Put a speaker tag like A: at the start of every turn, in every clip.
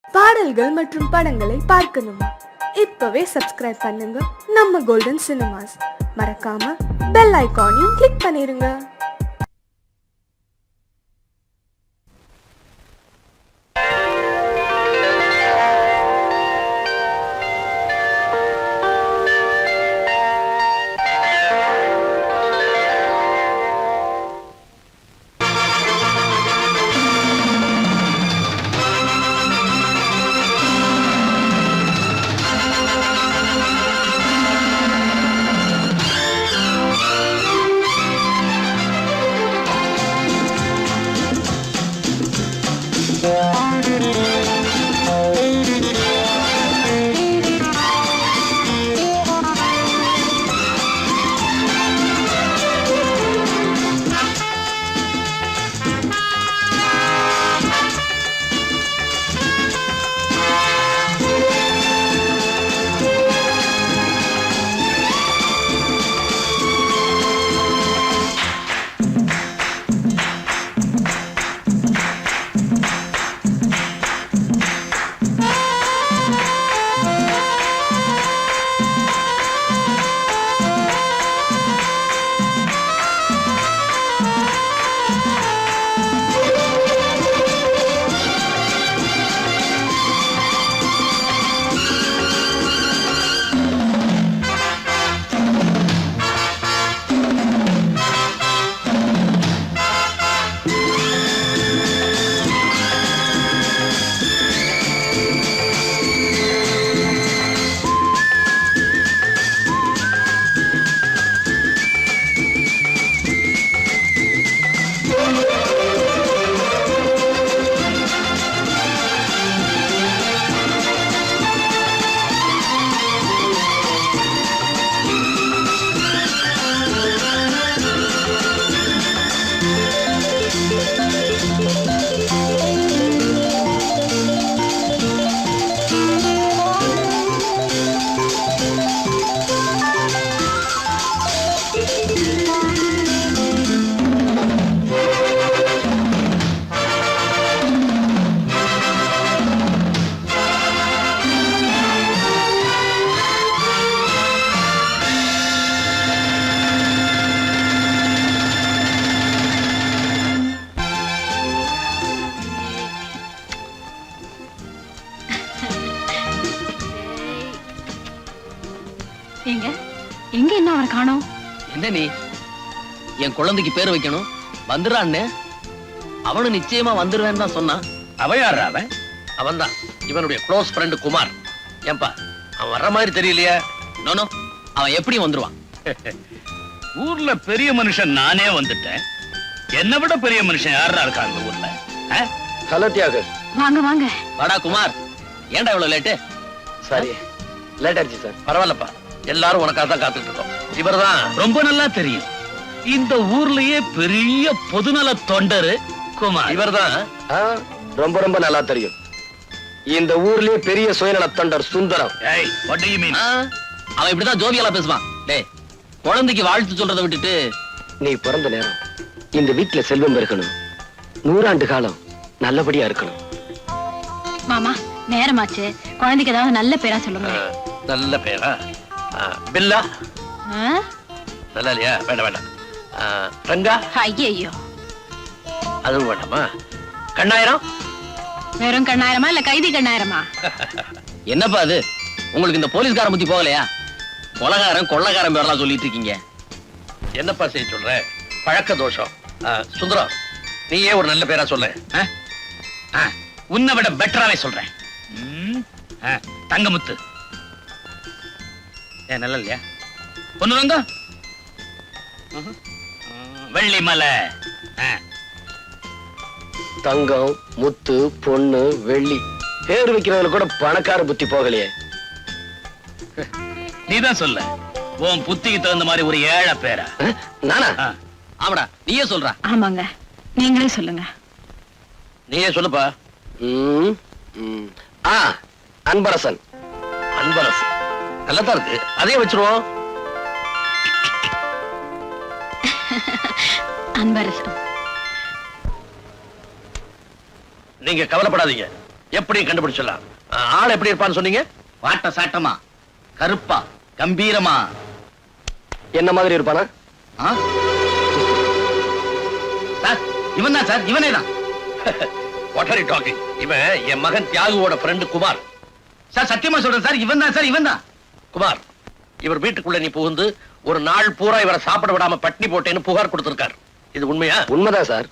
A: பாடல்கள் மற்றும் படங்களை பார்க்கணுமா? இப்பவே சப்ஸ்கிரைப் பண்ணுங்க நம்ம கோல்டன் சினிமாஸ். மறக்காம பெல் ஐகானையும் கிளிக் பண்ணிருங்க.
B: எங்க எங்க என்ன அவரை காணோம்?
C: என்ன நீ என் குழந்தைக்கு பேர் வைக்கணும் வந்துடுறான்னு அவனு நிச்சயமா வந்துருவேன்னு தான் சொன்னான்.
D: அவன் யாரா அவன்?
C: அவன் தான் இவனுடைய க்ளோஸ் ஃப்ரெண்டு குமார். ஏன்பா அவன் வர்ற மாதிரி தெரியலையே? நோனோ அவன் எப்படி வந்துருவான்?
D: ஊர்ல பெரிய மனுஷன் நானே வந்துட்டேன். என்னை விட பெரிய மனுஷன் யாரா இருக்கா அந்த ஊர்ல?
E: ஹலோ தியாகு.
B: வாங்க வாங்க.
C: வாடா குமார். ஏன்டா இவ்வளவு லேட்டு?
E: சாரி லேட் ஆயிடுச்சு சார்.
C: பரவாயில்லப்பா, எல்லாரும் உனக்காக தான் காத்துட்டு இருக்கோம். இவர்தான்
D: ரொம்ப நல்லா தெரியும். இந்த ஊர்லயே பெரிய பொதுநல தொண்டரு குமார்.
C: இவர்தான்
E: ரொம்ப ரொம்ப நல்லா தெரியும். இந்த ஊர்லயே பெரிய சுயநல தொண்டர் சுந்தரம்.
D: ஏய், what do you mean?
C: அவன் இப்படிதான் ஜோவியலா பேசுவான். டேய், குழந்தைக்கு வாழ்த்து சொல்றதை விட்டுட்டு
E: நீ பிறந்த நேரம் இந்த வீட்டுல செல்வம் இருக்கணும், 100 ஆண்டு காலம் நல்லபடியா இருக்கணும்.
B: மாமா நேரமாச்சு, குழந்தைக்கு ஏதாவது நல்ல பேரா சொல்லுங்க.
C: நல்ல பேரா? பில்லா
B: ஆ?
C: நல்லா இல்லையா? வேண்டாம் வேண்டாம். ரங்கா
B: ஐயையோ,
C: அதுவும் வேண்டாமா? கண்ணாயிரம்?
B: வெறும் கண்ணாயிரமா இல்ல கைதி கண்ணாயிரமா?
C: என்னப்பா அது, உங்களுக்கு இந்த போலீஸ்கார புத்தி போகலையா? கொலகாரன் கொள்ளக்காரன் பேரெல்லாம் சொல்லிட்டு இருக்கீங்க. என்னப்பா செய்ய சொல்ற? பழக்க தோஷம். சுந்தரம், நீயே ஒரு நல்ல பேரா சொல்ல.
D: உன்னை விட பெட்டராவே சொல்றேன். தங்கமுத்து.
C: ஏன் நல்லா இல்லையா?
D: பொண்ணு ரங்க, வெள்ளிமலை.
E: தங்கம், முத்து, பொண்ணு, வெள்ளி பேர் வைக்கிறவங்க கூட பணக்கார புத்தி போகலையே.
D: நீதான் சொல்ல, உன் புத்திக்கு தகுந்த மாதிரி ஒரு ஏழை பேரா?
E: நானா?
C: ஆமாடா, நீயே சொல்ற.
B: ஆமாங்க, நீங்களே சொல்லுங்க.
C: நீயே சொல்லுப்பா.
E: அன்பரசன்.
C: அன்பரசு நல்லதா இருக்கு, அதே வச்சிருவோம்.
B: அன்பரசன்.
C: நீங்க கவலைப்படாதீங்க, எப்படி கண்டுபிடிச்சிடலாம். ஆள் எப்படி இருப்பான்னு சொன்னீங்க?
F: வாட்ட சாட்டமா, கருப்பா, கம்பீரமா.
E: என்ன மாதிரி இருப்பானா?
F: ஆ? சார் இவன் தான் சார், இவனே தான்.
C: What are you talking? இவன் என் மகன் தியாகுவோட ஃப்ரெண்ட் குமார்.
F: சார் சத்தியமா சொல்றேன் சார், இவன் தான் சார், இவன் தான்.
C: குமார், இவர் வீட்டுக்குள்ள நீ புகுந்து ஒரு நாள் பூரா இவரை சாப்பிட விடாம பட்னி போட்டேன்னு புகார் கொடுத்திருக்கார். இது உண்மையா?
E: உண்மைதான் சார்.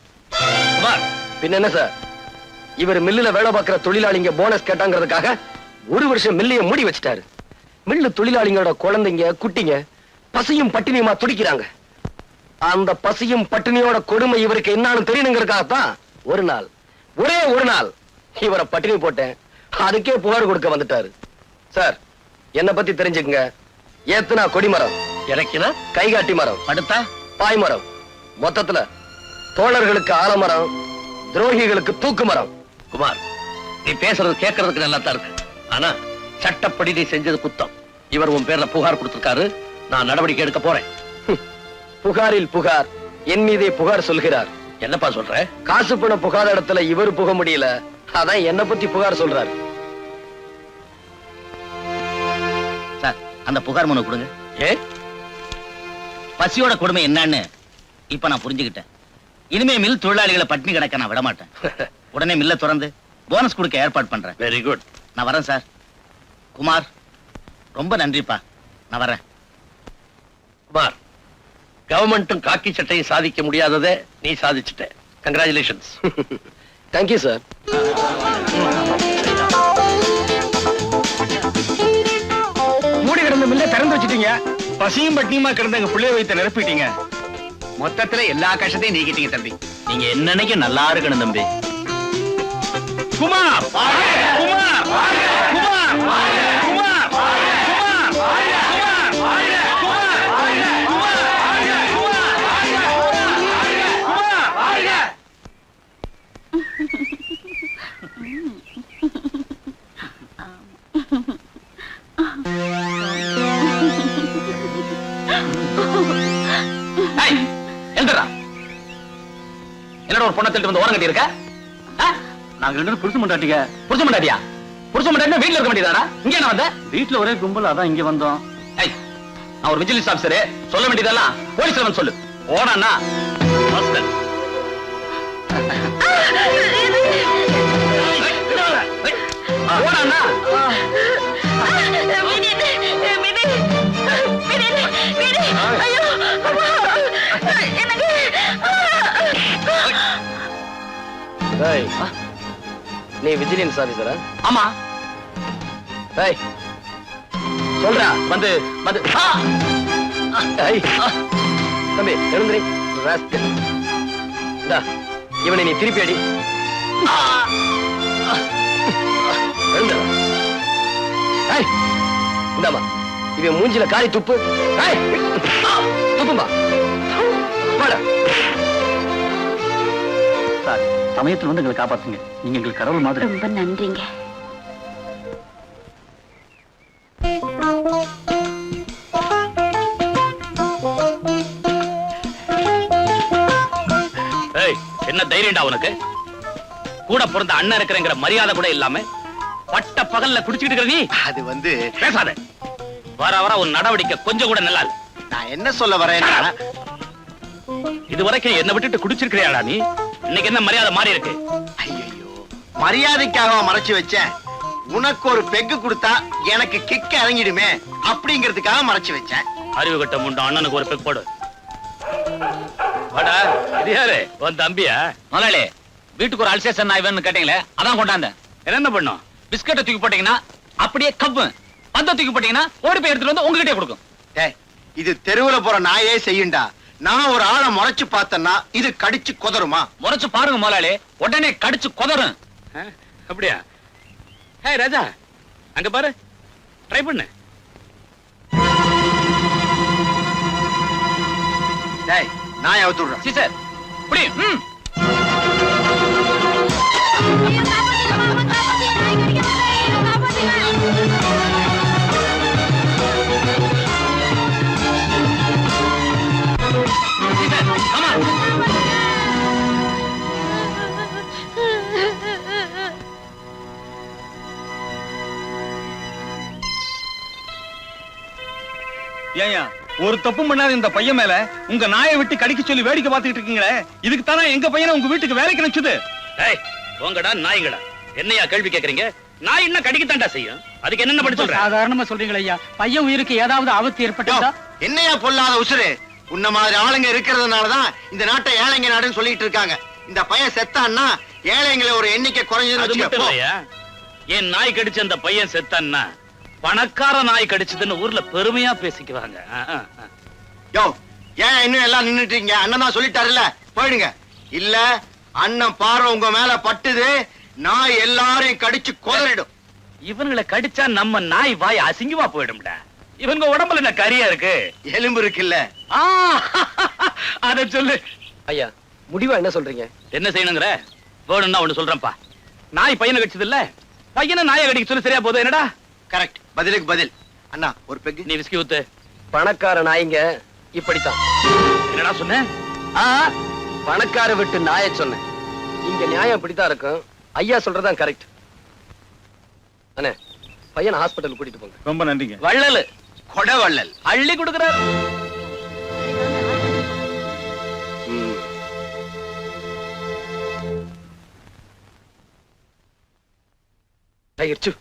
C: குமார்,
E: பின்ன என்ன சார், இவர் மில்லுல வேலை பார்க்கிற தொழிலாளிங்க போனஸ் கேட்டாங்கிறதுக்காக 1 வருஷம் மில்லைய மூடி வச்சுட்டாரு. மில்லு தொழிலாளிங்களோட குழந்தைங்க குட்டிங்க பசியும் பட்டினியுமா துடிக்கிறாங்க. அந்த பசியும் பட்டினியோட கொடுமை இவருக்கு என்னன்னு தெரியணுங்கிறதுக்காகத்தான் ஒரு நாள், ஒரே ஒரு நாள் இவரை பட்டினி போட்டேன். அதுக்கே புகார் கொடுக்க வந்துட்டாரு. சார், என்ன பத்தி தெரிஞ்சுக்குங்க. ஏத்துனா கொடிமரம்,
C: இறக்கினா
E: கைகாட்டி மரம்,
F: படுத்தா
E: பாய்மரம், மொத்தத்துல தோழர்களுக்கு ஆலமரம், துரோகிகளுக்கு தூக்கு மரம்.
C: குமார், நீ பேசுறது கேட்கறதுக்கு நல்லா தான் இருக்கு. ஆனா சட்டப்படி நீ செஞ்சது குத்தம். இவர் உன் பேர்ல புகார் கொடுத்திருக்காரு. நான் நடவடிக்கை எடுக்க போறேன்.
E: புகாரில் புகார், என் மீதே புகார் சொல்கிறார்.
C: என்னப்பா சொல்ற?
E: காசு பணம் புகாத இடத்துல இவர் புக முடியல, அதான் என்ன பத்தி புகார் சொல்றாரு.
F: சார் அந்த புகார் மனு கொடுங்க.
C: ஏ,
F: பசியோட கொடுமை என்னன்னு இப்ப நான் புரிஞ்சுக்கிட்டேன். இனிமே மில் தொழிலாளிகளை பட்டினி கிடக்க நான் விட மாட்டேன். உடனே மில்ல திறந்து போனஸ் கொடுக்க ஏற்பாடு பண்றேன்.
C: Very good.
F: நான் வரேன் சார். குமார், ரொம்ப நன்றிப்பா. நான் வரேன்.
C: குமார், கவர்மெண்ட்டும் காக்கி சட்டையும் சாதிக்க முடியாததை நீ சாதிச்சுட்ட. கங்க்ராச்சுலேஷன்ஸ்.
E: Thank you sir.
D: மூடி கிடந்த மில்ல திறந்து வச்சிட்டீங்க. பசியும் பட்டினியுமா கிடந்த எங்க பிள்ளைய வைத்த நிரப்பிட்டீங்க. மொத்தத்துல எல்லா கஷ்டத்தையும் நீக்கிட்டீங்க தம்பி.
F: நீங்க என்னன்னைக்கு நல்லா இருக்கணும் தம்பி.
D: குமார், குமார், குமார், குமார்,
C: என்னோட ஒரு பொண்ணை தள்ளிட்டு வந்து ஓரம் கட்டி இருக்க?
F: நாங்க 2 பேரும் புருஷ மண்டாட்டிங்க.
C: புருஷ மாட்டாடியா? புருஷ மாட்டாடினா வீட்டுல இருக்க வேண்டியதானா? இங்க என்ன வந்த?
F: வீட்டுல ஒரே கும்பல், அதான் இங்க வந்தோம்.
C: ஏய், நான் ஒரு விஜிலன்ஸ் ஆபீசர். சொல்ல வேண்டியதெல்லாம் போலீஸ்ல வந்து சொல்லு. ஓடானா மாஸ்டர். ஓடானா
E: ஏய், நீ விஜிலன்ஸ் ஆபீசரா?
C: ஆமா.
E: ஏய், சொல்றா.
C: வந்து வந்து
E: ஏய், தம்பி எழுந்திரி. ராஸ்கல். இந்தா, இவனை நீ திருப்பி அடி. எழுந்துடா. ஏய், இந்தாமா, இவன் மூஞ்சில காரி துப்பு. ஏய், துப்புமா. வாடா.
F: சார், சமயத்துல வந்து எங்களை காப்பாத்துங்க. நீங்க எங்களுக்கு கடவுள் மாதிரி.
B: ரொம்ப நன்றிங்க.
D: ஏய், என்ன தைரியம்டா உனக்கு? கூட பிறந்த அண்ணன் இருக்கிறங்கிற மரியாதை கூட இல்லாம பட்ட பகல்ல குடிச்சிட்டு இருக்கிற நீ.
G: அது வந்து
D: பேசாத. வர வர ஒரு நடவடிக்கை கொஞ்சம் கூட நல்லா இல்ல.
G: நான் என்ன சொல்ல வரேன்னா,
D: இது வரைக்கும் என்ன விட்டுட்டு குடிச்சிருக்கிறியாடா நீ? இன்னைக்கு என்ன மரியாதை மாறி இருக்கு?
G: ஐயோ, மரியாதைக்காக மறைச்சு வச்சேன். உனக்கு ஒரு பெக்கு கொடுத்தா எனக்கு கிக்க இறங்கிடுமே அப்படிங்கிறதுக்காக மறைச்சு வச்சேன்.
D: அறிவு கட்ட முண்டம் அண்ணனுக்கு ஒரு பெக் போடு. வாடா, இது யாரு? உன் தம்பியா?
F: முதலாளி, வீட்டுக்கு ஒரு அல்சேஷன் ஆய்வுன்னு கேட்டீங்களே, அதான் கொண்டாந்தேன்.
D: என்ன பண்ணும்?
F: பிஸ்கட்டை தூக்கி போட்டீங்கன்னா அப்படியே கப்பு, பந்த தூக்கி போட்டீங்கன்னா ஓடி போய் எடுத்துட்டு வந்து உங்ககிட்டே கொடுக்கும்.
G: டேய், இது தெருவுல போற நாயே செய்யுண்டா. நான் ஒரு ஆளை முறைச்சு பார்த்தேன்னா இது கடிச்சு குதறுமா?
F: முறைச்சு பாருங்க முதலாளி, உடனே கடிச்சு குதறும்.
D: அப்படியா? ஹே ராஜா, அங்க பாரு, ட்ரை பண்ணு.
G: டேய், நான் அவுத்து விடுறேன்.
F: சீசர், புடி.
D: ஏயா ஒரு தப்பு பண்ணாத இந்த பையன் மேல உங்க நாயை விட்டு கடிக்க சொல்லி வேடிக்கை பார்த்துக்கிட்டு இருக்கீங்களே, இதுக்கு தானே எங்க பையனை உங்க வீட்டுக்கு வேலைக்கு நினைச்சது.
C: உங்கடா நாய்களா என்னையா கேள்வி கேக்குறீங்க? நாய் என்ன கடிக்கத்தாண்டா செய்யும், அதுக்கு என்ன பண்ண சொல்ற?
H: சாதாரணமா சொல்றீங்களா ஐயா? பையன் உயிருக்கு ஏதாவது ஆபத்து ஏற்பட்டதா?
G: என்னையா பொல்லாத உசுரு, உன்ன மாதிரி ஆளுங்க இருக்கிறதுனாலதான் இந்த நாட்டை ஏழைங்க நாடுன்னு சொல்லிட்டு இருக்காங்க. இந்த பையன் செத்தான்னா ஏழைங்களை ஒரு எண்ணிக்கை
C: அது மட்டும்
G: குறைஞ்சது.
C: இல்லையா, என் நாய் கடிச்ச அந்த பையன் செத்தான்னா பணக்கார நாய் கடிச்சதுன்னு ஊர்ல பெருமையா பேசிக்குவாங்க.
G: யோ, ஏன் இன்னும் எல்லாம் நின்னுட்டு இருக்கீங்க? அண்ணன் தான் சொல்லிட்டாருல்ல, போயிடுங்க. இல்ல அண்ணன் பாரு உங்க மேல பட்டுது, நாய் எல்லாரையும் கடிச்சு கொதறிடும்.
C: இவங்களை கடிச்சா நம்ம நாய் வாய் அசிங்கமா போயிடும்டா. இவங்க உடம்புல என்ன கரியா இருக்கு?
G: எலும்பு இருக்குல்ல.
C: அத சொல்லு.
E: ஐயா முடிவா என்ன சொல்றீங்க?
C: என்ன செய்யணுங்கிற? வேணும்னா ஒண்ணு சொல்றேன்ப்பா. நாய் பையனை கடிச்சது இல்ல, பையனை நாயை கடிக்க சொல்லி சரியா போதும். என்னடா
G: கரெக்ட், பதிலுக்கு பதில். அண்ணா ஒரு பெக்கு.
C: நீ விஸ்கி ஊத்து.
E: பணக்கார நாய்ங்க இப்படித்தான்.
C: என்னடா சொன்ன?
E: பணக்கார விட்டு நாயை சொன்னேன். இங்க நியாயம் இப்படித்தான் இருக்கும். ஐயா சொல்றதான் கரெக்ட். அண்ணே பையனை ஹாஸ்பிட்டல் கூட்டிட்டு போங்க.
D: ரொம்ப நன்றிங்க.
C: வள்ளலு
G: கொடை வள்ளல்.
C: அள்ளி கொடுக்கறாரு.
E: டைகர் சு.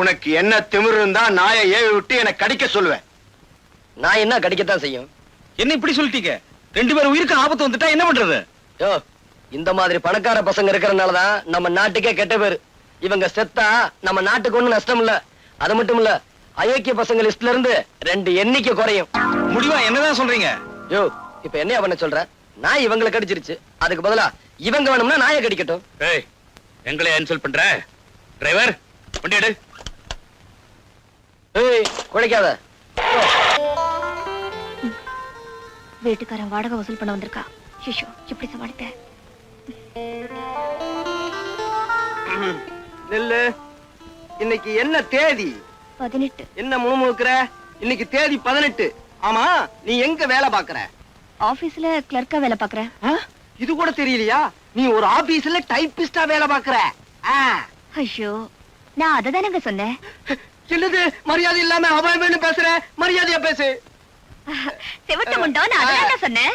G: உனக்கு என்ன திமிரு இருந்தா நாயை ஏவி விட்டு என்ன கடிக்க சொல்லுவேன்.
E: நான் என்ன கடிக்கத்தான் செய்யும்.
D: என்ன இப்படி சொல்லிட்டீங்க? 2 பேர் உயிருக்கு ஆபத்து வந்துட்டா என்ன பண்றது?
E: யோ, இந்த மாதிரி பணக்கார பசங்க இருக்கறனாலதான் நம்ம நாட்டுக்கே கெட்ட பேரு. இவங்க செத்தா நம்ம நாட்டுக்கு ஒண்ணும் நஷ்டம் இல்ல. அது மட்டும் இல்ல, அயோக்கிய பசங்க லிஸ்ட்ல இருந்து 2 எண்ணிக்கை குறையும்.
D: முடிவா என்னதான் சொல்றீங்க?
E: யோ, இப்ப என்ன பண்ண சொல்ற? நான் இவங்களை கடிச்சிருச்சு, அதுக்கு பதிலா இவங்க வேணும்னா நாயை கடிக்கட்டும்.
C: ஏய், எங்களை இன்சல்ட் பண்ற? டிரைவர் வண்டி எடு.
E: ஏய், குழைக்காத.
B: வீட்டுக்காரன் வாடகை வசூல் பண்ண வந்திருக்கா. ஷிஷோ, இப்படி சமாளித்த?
E: நெல்லு, இன்னைக்கு என்ன தேதி?
B: 18.
E: என்ன முணுமுணுக்கிற? இன்னைக்கு தேதி 18. ஆமா, நீ எங்க வேலை பாக்குற?
B: ஆபீஸ்ல கிளர்க்கா வேலை பாக்குறேன்.
E: இது கூட தெரியலையா? நீ ஒரு ஆபீஸ்ல டைப்பிஸ்டா வேலை பாக்குற.
B: ஐயோ, நான் அததானங்க சொன்னேன்.
E: என்னது மரியாதை இல்லாம அவன் பேசுற? மரியாதையா பேசு.
B: செவட்டு முண்டோ, நான் அததான் சொன்னேன்.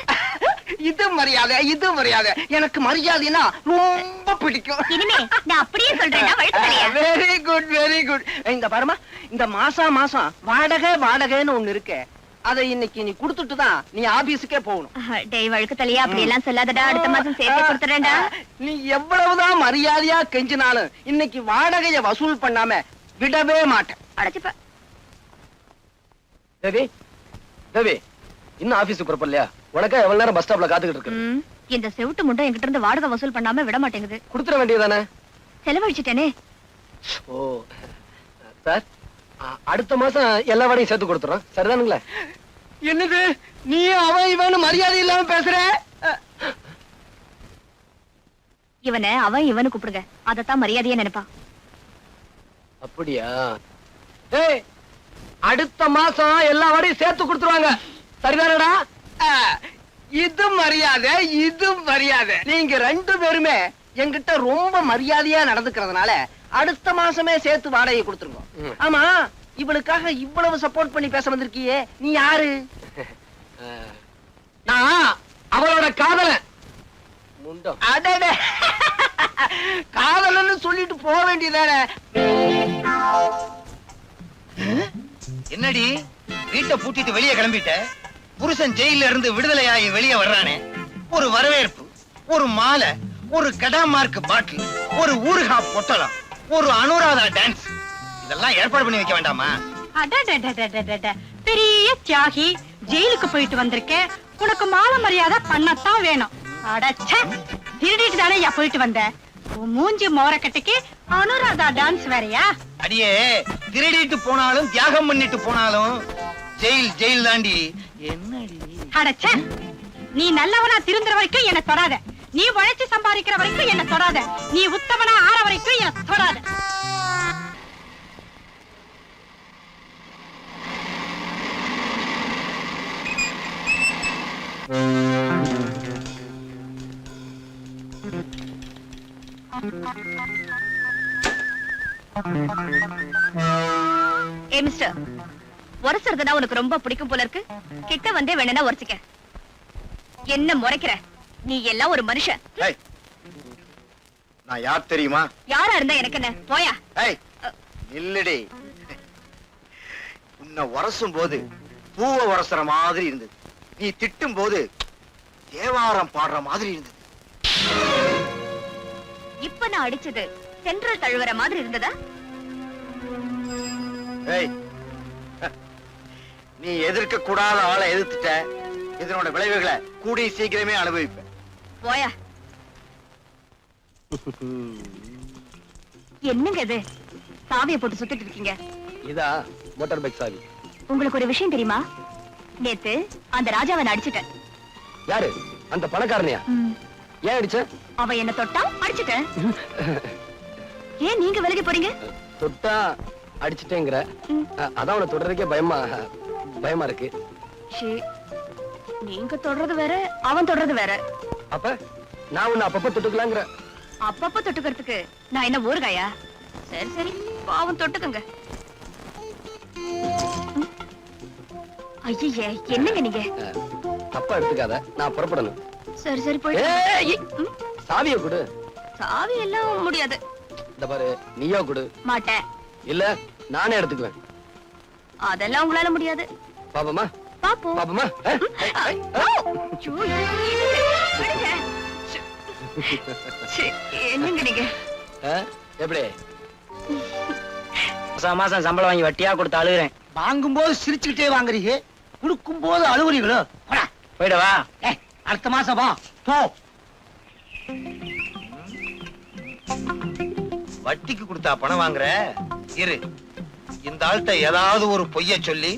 E: இது மரியாதை, இது மரியாதை. எனக்கு மரியாதைனா ரொம்ப பிடிக்கும்.
B: இனிமே நான் அப்படியே சொல்றேன்னா வழுக்கு தலையா?
E: Very good, very good. இந்த பாருமா, இந்த மாசம் வாடகைன்னு ஒண்ணு இருக்கு. அதை இன்னைக்கு நீ குடுத்துட்டு தான் நீ ஆபீஸுக்கே போகணும்.
B: டேய் வழுக்கு தலையா, அப்படி எல்லாம் சொல்லாதடா. அடுத்த மாசம் சேர்த்து கொடுத்துறேன்டா.
E: நீ எவ்வளவுதான் மரியாதையா கெஞ்சினாலும் இன்னைக்கு வாடகைய வசூல் பண்ணாம விடவே மாட்டேன்.
B: அடைச்சுப்ப.
E: தேவி, தேவி, இன்னும் ஆபீஸுக்கு புறப்படலையா? உனக்கா எவ்வளவு நேரம் பஸ் ஸ்டாப்ல காத்துக்கிட்டு இருக்கு?
B: இந்த செவிட்டு முண்டை என்கிட்ட இருந்து வாடகை வசூல் பண்ணாம விட மாட்டேங்குது.
E: கொடுத்துட வேண்டியதானே?
B: செலவழிச்சிட்டேனே.
E: ஓ சார், அடுத்த மாசம் எல்லா வாடையும் சேர்த்து கொடுத்துறோம். சரிதானுங்களா? என்னது நீ அவன் இவன் மரியாதை இல்லாம பேசுற?
B: இவனை அவன் இவனு கூப்பிடுங்க, அதத்தான் மரியாதையா நினைப்பா.
E: அப்படியா? ஏய், அடுத்த மாசம் எல்லா வாடையும் சேர்த்து கொடுத்துருவாங்க. சரிதானடா? இது மரியாதை, இது மரியாதை. நீங்க 2 பேருமே என்கிட்ட ரொம்ப மரியாதையா நடந்துக்கிறதுனால அடுத்த மாசமே சேர்த்து வாடகை கொடுத்துருங்க. ஆமா, இவளுக்காக இவ்வளவு சப்போர்ட் பண்ணி பேச வந்திருக்கியே, நீ யாரு? நான் அவளோட காதலன். அடடே, காதலன்னு சொல்லிட்டு போக வேண்டியதானே?
G: என்னடி வீட்டை பூட்டிட்டு வெளியே கிளம்பிட்ட? புருஷன் ஜெயில இருந்து விடுதலையாகி வெளியே வர்றானே, ஒரு வரவேற்பு, ஒரு மாலை, ஒரு கடாமார்க் பாட்டில், ஒரு ஊறுகா பொட்டலம், ஒரு அனுராதா டான்ஸ், இதெல்லாம் ஏற்பாடு பண்ணி வைக்க வேண்டாமா?
H: பெரிய தியாகி, ஜெயிலுக்கு போயிட்டு வந்திருக்க, உனக்கு மாலை மரியாதை பண்ணத்தான் வேணும். அடச்ச, திருடிட்டு தானே போயிட்டு வந்த? மூஞ்சி மோரக்கட்டுக்கு அனுராதா டான்ஸ் வேறையா?
G: அடியே, திருடிட்டு போனாலும் தியாகம் பண்ணிட்டு போனாலும் ஜெயில் ஜெயில் தாண்டி. என்னடி
H: அடச்ச, நீ நல்லவனா திருந்துற வரைக்கும் என்ன தொடாத. நீ உழைச்சு சம்பாதிக்கிற வரைக்கும் என்ன தொடாத, நீ உத்தமனா ஆற வரைக்கும் என்ன தொடாத.
B: ஏ மிஸ்டர், உரசுறதுனா உனக்கு ரொம்ப பிடிக்கும் போல இருக்கு. கிட்ட வந்தே வேணும்னா உரசிக்க. என்ன முறைக்கிற? நீ எல்லாம் ஒரு மனுஷன்.
G: ஏய், நான் யார் தெரியுமா?
B: யாரா இருந்தா எனக்கு என்ன? போயா.
G: ஏய், இல்லடி. உன்னை உரசும் போது பூவை உரசுற மாதிரி இருந்தது. நீ திட்டும் போது தேவாரம் பாடுற மாதிரி இருந்தது.
B: இப்ப நான் அடிச்சது சென்ட்ரல் தழுவுற மாதிரி இருந்ததா?
G: ஏய், நீ எதிர்க்க கூடாத ஆளை எதிர்த்துட்ட. இதனோட விளைவுகளை கூடி சீக்கிரமே அனுபவிப்ப.
B: போயா. என்னங்க இது? சாவியை போட்டு சுத்திட்டு இருக்கீங்க.
E: இதா மோட்டார் பைக் சாவி.
B: உங்களுக்கு ஒரு விஷயம் தெரியுமா? நேத்து அந்த ராஜாவை நான் அடிச்சிட்டேன்.
E: யாரு? அந்த பணக்காரனையா? ஏன் அடிச்ச?
B: அவ என்ன தொட்டா அடிச்சிட்டேன். ஏன் நீங்க விலகி போறீங்க?
E: தொட்டா அடிச்சிட்டேங்கிற, அதான் அவனை தொடர்றதுக்கே பயமா இருக்கு.
B: நீங்க தொடறது வேற, அவன் தொடறது வேற.
E: அப்ப நான் உன்னை அப்பப்ப தொட்டுக்கலாங்கிற.
B: அப்பப்ப தொட்டுக்கிறதுக்கு நான் என்ன ஊறுகாயா? சரி சரி, பாவம் தொட்டுக்கங்க. ஐயே, என்னங்க நீங்க?
E: தப்பா எடுத்துக்காத, நான் புறப்படணும்.
B: சரி சரி, போய்.
E: சாவியை கொடு.
B: சாவி எல்லாம் முடியாது.
E: இந்த பாரு, நீயோ கொடு.
B: மாட்டேன்.
E: இல்ல நானே எடுத்துக்குவேன்.
B: அதெல்லாம் உங்களால முடியாது.
E: பாப்பமா
B: பாப்போம்.
E: பாப்பமா.
B: என்னங்க நீங்க?
E: எப்படி
F: மாசம் சம்பளம் வாங்கி வட்டியா கொடுத்து அழுகிறேன்.
G: வாங்கும் போது சிரிச்சுக்கிட்டே வாங்குறீங்க, கொடுக்கும் போது அழுகுறீங்களோ?
F: போயிடவா?
G: அடுத்த மாசம் வா போ. வட்டிக்கு கொடுத்தா பணம் வாங்குற? இரு, இந்த ஆள்கிட்ட ஏதாவது ஒரு பொய்ய சொல்லி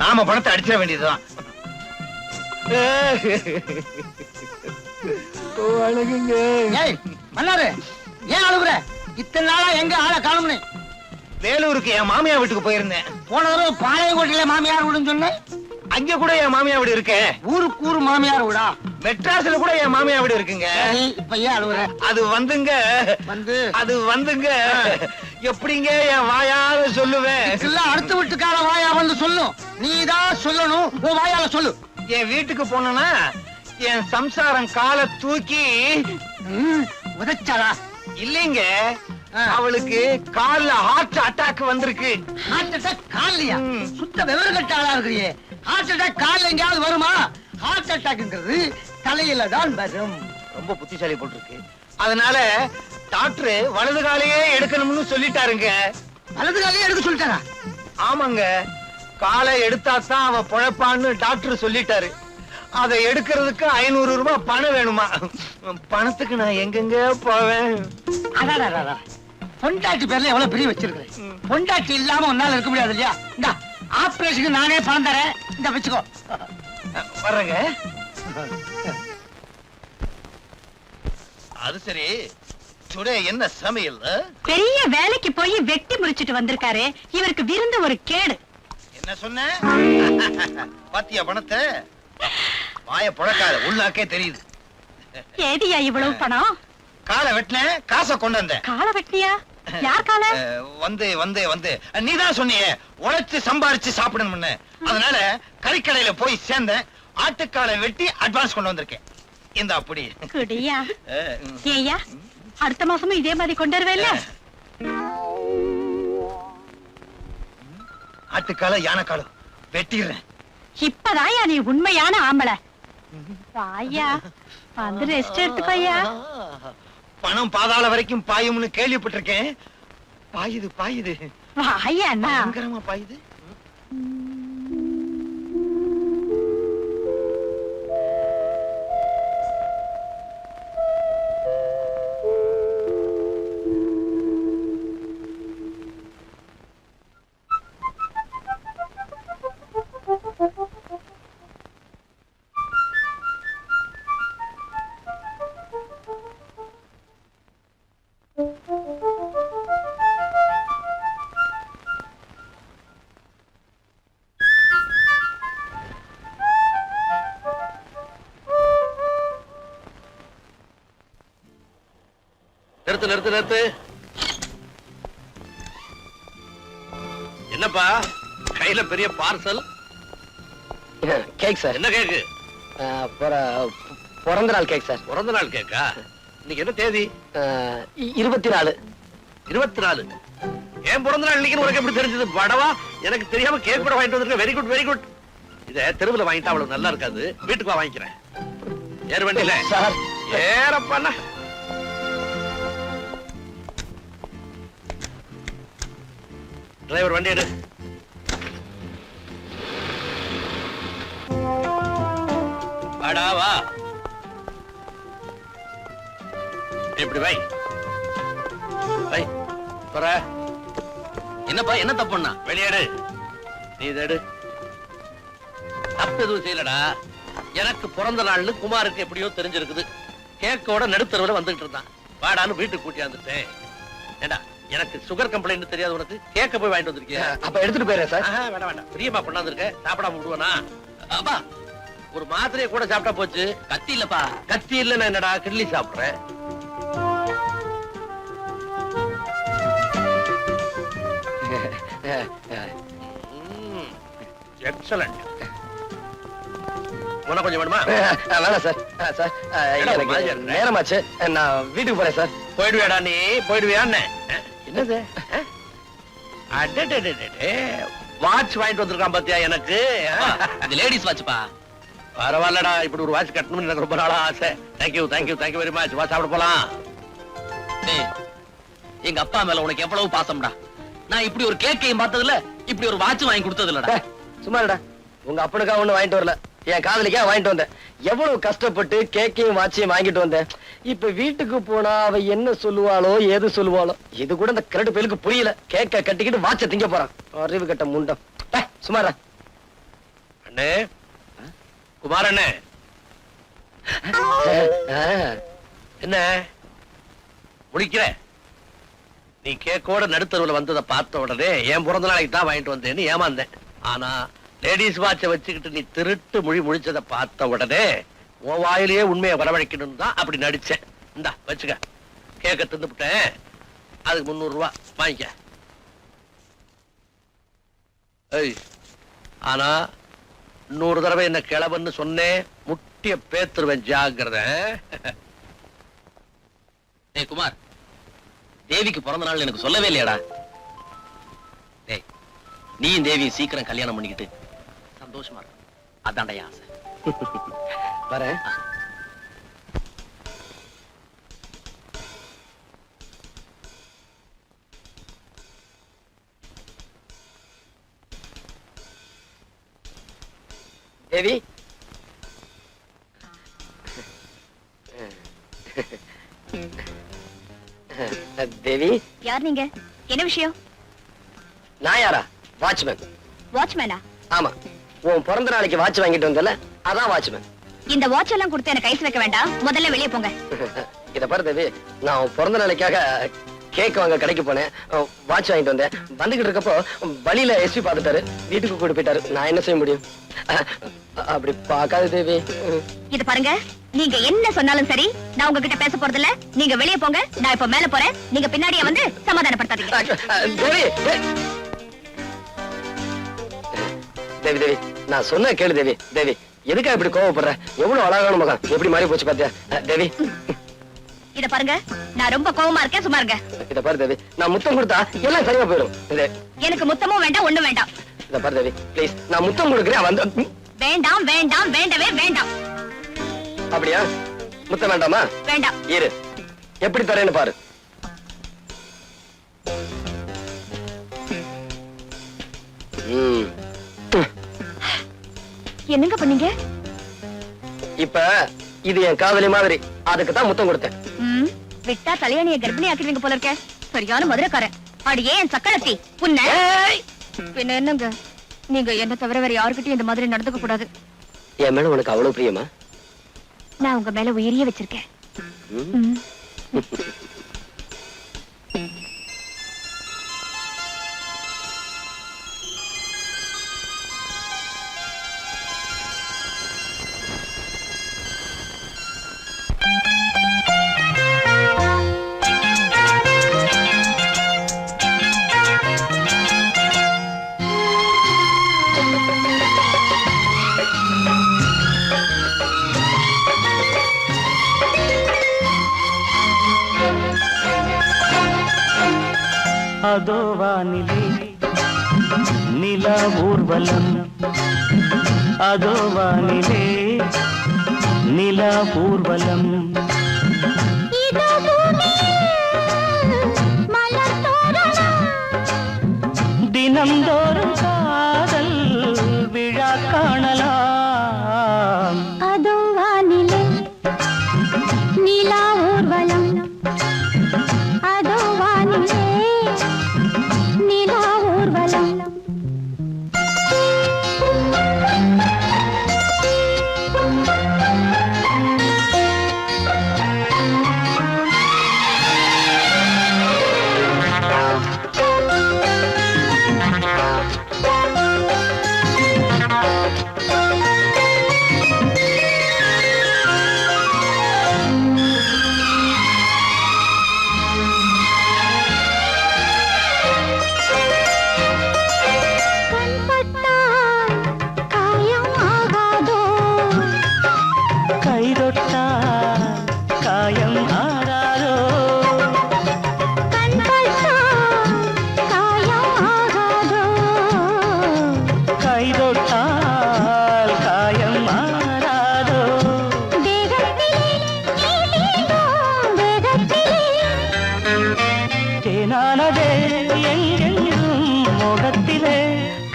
G: நாம பணத்தை அடிச்சிட வேண்டியதுதான்.
D: ஏய் மன்னாரு, ஏன் அழுகுற? இத்தனை நாளா எங்க ஆளை காணும்னு?
G: வேலூருக்கு என் மாமியார் வீட்டுக்கு போயிருந்தேன்.
D: போன தடவை பாளையங்கோட்டையில மாமியார் வீடுன்னு சொன்னேன்.
G: அங்க கூட என் மாமியார் வீடு இருக்கு.
D: ஊருக்கு ஊரு மாமியார் வீடா?
G: மெட்ராஸ்ல கூட என் மாமியார் வீடு இருக்குங்க.
D: இப்ப ஏன் அழுகுற?
G: அது வந்துங்க, அது வந்துங்க. எப்படிங்க என் வாயால சொல்லுவேன்?
D: இல்ல, அடுத்த வீட்டுக்கார வாயா வந்து சொல்லும். நீதான் சொல்லணும், உன் வாயால சொல்லு.
G: என் வீட்டுக்கு போனா என் சம்சாரம் காலை தூக்கி
D: உதைச்சாளா?
G: இல்லைங்க, அவளுக்கு கால்ல ஹார்ட் அட்டாக் வந்திருக்கு.
D: ஹார்ட் அட்டாக் காலையா? சுத்த விவரம் கட்ட ஆளா இருக்கிறியே. ஹார்ட் அட்டாக் கால்ல எங்கயாவது வருமா? ஹார்ட் அட்டாக்ங்கிறது தலையில தான் வரும்.
G: ரொம்ப புத்திசாலி போட்டிருக்கு. அதனால டாக்டர் வலது காலையே எடுக்கணும்னு சொல்லிட்டாருங்க.
D: வலது காலையே எடுக்க சொல்லிட்டாரா?
G: ஆமாங்க, காலை எடுத்தா தான் அவ பொழப்பான்னு டாக்டர் சொல்லிட்டாரு. அதை எடுக்கிறதுக்கு 500 ரூபாய் பணம் வேணுமா? பணத்துக்கு நான் எங்கெங்க போவேன்?
D: அடாடா, பொண்டாட்டி பேர்ல எவ்வளவு பெரிய வச்சிருக்கிறேன். பொண்டாட்டி இல்லாம உன்னால இருக்க முடியாது இல்லையா? இந்த ஆபரேஷனுக்கு நானே பணம் தரேன், இந்த வச்சுக்கோ.
G: வர்றேங்க. அது சரி, டுடே என்ன சமையல்?
H: பெரிய வேலைக்கு போய் வெட்டி முடிச்சிட்டு வந்திருக்காரு. இவருக்கு விருந்து ஒரு கேடு.
G: என்ன சொன்ன? பாத்தியா பணத்தை? வாய புழக்காத, உள்ளாக்கே தெரியுது.
H: ஏதியா இவ்வளவு பணம்?
G: காலை வெட்டின, காசை கொண்டு வந்த.
H: காலை வெட்டியா? யார் காலை?
G: வந்து நீதான் சொன்னியே உழைச்சு சம்பாரிச்சு சாப்பிடணும்னு. அதனால கறிக்கடையில போய் சேர்ந்தேன். ஆட்டுக்காலை வெட்டி அட்வான்ஸ் கொண்டு வந்திருக்கேன். இந்த அப்படி
H: குடியா? ஏய்யா, அடுத்த மாசமும் இதே மாதிரி கொண்டு வருவேல்ல?
G: ஆட்டுக்கால யானைக்காலம் வெட்டிடுறேன்.
H: இப்பதாயா நீ உண்மையான ஆம்பளை. வாயா, வந்து ரெஸ்ட் எடுத்துக்கோயா.
G: பணம் பாதாள வரைக்கும் பாயும்னு கேள்விப்பட்டிருக்கேன். பாயுது.
H: வாயா அண்ணா.
G: பயங்கரமா பாயுது.
C: நிறுத்து நிறுத்து நிறுத்து. என்னப்பா கையில பெரிய பார்சல்?
E: Cake sir.
C: என்ன கேக்கு?
E: பிறந்த நாள் கேக் சார்.
C: பிறந்த நாள் கேக்கா? இன்னைக்கு என்ன தேதி?
E: 24.
C: 24. ஏன் பிறந்த நாள் இன்னைக்கு உனக்கு எப்படி தெரிஞ்சது? படவா, எனக்கு தெரியாம கேக் கூட வாங்கிட்டு வந்திருக்க. Very good very good. இத தெருவுல வாங்கிட்டா அவ்வளவு நல்லா இருக்காது. வீட்டுக்கு வா வாங்கிக்கிறேன். ஏறு வண்டியில
E: சார்.
C: ஏறப்பாண்ணா. டிரைவர் வண்டி எடு. வாடா வா. இப்படி வை வை. போற
F: என்னப்பா என்ன தப்புன்னா?
C: வெளியேடு. நீ இதை எடு. தப்பு எதுவும் செய்யலடா. எனக்கு பிறந்த நாள்னு குமாருக்கு எப்படியோ தெரிஞ்சிருக்குது. கேக்கோட நடுத்தரவுல வந்துட்டு இருந்தான். வாடான்னு வீட்டுக்கு கூட்டியாந்துட்டேன். ஏண்டா எனக்கு சுகர் கம்ப்ளைண்ட் தெரியாது உனக்கு? கேக்க போய் வாங்கிட்டு வந்திருக்கியா?
E: அப்ப எடுத்துட்டு போயிடுறேன் சார்.
C: வேண்டாம் வேண்டாம். பிரியமா கொண்டாந்துருக்க. சாப்பிடாம விடுவானா? அப்பா ஒரு மாத்திரையை கூட சாப்பிட்டா போச்சு.
F: கத்தி இல்லப்பா.
C: கத்தி இல்லைன்னா என்னடா கிள்ளி சாப்பிடுறேன். எக்ஸலண்ட். உனக்கு கொஞ்சம் வேணுமா?
E: வேணாம் சார். சார் எனக்கு நேரமாச்சு. நான் வீட்டுக்கு போறேன் சார்.
C: போயிடுவியாடா நீ? போயிடுவியான்னு என்னது? வாட்ச் வாங்கிட்டு வந்திருக்கான் பாத்தியா எனக்கு?
F: இது லேடிஸ் வாட்ச்ப்பா.
C: பரவாயில்லடா, இப்படி ஒரு வாட்ச் கட்டணும்னு எனக்கு ரொம்ப நாளா ஆசை. Thank you thank you thank you very much. வா சாப்பிட போலாம்.
F: டேய், எங்க அப்பா மேல உனக்கு எவ்வளவு பாசம்டா. நான் இப்படி ஒரு கேக்கையும் பார்த்ததுல, இப்படி ஒரு வாட்ச் வாங்கி கொடுத்தது இல்லடா.
E: சும்மாடா. உங்க அப்பனுக்கா ஒண்ணு வாங்கிட்டு வரல, என் காதலிக்கா வாங்கிட்டு வந்தேன். எவ்வளவு கஷ்டப்பட்டு கேக்கையும் வாட்சையும் வாங்கிட்டு வந்தேன். இப்ப வீட்டுக்கு போனா அவ என்ன சொல்லுவாளோ ஏது சொல்லுவாளோ. இது கூட இந்த கிரட்டு பேருக்கு புரியல. கேக்க கட்டிக்கிட்டு வாட்ச திங்க போறான். அறிவு கட்ட முண்டம். சுமாரா.
C: அண்ணே, குமார் அண்ணே. என்ன முடிக்கிற? நீ கேக்கோட நடுத்தருவுல வந்ததை பார்த்த உடனே என் பிறந்த நாளைக்கு தான் வாங்கிட்டு வந்தேன்னு ஏமாந்தேன். ஆனா லேடிஸ் வாட்சை வச்சுக்கிட்டு நீ திருட்டு மொழி முடிச்சதை பார்த்த உடனே உன் வாயிலேயே உண்மையை வரவழைக்கணும் தான் அப்படி நடிச்சேன். இந்தா வச்சுக்க. கேக்க தின்னுபிட்டேன். அதுக்கு 300 ரூபாய் வாங்கிக்க. ஏய், ஆனா 100 தடவை என்ன கிளவன்னு சொன்னேன், முட்டிய பேத்துருவேன். ஜாக்கிரதை.
F: டேய் குமார், தேவிக்கு பிறந்த நாள் எனக்கு சொல்லவே இல்லையாடா. டேய், நீயும் தேவியும் சீக்கிரம் கல்யாணம் பண்ணிக்கிட்டு சந்தோஷமா இருக்கும். அதான்டா என் ஆசை.
E: வரேன். தேவி. தேவி.
B: யார் நீங்க? என்ன விஷயம்?
E: நான் யாரா? வாட்ச்மேன்.
B: வாட்ச்மேனா?
E: ஆமா. உன் பிறந்த நாளைக்கு வாட்ச் வாங்கிட்டு வந்தல, அதான் வாட்ச்மேன்.
B: இந்த வாட்ச் எல்லாம் கொடுத்து எனக்கு ஐஸ் வைக்க வேண்டாம். முதல்ல வெளியே போங்க.
E: இத பாரு தேவி, நான் உன் பிறந்த நாளைக்காக கேக் வாங்க கடைக்கு போனேன். வாட்ச் வாங்கிட்டு வந்தேன். வந்துகிட்டு இருக்கப்போ வழியில எஸ்பி பார்த்துட்டாரு. வீட்டுக்கு கூட்டு போயிட்டாரு. நான் என்ன செய்ய முடியும்? அப்படி பார்க்காத தேவி.
B: இது பாருங்க, நீங்க என்ன சொன்னாலும் சரி, நான் உங்ககிட்ட பேச போறது இல்ல. நீங்க வெளியே போங்க. நான் இப்ப மேல போறேன். நீங்க பின்னாடியே வந்து சமாதானப்படுத்தாதீங்க.
E: தேவி தேவி தேவி, நான் சொன்ன கேளு தேவி. தேவி, எதுக்கா இப்படி கோவப்படுற? எவ்வளவு அழகான மகன், எப்படி மாறி போச்சு பாத்தியா? தேவி,
B: இத பாருங்க, நான் ரொம்ப கோவமா இருக்கேன். சும்மா இருங்க.
E: இத பாரு தேவி, நான் முத்தம் கொடுத்தா எல்லாம் சரியா போயிடும்.
B: எனக்கு முத்தமும் வேண்டாம், ஒண்ணும் வேண்டாம்.
E: இத பாரு தேவி, ப்ளீஸ், நான் முத்தம் கொடுக்குறேன். வந்து
B: வேண்டாம் வேண்டாம் வேண்டவே வேண்டாம்.
E: அப்படியா? முத்தம் வேண்டாமா?
B: வேண்டாம்.
E: இரு, எப்படி தரேன்னு பாரு.
B: என்னங்க பண்ணீங்க?
E: இப்ப இது என் காதலி மாதிரி, அதுக்கு தான் முத்தம் கொடுத்தேன்.
B: விட்டா தலையணிய கர்ப்பிணி ஆக்கிடுவீங்க போல இருக்க. சரியான மதுரைக்காரன். அடியே என் சக்களத்தி புன்ன. பின்ன என்னங்க, நீங்க என்ன தவிர வேற யாருக்கிட்டையும் இந்த மாதிரி நடந்துக்க கூடாது.
E: என் மேல உனக்கு அவ்வளவு பிரியமா?
B: நான் உங்க மேல உயிரியே வச்சிருக்கேன்.
I: அதோ வானிலே நிலா ஊர்வலம், அதோ வானிலே நிலா ஊர்வலம். தினம்தோறும் காதல் விழா காணலாம்.
B: அதோ வானிலே நிலா ஊர்வலம், அதோ வானிலே நிலா ஊர்வலம்.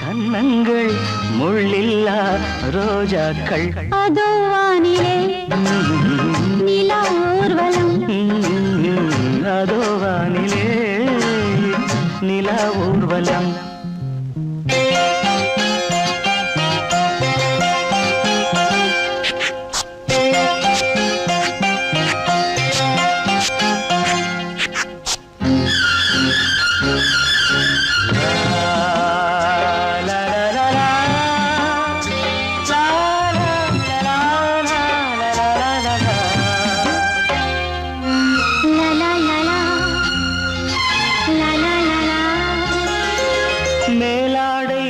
I: கண்ணங்கள் முள்ளில்லா ரோஜாக்கள்.
B: அதோ வானிலே நிலா ஊர்வலம்,
I: அதோ வானிலே நிலா ஊர்வலம். மேலாடை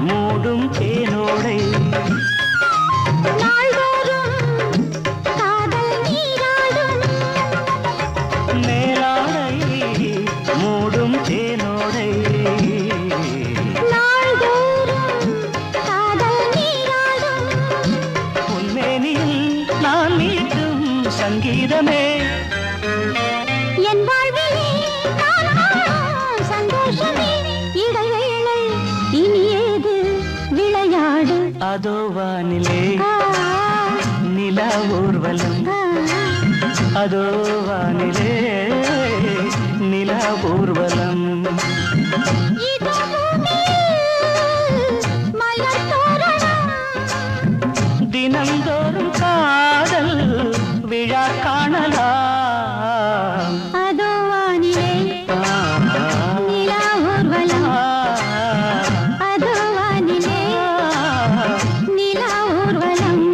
I: மூடும் தேனோடை, மேலாடை மூடும் தேனோடை, உன்மேனியில் நான் மீட்டும் சங்கீதமே,
B: என் வாழ்விலே சந்தோஷமே, இடைவேளை இனி ஏது விளையாடு.
I: அதோ வானிலே நிலா ஊர்வலம், அதோ வானிலே நிலா ஊர்வலம். தினம்தோறும் காதல் விழா காணலாம்.
B: அதோ வானிலே நிலா ஊர்வலம், அதோ வானிலே நிலா ஊர்வலம்.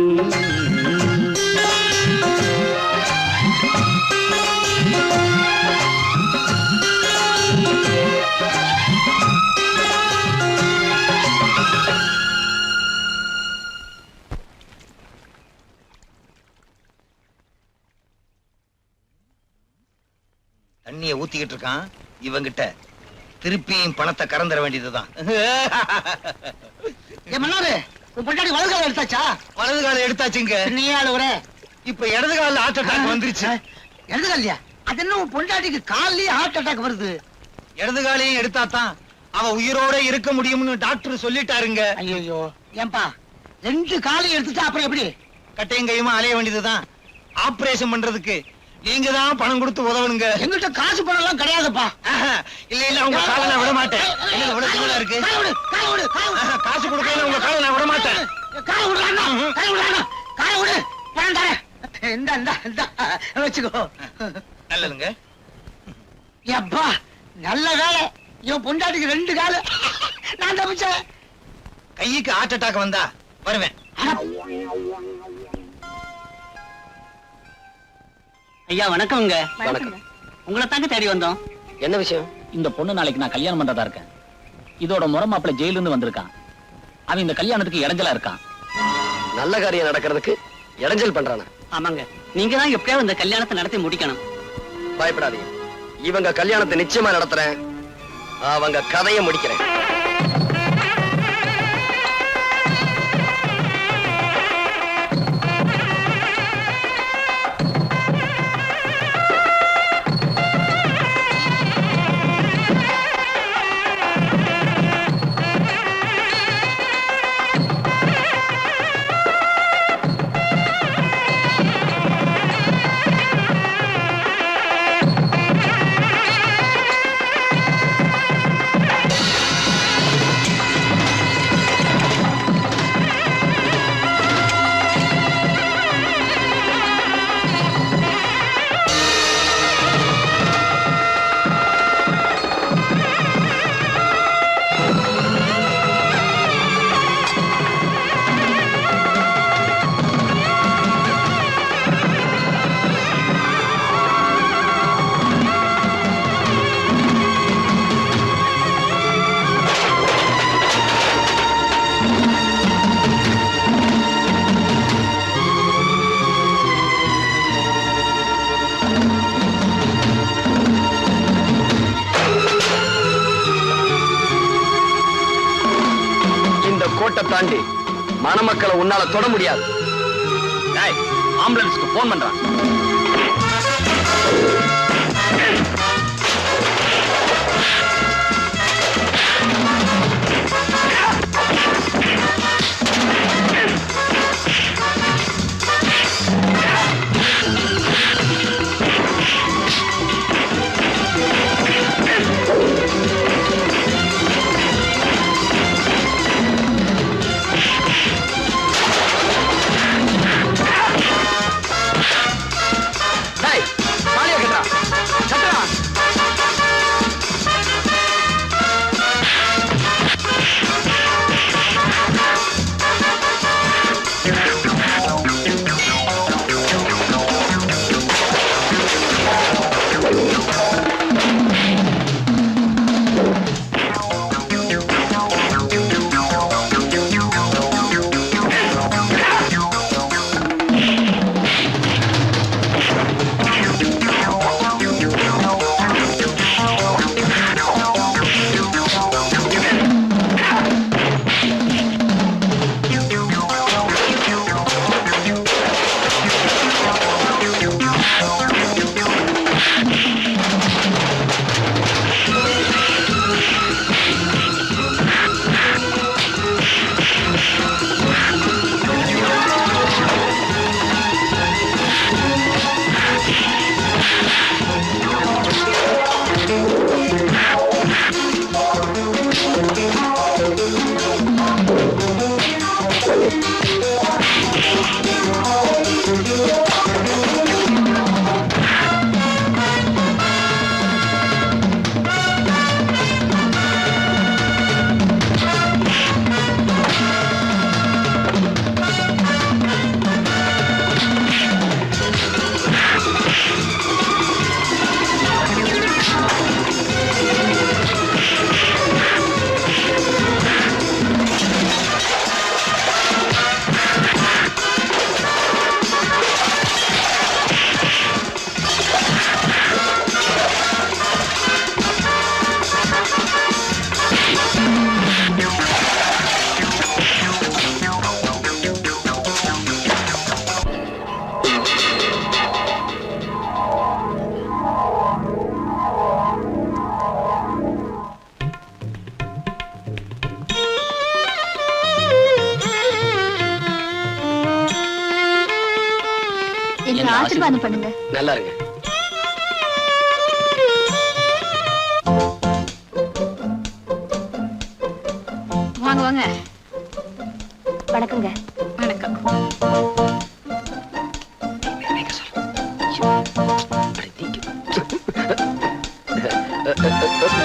G: தண்ணிய ஊத்திக்கிட்டு இருக்கான் இவங்கிட்ட, திருப்பியும் பணத்தை கறந்துட வேண்டியதுதான்.
D: பொண்டாடி வலது கால எடுத்தாச்சா?
G: வலது கால எடுத்தாச்சுங்க.
D: நீ ஆளுவர
G: இப்ப இடது கால ஹார்ட் அட்டாக் வந்துருச்சு.
D: இடது காலியா? அது என்ன உன் பொண்டாட்டிக்கு கால்லயே ஹார்ட் அட்டாக் வருது?
G: இடது காலையும் எடுத்தாதான் அவ உயிரோட இருக்க முடியும்னு டாக்டர் சொல்லிட்டாருங்க.
D: ஐயோ ஏன்பா, 2 காலையும் எடுத்துட்டா அப்புறம் எப்படி?
G: கட்டையும் கையுமா அலைய வேண்டியதுதான். ஆபரேஷன் பண்றதுக்கு நீங்க தான் பணம் கொடுத்து உதவணுங்க.
D: எங்கிட்ட காசு பணம் எல்லாம் கிடையாதுப்பா.
G: இல்ல இல்ல, உங்க காலை நான் விட மாட்டேன். என்ன விட திமிரா இருக்கு? காசு கொடுக்கல உங்க காலை நான் விட மாட்டேன்.
D: வச்சுக்கோ.
G: நல்லதுங்க.
D: எப்பா நல்ல வேலை, இவன் பொண்டாட்டிக்கு 2 காலு, நான் தப்பிச்சேன்.
G: கைக்கு ஹார்ட் அட்டாக் வந்தா வருவேன்.
J: ஐயா வணக்கம்ங்க.
E: வணக்கம்.
J: உங்களை தாங்க தேடி வந்தோம்.
E: என்ன விஷயம்?
F: இந்த பொண்ணு நாளைக்கு நான் கல்யாணம் பண்றதா இருக்கேன். இதோட முறை மாப்பிள்ள ஜெயில இருந்து வந்திருக்கான். அவன் இந்த கல்யாணத்துக்கு இடைஞ்சலா இருக்கான்.
E: நல்ல காரியம் நடக்கிறதுக்கு இடைஞ்சல் பண்றானா?
J: ஆமாங்க, நீங்க தான் எப்படியாவது இந்த கல்யாணத்தை நடத்தி முடிக்கணும்.
E: பயப்படாதீங்க, இவங்க கல்யாணத்தை நிச்சயமா நடத்துறேன். அவங்க கதையை முடிக்கிறேன். கோட்டை தாண்டி மணமக்களை உன்னால தொட முடியாது.
C: ஆம்புலன்ஸ்க்கு போன் பண்றான்.
B: ஆசீர்வாதம் பண்ணுங்க.
E: நல்லா இருங்க.
B: வாங்க வாங்க. வணக்கங்க. வணக்கம்.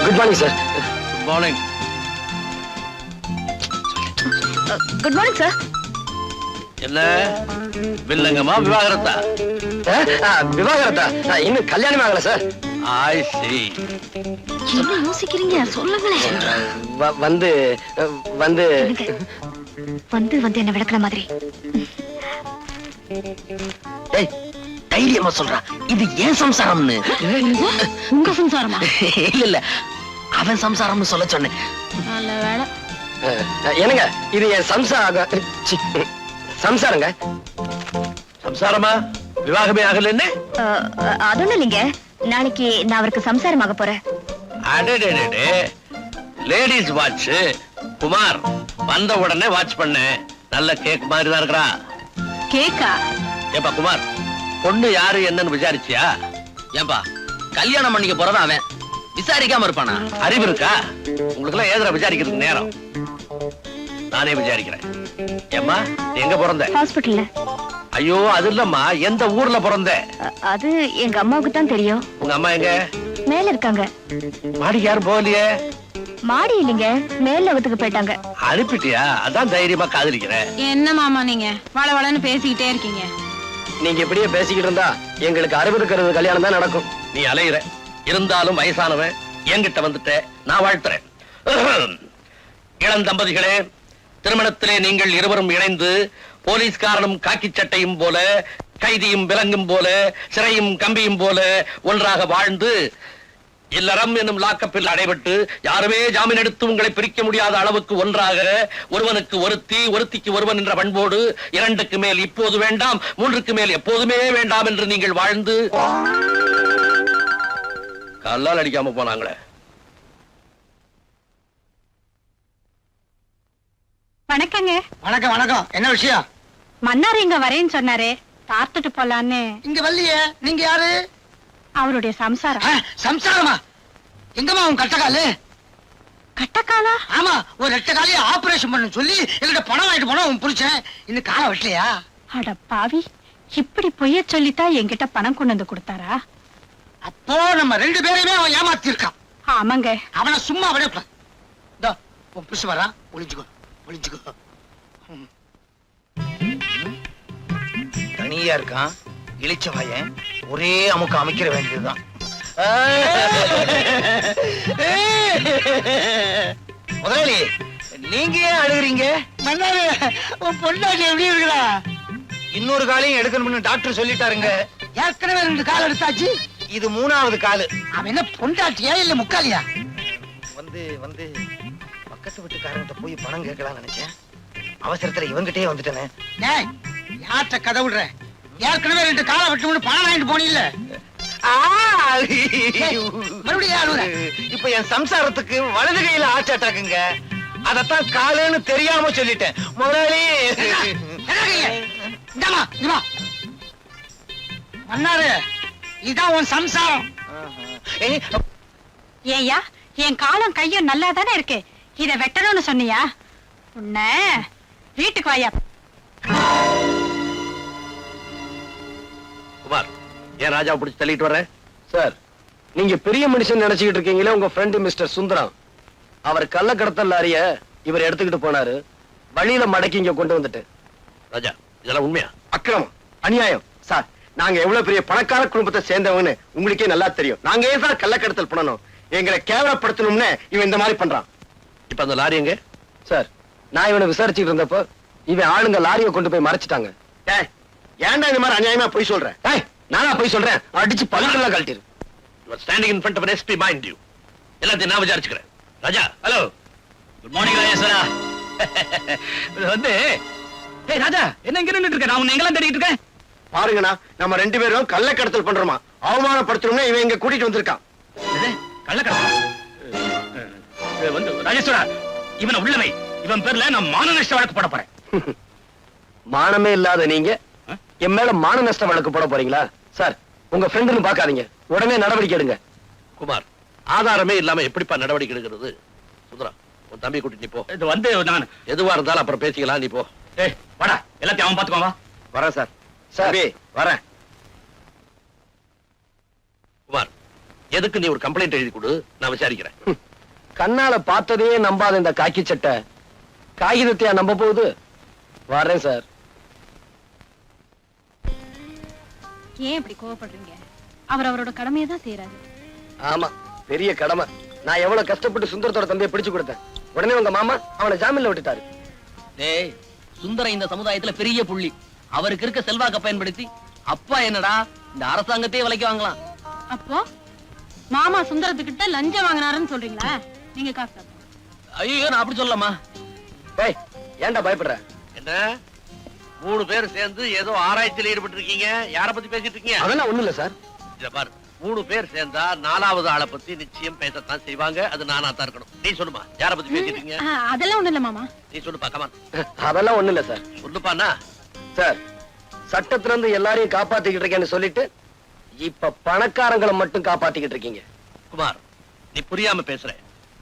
E: Good morning sir.
C: Good morning.
B: Good morning sir.
C: என்ன வில்லங்கமா விவாகரத்தா?
E: விவாகரத்தா? இன்னும் கல்யாணம் ஆகல சார்.
C: ஐ see.
B: என்ன யோசிக்கிறீங்க? சொல்லுங்களேன்.
E: வந்து வந்து
B: வந்து வந்து என்ன விளக்குற மாதிரி.
F: தைரியமா சொல்றா, இது ஏன் சம்சாரம்னு.
B: உங்க சம்சாரமா?
F: இல்ல இல்ல, அவன் சம்சாரம்னு சொல்ல சொன்னேன்.
B: நல்ல வேலை.
E: என்னங்க இது என் சம்சாரங்க.
C: சம்சாரமா? விவாகமே ஆகல என்ன?
B: அதொன்னு இல்லைங்க, நாளைக்கு நான் அவருக்கு சம்சாரமாக போறேன்.
C: அடடே, லேடிஸ் வாட்ச். குமார் வந்த உடனே வாட்ச் பண்ண. நல்ல கேக் மாதிரி தான் இருக்கா.
B: கேக்கா?
C: ஏப்பா குமார், பொண்ணு யாரு என்னன்னு விசாரிச்சியா?
F: ஏன்பா கல்யாணம் பண்ணிக்க போறவன் அவன் விசாரிக்காம இருப்பானா?
C: அறிவு இருக்கா உங்களுக்கு எல்லாம்? ஏதா விசாரிக்கிறதுக்கு நேரம்? நானே விசாரிக்கிறேன். ஏம்மா நீ எங்க பிறந்த?
B: ஹாஸ்பிடல்ல.
C: ஐயோ அது இல்லம்மா, எந்த ஊர்ல பிறந்த?
B: அது எங்க அம்மாவுக்கு தான் தெரியும்.
C: உங்க அம்மா எங்க?
B: மேல இருக்காங்க.
C: மாடிக்கு யாரும் போகலையே?
B: மாடி இல்லைங்க, மேல் லவத்துக்கு போயிட்டாங்க.
C: அனுப்பிட்டியா? அதான் தைரியமா காதலிக்கிறேன்.
H: என்ன மாமா நீங்க வளவளன்னு பேசிக்கிட்டே இருக்கீங்க?
E: நீங்க இப்படியே பேசிக்கிட்டு இருந்தா எங்களுக்கு 60 கல்யாணம் தான் நடக்கும்.
C: நீ அலையிற, இருந்தாலும் வயசானவன் என்கிட்ட வந்துட்ட, நான் வாழ்த்துறேன். இளம் தம்பதிகளே, திருமணத்திலே நீங்கள் இருவரும் இணைந்து போலீஸ்காரனும் காக்கி சட்டையும் போல, கைதியும் விலங்கும் போல, சிறையும் கம்பியும் போல ஒன்றாக வாழ்ந்து இல்லறம் என்னும் லாக்கப்பில் அடைபட்டு யாருமே ஜாமீன் எடுத்து உங்களை பிரிக்க முடியாத அளவுக்கு ஒன்றாக, ஒருவனுக்கு ஒருத்தி ஒருத்திக்கு ஒருவன் என்ற பண்போடு 2க்கு மேல் இப்போது வேண்டாம், 3க்கு மேல் எப்போதுமே வேண்டாம் என்று நீங்கள் வாழ்ந்து கல்லால் அடிக்காம போனாங்களே.
H: வணக்கங்க.
G: வணக்கம் வணக்கம். என்ன விஷயம்?
H: மன்னார் இங்க வரேன்னு சொன்னாரு, பார்த்துட்டு போலான்னு.
G: இங்க வரலையே. நீங்க யாரு?
H: அவருடைய சம்சாரம்.
G: சம்சாரமா? எங்கம்மா உன் கட்டக்காலு?
H: கட்டக்காலா?
G: ஆமா, ஒரு 2 காலையை ஆபரேஷன் பண்ண சொல்லி என்கிட்ட பணம் வாங்கிட்டு போனா உன் புடிச்சேன். இன்னும் காலை வெட்டலையா?
H: அட பாவி, இப்படி பொய்ய சொல்லித்தான் என்கிட்ட பணம் கொண்டு வந்து கொடுத்தாரா?
G: அப்போ நம்ம 2 பேரையுமே அவன் ஏமாத்தி இருக்கான்.
H: ஆமாங்க.
G: அவனை சும்மா விடப்ப. இதோ உன் புருஷ வரான், ஒளிஞ்சுக்கோ ஒளிஞ்சுக்கோ. தனியா இருக்கான், இழிச்ச வாயன், ஒரே அமுக்க அமைக்கிற வேண்டியதுதான். முதலாளி, நீங்க ஏன் அழுகுறீங்க? மன்னாரு, உன் பொண்டாட்டி எப்படி இருக்கிறா? இன்னொரு காலையும் எடுக்கணும்னு டாக்டர் சொல்லிட்டாருங்க. ஏற்கனவே 2 கால் எடுத்தாச்சு, இது 3வது காலு. அவன் என்ன பொண்டாட்டியா இல்ல முக்காலியா? வந்து பக்கத்து வீட்டுக்காரங்கிட்ட போய் பணம் கேட்கலாம் நினைச்சேன். அவசரத்துல இவங்கிட்டே வந்துட்டேனே. யார்கிட்ட கதை விடுற? ஏற்கனவே 2 காலை வெட்டணும்னு பணம் வாங்கிட்டு போனீல்ல. மறுபடியும் இப்ப என் சம்சாரத்துக்கு வலது கையில ஆர்ட் அட்டாக்குங்க. அதத்தான் காலுன்னு தெரியாம சொல்லிட்டேன். முதலாளி மன்னாரு, இதான் உன் சம்சாரம்.
H: ஏய்யா, என் காலம் கையும் நல்லா தானே இருக்கு, இத வெட்டணும்னு சொன்னியா? உன்ன வீட்டுக்கு வாயா.
C: குமார், ஏன் ராஜா பிடிச்சு தள்ளிட்டு வர்ற?
E: சார், நீங்க பெரிய மனுஷன் நினைச்சுக்கிட்டு இருக்கீங்களே, உங்க ஃப்ரெண்டு மிஸ்டர் சுந்தரம். அவர் கள்ளக்கடத்தல் லாரிய இவர் எடுத்துக்கிட்டு போனாரு, வழியில மடக்கி இங்க கொண்டு வந்துட்டு.
C: ராஜா, இதெல்லாம் உண்மையா?
E: அக்கிரமம், அநியாயம். சார், நாங்க எவ்வளவு பெரிய பணக்கார குடும்பத்தை சேர்ந்தவங்கன்னு உங்களுக்கே நல்லா தெரியும். நாங்க ஏன் சார் கள்ளக்கடத்தல் பண்ணணும்? எங்களை கேவலப்படுத்தணும்னு இவன் இந்த மாதிரி பண்றான்.
C: இப்ப அந்த லாரி எங்க?
E: சார், நான் இவனை விசாரிச்சுட்டு இருந்தப்போ இவன் ஆளுங்க லாரியை கொண்டு போய் மறைச்சிட்டாங்க. ஏன்டா இந்த மாதிரி அநியாயமா போய் சொல்றேன்? நானா போய் சொல்றேன்? அடிச்சு பல்லெல்லாம் கழட்டிரு.
C: You are standing in front of an SP, mind you. எல்லாத்தையும் நான் விசாரிச்சுக்கிறேன். ராஜா, ஹலோ.
D: குட் மார்னிங் ராஜேஸ்வரா. வந்து ராஜா, என்ன இங்க நின்னுட்டு இருக்க? நான் உன்னை எங்கெல்லாம் தேடிட்டு இருக்கேன்.
E: பாருங்கண்ணா, நம்ம 2 பேரும் கள்ளக்கடத்தல் பண்றோமா, அவமானப்படுத்தணும்னு இவன் இங்க கூட்டிட்டு வந்திருக்கான்.
D: கள்ளக்கடத்தல் வந்து ராஜேஸ்வரா, இவனை உள்ளவை. இவன் பேர்ல நான் மான நஷ்ட வழக்கு போட போறேன்.
E: மானமே இல்லாத நீங்க என் மேல மான நஷ்ட வழக்கு போட போறீங்களா? சார், உங்க ஃப்ரெண்டுன்னு பாக்காதீங்க, உடனே நடவடிக்கை எடுங்க.
C: குமார், ஆதாரமே இல்லாம எப்படிப்பா நடவடிக்கை எடுக்கிறது? சுந்தரா, உன் தம்பி கூட்டிட்டு நீ போ.
D: இது வந்து நான்
C: எதுவா இருந்தாலும் அப்புறம் பேசிக்கலாம், நீ போ.
D: ஏய் வாடா, எல்லாத்தையும் அவன் பாத்துக்கோ. வா.
E: வரேன் சார். சரி, வரேன்.
C: குமார், எதுக்கு நீ ஒரு கம்ப்ளைண்ட் எழுதி கொடு, நான் விசாரிக்கிறேன்.
E: கண்ணால பார்த்ததையே நம்பாத இந்த காக்கி சட்டை காகிதத்தையா நம்ப போகுது? வரேன் சார்.
H: ஏன் இப்படி கோவப்படுறீங்க? அவர் அவரோட கடமையை தான் செய்யறாரு.
E: ஆமா, பெரிய கடமை. நான் எவ்வளவு கஷ்டப்பட்டு சுந்தரத்தோட தம்பியை பிடிச்சு கொடுத்தேன். உடனே உங்க மாமா அவனை ஜாமீன்ல விட்டுட்டாரு.
F: டேய், சுந்தரம் இந்த சமுதாயத்துல பெரிய புள்ளி. அவருக்கு இருக்க செல்வாக்க பயன்படுத்தி அப்பா என்னடா இந்த அரசாங்கத்தையே விலைக்கு வாங்கலாம்.
H: அப்போ மாமா சுந்தரத்துக்கிட்ட லஞ்சம் வாங்கினாருன்னு சொல்றீங்களா? நீங்க காசு சாப்பிடுங்க.
C: ஐயோ நான் அப்படி சொல்லலாமா?
E: டேய் ஏன்டா பயப்படுற?
C: என்ன 3 பேர் சேர்ந்து ஏதோ ஆராய்ச்சியில் ஈடுபட்டு இருக்கீங்க? யார பத்தி பேசிட்டு இருக்கீங்க?
E: அதெல்லாம் ஒண்ணு இல்ல சார்.
C: இத பாரு, 3 பேர் சேர்ந்தா 4வது ஆளை பத்தி நிச்சயம் பேசத்தான் செய்வாங்க. அது நானா தான் இருக்கணும். நீ சொல்லுமா, யார பத்தி பேசிட்டு இருக்கீங்க?
H: அதெல்லாம் ஒண்ணு இல்ல மாமா.
C: நீ சொல்லுப்பா, கமான்
E: அதெல்லாம் ஒண்ணு இல்ல சார்.
C: சொல்லுப்பாண்ணா.
E: சார், சட்டத்துல இருந்து எல்லாரையும் காப்பாத்திக்கிட்டு இருக்கேன்னு சொல்லிட்டு இப்ப பணக்காரங்களை மட்டும் காப்பாத்திக்கிட்டு இருக்கீங்க.
C: குமார், நீ புரியாம பேசுற.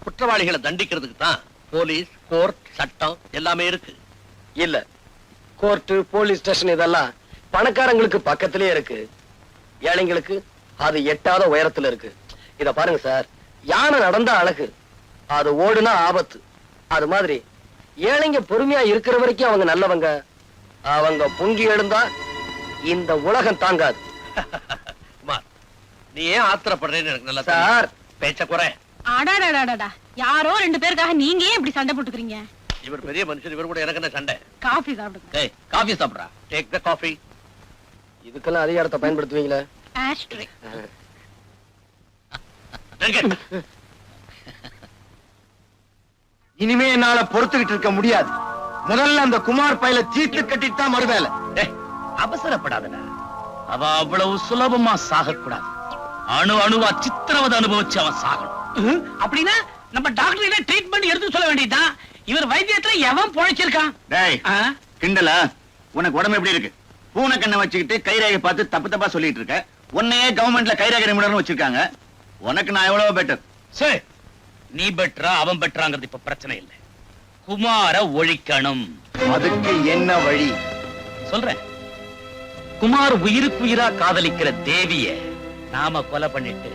C: குற்றவாளிகளை தண்டிக்கிறதுக்கு தான் போலீஸ், கோர்ட், சட்டம் எல்லாமே இருக்கு.
E: இல்ல, கோர்ட், போலீஸ் ஸ்டேஷன் இதெல்லாம் பணக்காரங்களுக்கு பக்கத்திலே இருக்கு. ஏழைங்களுக்கு அது எட்டாத உயரத்துல இருக்கு. இத பாருங்க சார், யானை நடந்தா அழகு, அது ஓடுனா ஆபத்து. அது மாதிரி ஏழைங்க பொறுமையா இருக்கிற வரைக்கும் அவங்க நல்லவங்க. அவங்க பொங்கி எழுந்தா இந்த உலகம் தாங்காது.
C: குமார், நீ ஏன் ஆத்திரப்படுறேன்னு எனக்கு நல்லா
E: சார்,
C: பேச்ச குறை.
H: அடாடாடாடா, யாரோ 2 பேருக்காக நீங்க ஏன் இப்படி சண்டை போட்டுக்கிறீங்க?
C: இவர் பெரிய மனுஷன், இவர் கூட எனக்கு என்ன சண்டை?
H: காஃபி சாப்பிடுங்க.
C: டேய், காபி சாப்பிடுறா. Take the coffee.
E: இதுக்கெல்லாம் அதிகாரத்தை பயன்படுத்துவீங்களா?
H: ஆஸ்ட்ரே.
G: இனிமே என்னால பொறுத்துக்கிட்டு இருக்க முடியாது. முதல்ல அந்த குமார் பையில தீர்த்து கட்டிட்டு தான் மறுவேலை.
F: அவசரப்படாதடா. அவ அவ்வளவு சுலபமா சாகக்கூடாது. அணு அணுவா சித்திரவதை அனுபவிச்சு அவன் சாகணும்.
D: அப்படின்னா நம்ம டாக்டர் ட்ரீட்மெண்ட் எடுத்து சொல்ல வேண்டியதுதான். இவர் வைத்தியத்துல எவன் பொழைச்சிருக்கான்?
K: டேய், கிண்டலா? உனக்கு உடம்பு எப்படி இருக்கு? பூனை கண்ணை வச்சுக்கிட்டு கைரேகை பார்த்து தப்பு தப்பா சொல்லிட்டு இருக்க. உன்னையே கவர்மெண்ட்ல கைரேகை நிபுணர்னு வச்சிருக்காங்க. உனக்கு நான் எவ்வளவு பெட்டர்.
F: சரி, நீ பெட்டரா அவன் பெட்டராங்கிறது இப்ப பிரச்சனை இல்லை. குமார ஒழிக்கணும்.
G: அதுக்கு என்ன வழி?
F: சொல்றேன். குமார் உயிருக்கு உயிரா காதலிக்கிற தேவிய நாம கொலை பண்ணிட்டு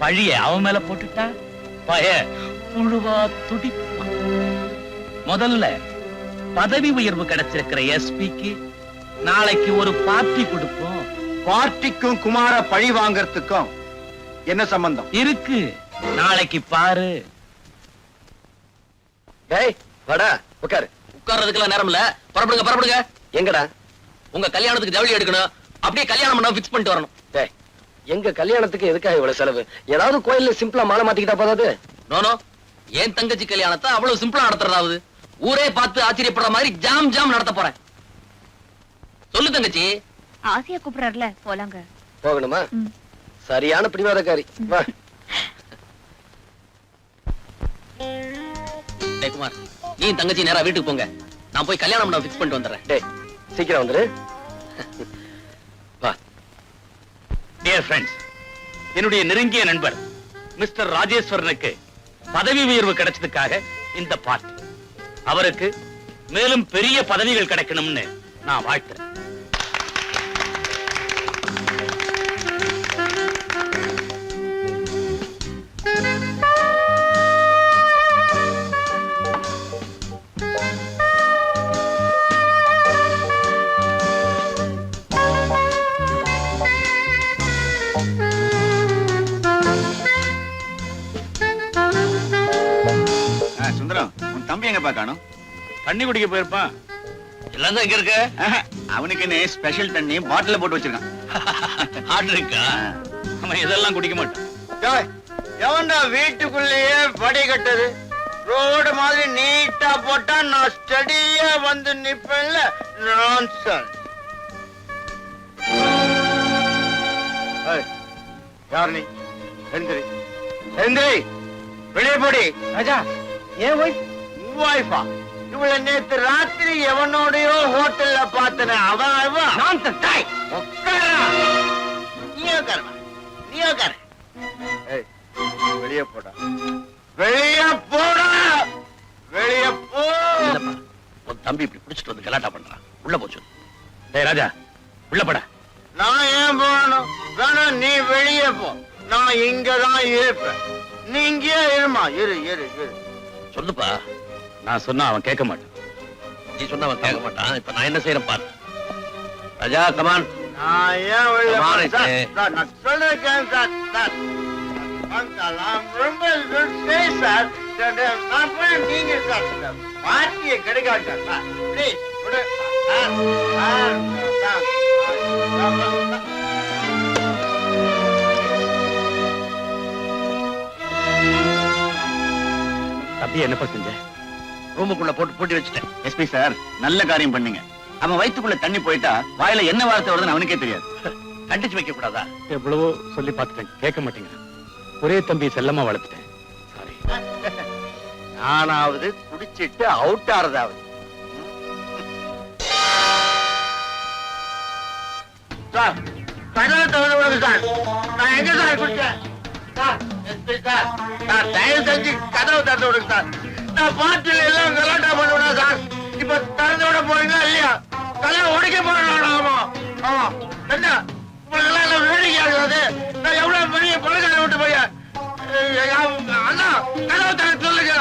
F: பழிய அவன் மேல போட்டுட்டா பய புழுவா துடிப்பான். முதல்ல பதவி உயர்வு கிடைச்சிருக்கிற எஸ்பிக்கு நாளைக்கு ஒரு பார்ட்டி கொடுப்போம்.
G: பார்ட்டிக்கும் குமார பழி வாங்கறதுக்கும் என்ன சம்பந்தம்
F: இருக்கு? நாளைக்கு பாரு.
E: டேய் வாடா, உட்காரு.
C: உட்கார்றதுக்கெல்லாம் நேரம் இல்ல. புறப்படுங்க, புறப்படுங்க.
E: எங்கடா?
C: உங்க கல்யாணத்துக்கு ஜவுளி எடுக்கணும். அப்படியே கல்யாணம் பண்ண ஃபிக்ஸ் பண்ணிட்டு வரணும்.
E: டேய், எங்க கல்யாணத்துக்கு எதுக்காக இவ்வளவு செலவு? ஏதாவது கோயில்ல சிம்பிளா மாலை மாத்திக்கிட்டா போதாது?
C: நோனோ, ஏன் தங்கச்சி கல்யாணத்தை அவ்வளவு சிம்பிளா நடத்துறதாவது? ஊரே பார்த்து ஆச்சரியப்படுற மாதிரி ஜாம் ஜாம் நடத்த போறேன். சொல்லு தங்கச்சி.
B: ஆசையா கூப்பிடுறாருல, போலாங்க.
E: போகணுமா? சரியான பிடிவாதக்காரி. வா.
C: டேய் குமார், நீ தங்கச்சி நேரா வீட்டுக்கு போங்க. நான் போய் கல்யாணம் பண்ண ஃபிக்ஸ் பண்ணிட்டு வந்துடுறேன்.
E: டேய் சீக்கிரம் வந்துரு. வா.
F: டியர் ஃப்ரெண்ட்ஸ், என்னுடைய நெருங்கிய நண்பர் மிஸ்டர் ராஜேஸ்வரனுக்கு பதவி உயர்வு கிடைச்சதுக்காக இந்த பார்ட்டி. அவருக்கு மேலும் பெரிய பதவிகள் கிடைக்கணும்னு நான் வாழ்த்துறேன்.
K: சுந்தரம், உன் தம்பி எங்க பாக்கணும்?
F: தண்ணி குடிக்க போயிருப்பான்.
C: எல்லாம் தான் இங்க இருக்கு.
K: அவனுக்குன்னு ஸ்பெஷல் தண்ணி பாட்டில போட்டு வச்சிருக்கான்.
C: ஆர்டர் இருக்கா?
F: அவன் இதெல்லாம் குடிக்க மாட்டான்.
G: எவன்டா வீட்டுக்குள்ளேயே படி கட்டது? ரோடு மாதிரி நீட்டா போட்டா நான் ஸ்டடியா வந்து நிப்பேன்ல. நான்சென்ஸ். யார் நீ? எந்திரி, எந்திரி, வெளியே போடி.
D: ராஜா, ஏன் ஒய்ஃப்?
G: வைஃபா? இவள நேத்து ராத்திரி எவனோடயோ ஹோட்டல்ல பார்த்தன. அவன்
D: நான்சென்ஸ். டேய்,
G: நீயோ கரவா, நீயோ கர. வெளியே போடா, வெளியே போடா, வெளியே போ.
C: இல்லப்பா, உன் தம்பி இப்படி பிடிச்சிட்டு வந்து கலாட்டா பண்றான். உள்ள போச்சு.
F: டேய் ராஜா, உள்ள போடா.
G: நான் ஏன் போகணும்? வேணா நீ வெளியே போ. நான் இங்கதான் இருப்பேன். நீ இங்கேயே இருமா. இரு இரு இரு.
C: சொல்லுப்பா.
F: நான் சொன்னா அவன் கேட்க மாட்டான்.
C: நீ சொன்னா அவன் கேட்க மாட்டான். இப்ப நான் என்ன செய்யறேன் பாரு. ராஜா, கமான்.
G: நான் ஏன் வெளியே
C: Come on,
G: போறேன்? Sir,
C: Ike.
G: சார், நான் சொல்லிருக்கேன் சார். சார், வந்தாலாம் ரொம்ப சரி சார். நான் போய் நீங்க சார் பார்ட்டியை கிடைக்காது சார். ப்ளீஸ் விடு.
D: நீ என்னப்பா செஞ்ச?
C: ரூமுக்குள்ள போட்டு பூட்டி வச்சுட்டேன்.
K: எஸ்பி சார், நல்ல காரியம் பண்ணீங்க. அவன் வயித்துக்குள்ள தண்ணி போயிட்டா வாயில என்ன வார்த்தை வருதுன்னு அவனுக்கே தெரியாது.
C: கண்டிச்சு வைக்க கூடாதா?
D: எவ்வளவோ சொல்லி பார்த்துட்டேன், கேட்க மாட்டேங்கிறான். ஒரே தம்பி செல்லமா வளர்த்துட்டேன். சாரி.
C: நானாவது குடிச்சிட்டு அவுட் ஆறதாவது. சார், கதவை திறந்து விடுங்க சார். நான் எங்க சார் குடிச்சேன்? சார், எஸ்பி சார், சார் தயவு செஞ்சு கதவை திறந்து விடுங்க சார். நான் பாட்டில் எல்லாம் கலாட்டா பண்ணுவேனா சார்? இப்ப திறந்து விட போறீங்களா இல்லையா? கதவை உடைக்க போறேன். ஆமா ஆமா. என்ன உங்களுக்கு எல்லாம் வேடிக்கை ஆகுது? நான் எவ்வளவு பெரிய பணக்கார விட்டு பையன். அண்ணா கதவை திறந்து சொல்லுங்க.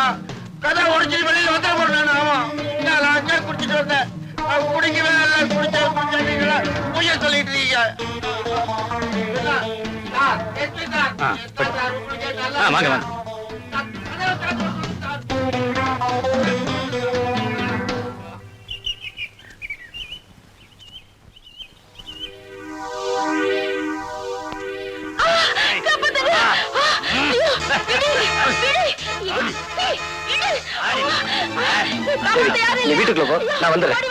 C: கதவை உடைச்சிட்டு வெளியில வந்துட போறேன். ஆமா, நான் அங்கே குடிச்சிட்டு வந்தேன். குடிக்கவே இல்லை, குடிச்சீங்களா பொய்ய சொல்லிட்டு இருக்கீங்க.
D: வாங்க வாங்க.
E: நீ வீட்டுக்குள்ள போ, நான் வந்துடுறேன்.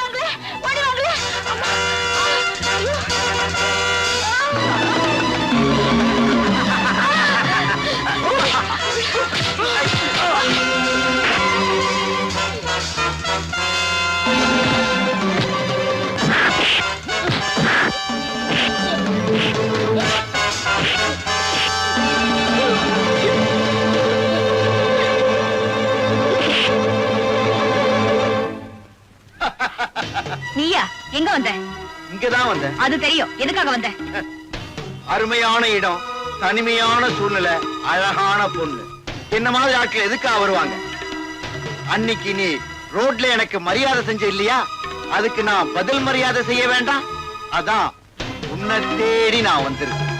B: நீயா எங்க வந்த?
K: இங்கதான் வந்தேன்.
B: அது தெரியும். எதுக்காக வந்த?
K: அருமையான இடம், தனிமையான சூழ்நிலை, அழகான பொண்ணு. என்ன மாதிரி ஆட்கள் எதுக்காக வருவாங்க? அன்னைக்கு நீ ரோட்ல எனக்கு மரியாதை செஞ்ச இல்லையா? அதுக்கு நான் பதில் மரியாதை செய்ய வேண்டாம்? அதான் உன்னை தேடி நான் வந்திருக்கேன்.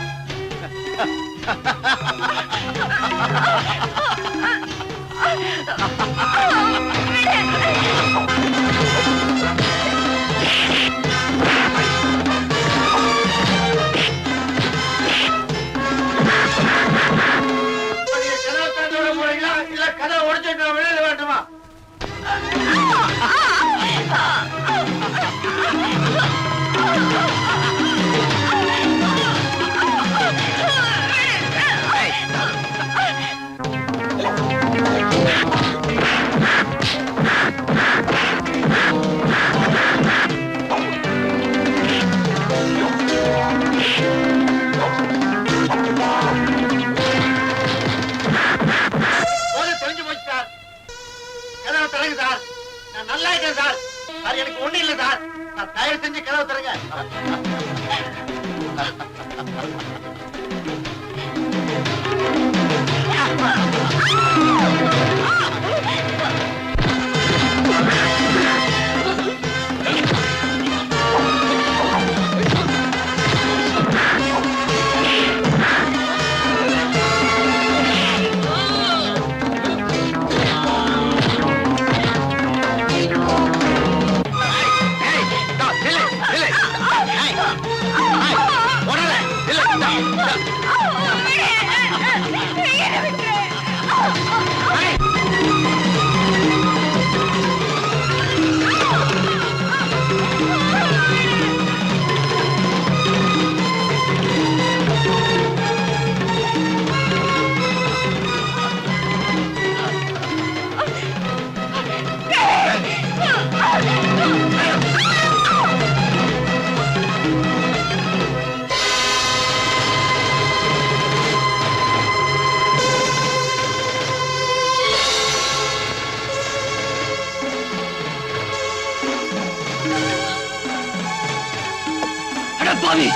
C: இல்ல கதவை உடைச்சிட்டு வெளியில வேண்டுமா? தெரிஞ்சு போச்சு சார். கதவை திறங்க சார். நான் நல்லா இருக்கேன் சார். சார் எனக்கு ஒண்ணு இல்லை சார். நான் தயவு செஞ்சு கதவை திறங்க.
E: பாவி,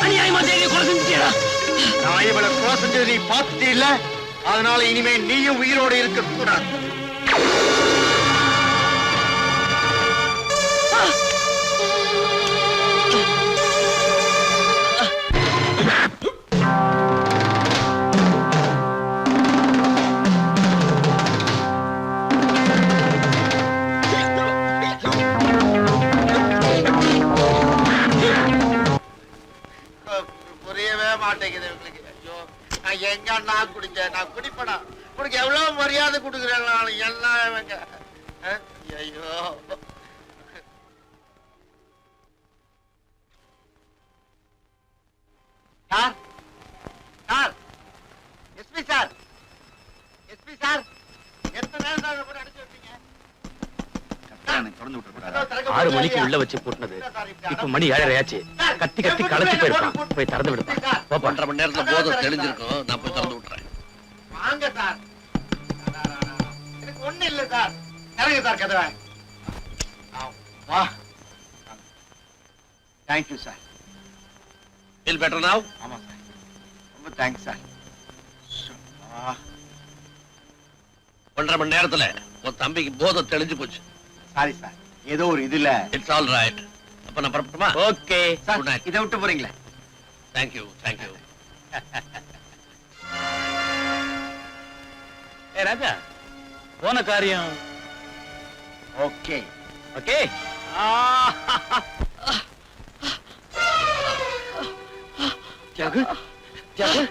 E: அநியாயமா தேவியை கொலை செஞ்சுட்டியடா.
K: நான் இவளை கொலை செஞ்சது நீ பார்த்துட்டே இல்ல, அதனால இனிமே நீயும் உயிரோடு இருக்க கூடாது.
C: புரியவே மாட்டேங்குது உங்களுக்கு. ஐயோ, நான் எங்க நான் குடிச்சேன்? நான் குடிப்படா.
K: உனக்கு எவ்வளவு மரியாதை கொடுக்குறேன் நான் எல்லாம் ஐயோ sir sir SP sir SP sir எத்தனை நேரம் சார் கூட அடிச்சு வச்சீங்க
E: 6 மணிக்கு உள்ள வச்சு பூட்டினது இப்ப மணி 7:30 ஆச்சு. கத்தி கத்தி களைச்சு போயிருப்பான். போய் திறந்து விடுப்பா.
C: 1.5 மணி நேரத்துல போதை தெளிஞ்சிருக்கும். நான் போய் திறந்து விட்டுறேன்.
K: வாங்க சார். எனக்கு ஒண்ணு இல்ல சார். இறங்க சார் கதவை. வா. Thank you sir.
C: Feel better now?
K: ஆமா சார். ரொம்ப தேங்க்ஸ் சார்.
C: 1.5 மணி நேரத்துல உன் தம்பிக்கு போதை தெளிஞ்சு போச்சு.
K: Sorry sir. ஏதோ ஒரு இதுல
C: இட்ஸ் ஆல் ரைட். அப்ப நான் புறப்பட்டுமா?
E: ஓகே.
K: சார் இதை விட்டு போறீங்களா?
C: Thank you thank you.
D: ஏ ராஜா, போன காரியம்
K: ஓகே
D: ஓகே.
E: தியாகு, தியாகு,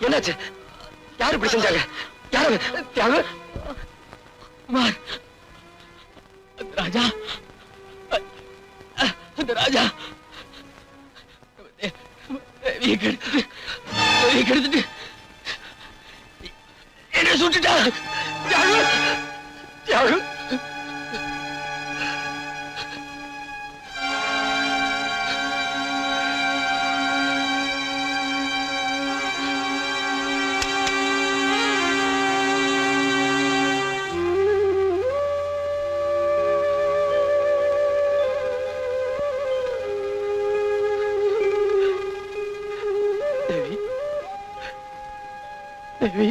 E: என்னாச்சு? யாரு இப்படி செஞ்சாங்க? யாரு? தியாகு, குமார், அந்த ராஜா, அந்த ராஜா தேவியை கெடுத்துட்டு என்ன சுட்டுட்டா. தியாகு, தியாகு, தேவி,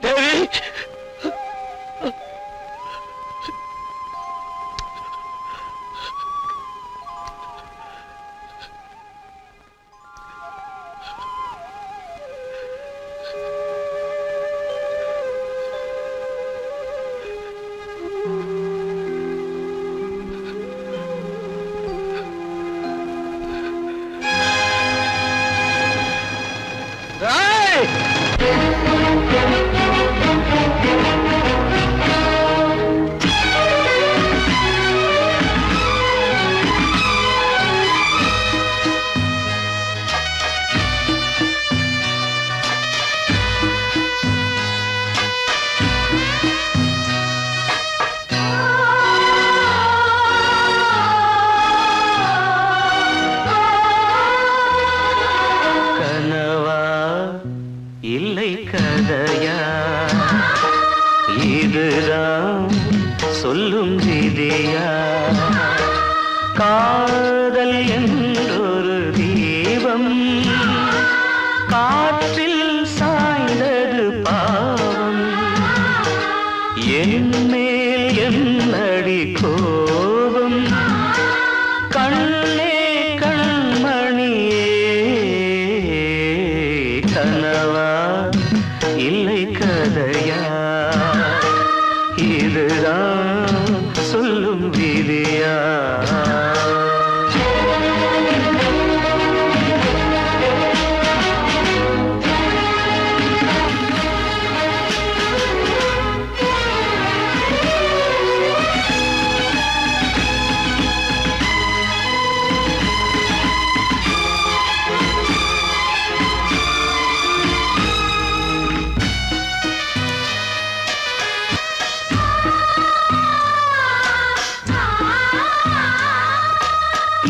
E: தேவி,
I: கனவா இல்லை கதையா, இதுதான் சொல்லும் விதியா? காதல் என்றொரு தீபம் காற்றில் சாய்ந்தது பாவம். என் மேல் என்னடி கோபம்? கண்ணே கண்மணியே, கனவா இல்லை கதையா, இதுதான் சொல்லும் விதியா?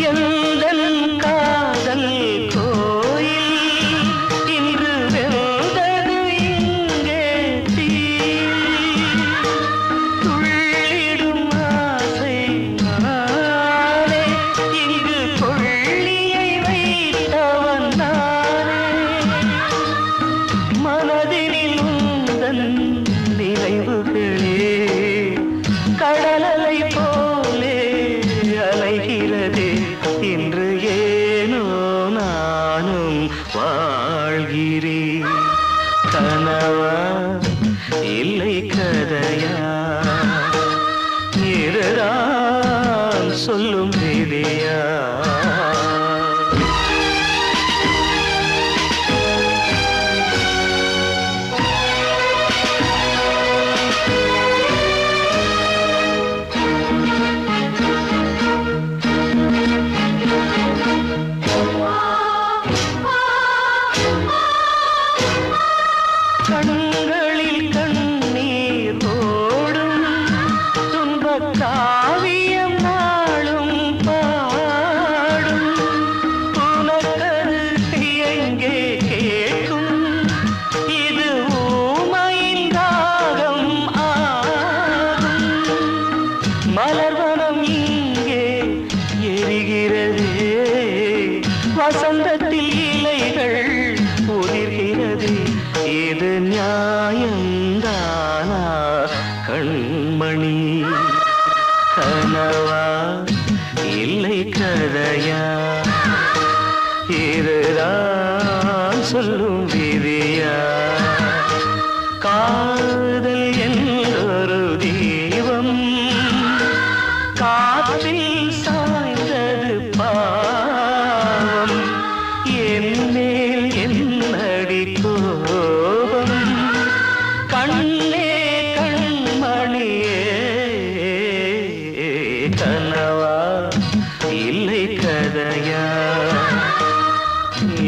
I: எந்தன் காதல் கோயில் இன்று வெந்தது இங்கே தீ. துள்ளிடும் ஆசை நானே, இங்கு கொள்ளியை வைத்தவன் நானே. மனதினில் உந்தன் நினைவுகளே கடலலை போலே அலைகிறதே. இன்று ஏனோ நானும் வாழ்கிறேன். கனவா இல்லை கதையா, இதுதான் சொல்லும் விதியா? வசந்தத்தில் இலைகள் உதிர்கிறது, இது நியாயந்தானா கண்மணி? கனவா இல்லை கதையா, இதுதான் சொல்லும் விதியா? காதல் என்றொரு தீபம் காற்றில் சாய்ந்தது பாவம், என் மேல் என்னடி கோபம்? கண்ணே கண்மணியே, கனவா இல்லை கதையா,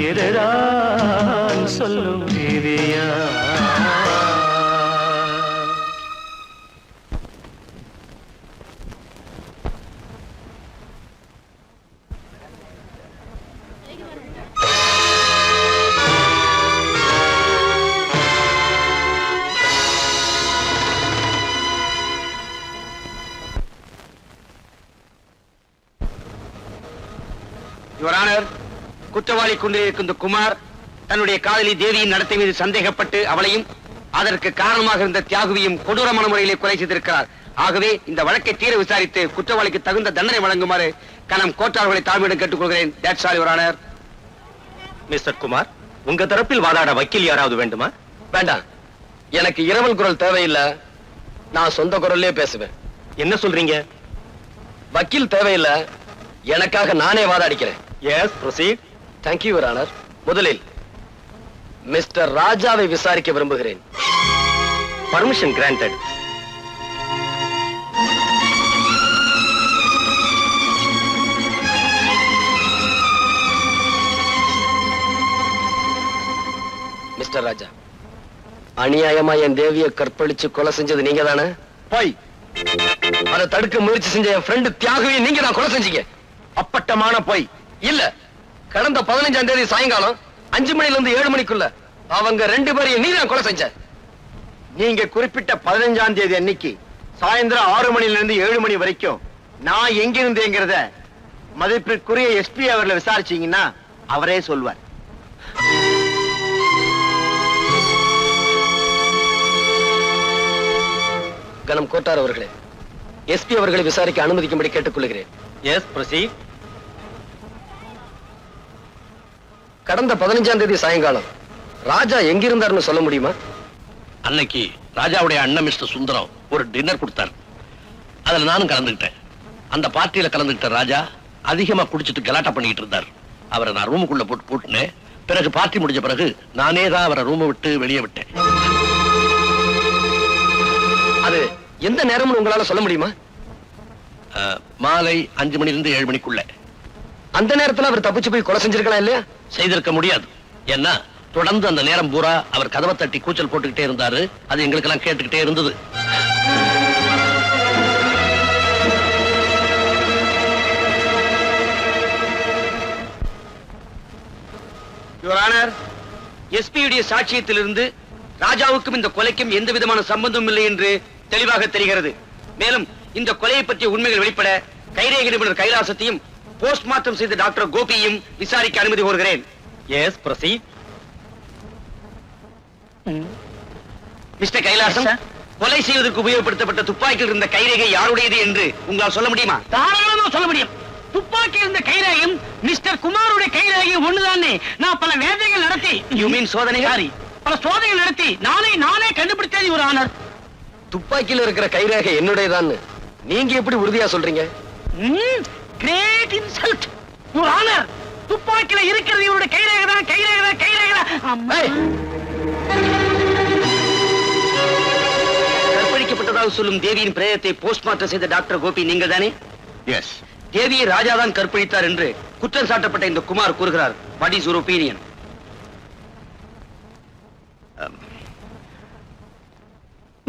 I: இதுதான் சொல்லும் விதியா?
D: யுவர் ஆனர், குற்றவாளி கொண்டிருக்கும் இந்த குமார் தன்னுடைய காதலி தேவியின் நடத்தை மீது சந்தேகப்பட்டு அவளையும் அதற்கு காரணமாக இருந்த தியாகுவையும் கொடூரமான முறையிலே கொலை செய்திருக்கிறார். ஆகவே இந்த வழக்கை தீர விசாரித்து குற்றவாளிக்கு தகுந்த தண்டனை வழங்குமாறு கனம் கோட்டாளர்களை தாழ்மையிடம் கேட்டுக்கொள்கிறேன். That's all, your honour.
E: Mister Kumar, உங்க தரப்பில் வாதாட வக்கீல் யாராவது வேண்டுமா? வேண்டாம், எனக்கு இரவல் குரல் தேவையில்லை. நான் சொந்த குரல்லே பேசுவேன். என்ன சொல்றீங்க? வக்கீல் தேவையில்லை, எனக்காக நானே வாதாடிக்கிறேன். Yes, proceed. Thank you your honour. முதலில் மிஸ்டர் ராஜாவை விசாரிக்க விரும்புகிறேன். Permission granted. மிஸ்டர் ராஜா, அநியாயமா என் தேவியை கற்பழிச்சு கொலை செஞ்சது நீங்க தானே?
D: போய்
E: அதை தடுக்க முயற்சி செஞ்ச என் ஃப்ரெண்டு தியாகுவை நீங்க தான் கொலை செஞ்சீங்க.
D: அப்பட்டமான போய்.
E: இல்ல, கடந்த 15ஆம் தேதி சாயங்காலம் 5 மணில இருந்து 7 மணிக்குள்ள அவங்க 2 பேரையும் நீ தான் கொலை செஞ்ச.
K: நீங்க குறிப்பிட்ட 15ஆம் தேதி அன்னைக்கு சாயந்தரம் 6 மணில இருந்து 7 மணி வரைக்கும் நான் எங்க இருந்தேங்கிறத மதிப்பிற்குரிய எஸ்பி அவர்களை விசாரிச்சீங்கன்னா அவரே சொல்வார்.
E: கனம் கோட்டார் அவர்களே, எஸ்பி அவர்களை விசாரிக்க அனுமதிக்கும்படி கேட்டுக்கொள்கிறேன்.
F: Yes, proceed.
E: கடந்த 15ஆம் தேதி சாயங்காலம் ராஜா எங்கிருந்தார்னு சொல்ல முடியுமா?
C: அன்னைக்கு ராஜாவுடைய அண்ணன் மிஸ்டர் சுந்தரம் ஒரு டின்னர் கொடுத்தார். அதுல நானும் கலந்துக்கிட்டேன். அந்த பார்ட்டியில கலந்துக்கிட்ட ராஜா அதிகமா குடிச்சிட்டு கலாட்டா பண்ணிட்டு இருந்தார். அவரை நான் ரூமுக்குள்ள போட்டு பூட்டினேன். பிறகு பார்ட்டி முடிஞ்ச பிறகு நானே தான் அவரை ரூமை விட்டு வெளியே விட்டேன்.
E: அது எந்த நேரம்னு உங்களால சொல்ல முடியுமா?
C: மாலை 5 மணிலிருந்து 7 மணிக்குள்ள.
E: அந்த நேரத்துல அவர் தப்பிச்சு போய் கொலை செஞ்சிருக்கலாம் இல்லையா?
C: செய்திருக்க முடியாது. ஏன்னா தொடர்ந்து அந்த நேரம் பூரா அவர் கதவை தட்டி கூச்சல் போட்டுக்கிட்டே இருந்தாரு. அது எங்களுக்கெல்லாம் கேட்டுக்கிட்டே இருந்தது.
D: யுவர் ஆனர், எஸ்பியுடைய சாட்சியத்திலிருந்து ராஜாவுக்கும் இந்த கொலைக்கும் எந்த விதமான சம்பந்தம் இல்லை என்று தெளிவாக தெரிகிறது. மேலும் இந்த கொலையை பற்றிய உண்மைகள் வெளிப்பட கைரேகை நிபுணர் கைலாசத்தையும் போஸ்ட்மார்ட்டம் செய்த டாக்டர் கோபியையும் விசாரிக்க அனுமதி கோருகிறேன்.
F: S, proceed.
D: மிஸ்டர் கைலாசம், கொலை செய்வதற்கு உபயோகப்படுத்தப்பட்ட துப்பாக்கியில் இருந்த கைரேகை யாருடையது என்று உங்களால் சொல்ல முடியுமா?
J: தாராளமா சொல்ல முடியும். துப்பாக்கி இருந்த கைரேகையும் மிஸ்டர் குமாருடைய கைரேகையும் ஒண்ணுதானே. நான் பல வேதைகள் நடத்தி,
D: யூ மீன் சோதனை?
J: பல சோதனைகள் நடத்தி நானே கண்டுபிடித்தது ஒரு ஆனர்.
E: துப்பாக்கியில இருக்கிற கைரேகை என்னுடையதான்னு நீங்க எப்படி உறுதியா சொல்றீங்க?
J: Great insult your honour. துப்பாக்கியில இருக்கிறது இவருடைய கைரேகை தான்.
D: கற்பழிக்கப்பட்டதாக சொல்லும் தேவியின் பிரேதத்தை போஸ்ட்மார்ட்டம் செய்த டாக்டர் கோபி நீங்கள் தானே?
K: எஸ்.
D: தேவியை ராஜாதான் கற்பழித்தார் என்று குற்றம் சாட்டப்பட்ட இந்த குமார் கூறுகிறார். What is your opinion?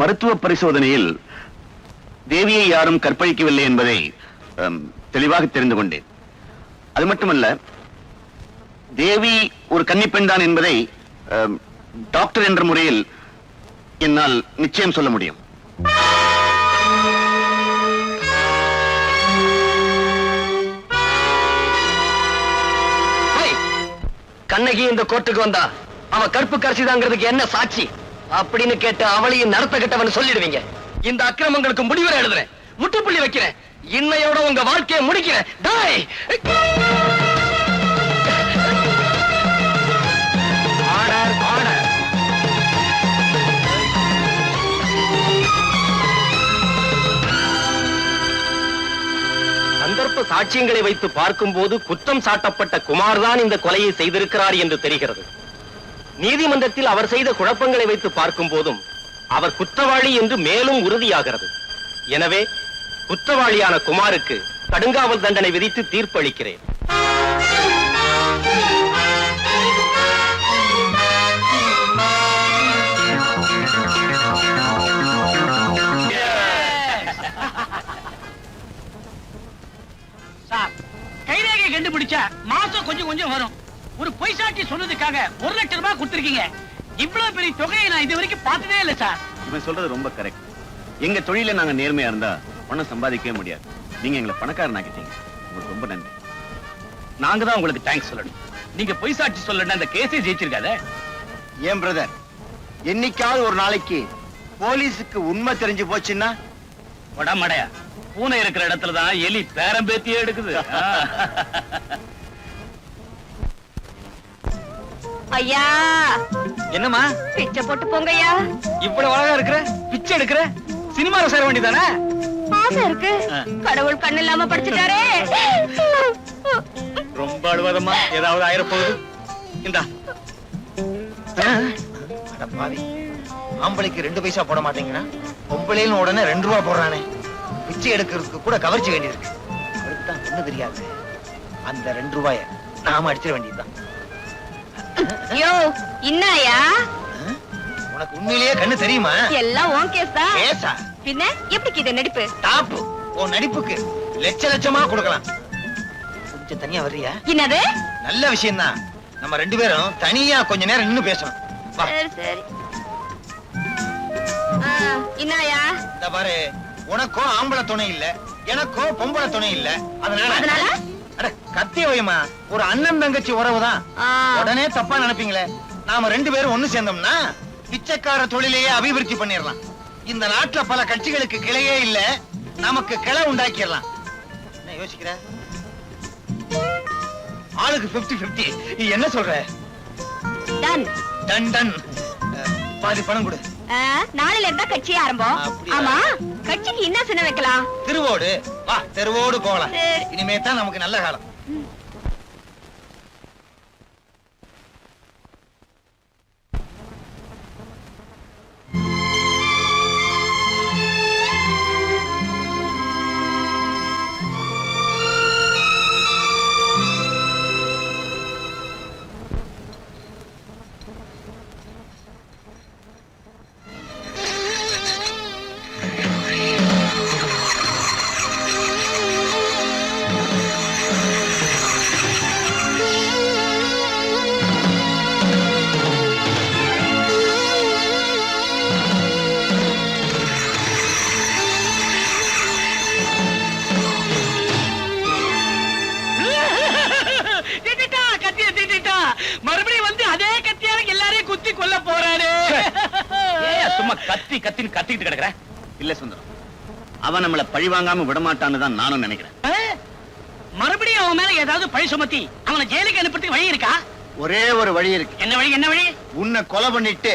K: மருத்துவ பரிசோதனையில் தேவியை யாரும் கற்பழிக்கவில்லை என்பதை தெளிவாக தெரிந்து கொண்டேன். அது மட்டுமல்ல, தேவி ஒரு கன்னிப்பெண் தான் என்பதை டாக்டர் என்ற முறையில் என்னால் நிச்சயம் சொல்ல முடியும்.
E: கண்ணகி இந்த கோர்ட்டுக்கு வந்தா அவ கற்பு கரசிதாங்கிறதுக்கு என்ன சாட்சி அப்படின்னு கேட்டு அவளையும் நடத்த கட்டவன் சொல்லிடுவீங்க. இந்த அக்கிரமங்களுக்கு முடிவுரை எழுதுறேன், முட்டுப்புள்ளி வைக்கிறேன், இன்னையோட உங்க வாழ்க்கையை முடிக்கிறேன். டாய்!
D: Order order.
E: சந்தர்ப்ப சாட்சியங்களை வைத்து பார்க்கும்போது குற்றம் சாட்டப்பட்ட குமார் தான் இந்த கொலையை செய்திருக்கிறார் என்று தெரிகிறது. நீதிமன்றத்தில் அவர் செய்த குழப்பங்களை வைத்து பார்க்கும் போதும் அவர் குற்றவாளி என்று மேலும் உறுதியாகிறது. எனவே குற்றவாளியான குமாருக்கு கடுங்காவல் தண்டனை விதித்து தீர்ப்பு அளிக்கிறேன்.
J: சார், கைரேகை கண்டுபிடிச்சா மாசம் கொஞ்சம் கொஞ்சம் வரும். ஒரு பொய் சாட்சி சொன்னதுக்காக 1 லட்சம் ரூபாய் கொடுத்திருக்கீங்க. இவ்வளவு பெரிய தொகையை நான் இது வரைக்கும் பார்த்ததே இல்லை சார்.
K: இவன் சொல்றது ரொம்ப கரெக்ட். எங்க தொழில நாங்க நேர்மையா இருந்தா பணம் சம்பாதிக்கவே முடியாது. நீங்க எங்களை பணக்காரன் ஆக்கிட்டீங்க. உங்களுக்கு ரொம்ப நன்றி.
C: நாங்க தான் உங்களுக்கு தேங்க்ஸ் சொல்லணும். நீங்க பொய் சாட்சி சொல்லணும் அந்த கேஸே ஜெயிச்சிருக்காதே.
K: ஏன் பிரதர், என்னைக்காவது ஒரு நாளைக்கு போலீஸுக்கு உண்மை தெரிஞ்சு போச்சுன்னா
C: உடம்படையா பூனை இருக்கிற இடத்துல தான் எலி பேரம்பேத்தியே எடுக்குது.
B: ஐயா,
C: என்னம்மா
B: பிச்சை போட்டு போங்கய்யா.
C: இவ்வளவு அழகா இருக்கிற, பிச்சை எடுக்கிற, சினிமால சேர வேண்டியதானே?
B: ஆசை இருக்கு, கடவுள் கண்ணு இல்லாம படிச்சுட்டாரே.
C: ரொம்ப அழுவாதம்மா, ஏதாவது ஆயிரப்போகுது. இந்தா.
G: அட பாவி, ஆம்பளைக்கு 2 பைசா போட மாட்டேங்கிறான், பொம்பளைன்னு உடனே 2 ரூபா போடுறானே. பிச்சை எடுக்கிறதுக்கு கூட கவர்ச்சி வேண்டியிருக்கு. அவருக்கு தான் ஒண்ணு தெரியாது. அந்த 2 ரூபாய நாம அடிச்சிட வேண்டியதுதான்.
B: யோ, இன்னாயா?
G: உனக்கு உண்மையிலேயே கண்ணு தெரியுமா?
B: எல்லாம் உன் கேஸ் தான்.
G: கேஸா?
B: பின்ன எப்படி இது நடிப்பு?
G: டாப்பு. உன் நடிப்புக்கு லட்சமா கொடுக்கலாம். கொஞ்சம் தனியா வர்றியா?
B: என்னது?
G: நல்ல விஷயம் தான். நம்ம 2 பேரும் தனியா கொஞ்ச நேரம் நின்னு பேசணும். வா.
B: சரி சரி. இன்னாயா?
G: இந்த பாரு, உனக்கோ ஆம்பளை துணை இல்ல, எனக்கோ பொம்பளை துணை இல்ல. அதனால அட கத்திய வைமா, ஒரு அண்ணன் தங்கச்சி உறவுதான். உடனே தப்பா நினைப்பீங்களே. நாம 2 பேரும் ஒண்ணு சேர்ந்தோம்னா பிச்சைக்கார தொழிலையே அபிவிருத்தி பண்ணிடலாம். இந்த நாட்டுல பல கட்சிகளுக்கு கிளையே இல்ல, நமக்கு கிளை உண்டாக்கிடலாம். என்ன யோசிக்கிற? ஆளுக்கு 50-50. நீ என்ன சொல்ற?
B: Done
G: done done. பாதி பணம் கொடு.
B: நாளையில இருந்தா கட்சி ஆரம்பம்.
G: அப்படியா?
B: ஆமா, கட்சிக்கு என்ன சின்ன வைக்கலாம்?
G: திருவோடு. வா, தெருவோடு போகலாம்.
B: சரி.
G: இனிமே தான் நமக்கு நல்ல காலம்.
J: மறுபடியும் வந்து அதே கத்தியால எல்லாரையும் குத்தி கொல்ல போறாரு.
C: சும்மா கத்தி கத்தின்னு கத்திக்கிட்டு கிடக்குற.
K: இல்ல சுந்தரம், அவன் நம்மள பழி வாங்காம விடமாட்டான்னு தான் நானும் நினைக்கிறேன்.
J: மறுபடியும் அவன் மேல ஏதாவது பழி சுமத்தி அவனை ஜெயிலுக்கு அனுப்புறதுக்கு வழி இருக்கா?
K: ஒரே ஒரு வழி இருக்கு.
J: என்ன வழி? என்ன வழி?
K: உன்னை கொலை பண்ணிட்டு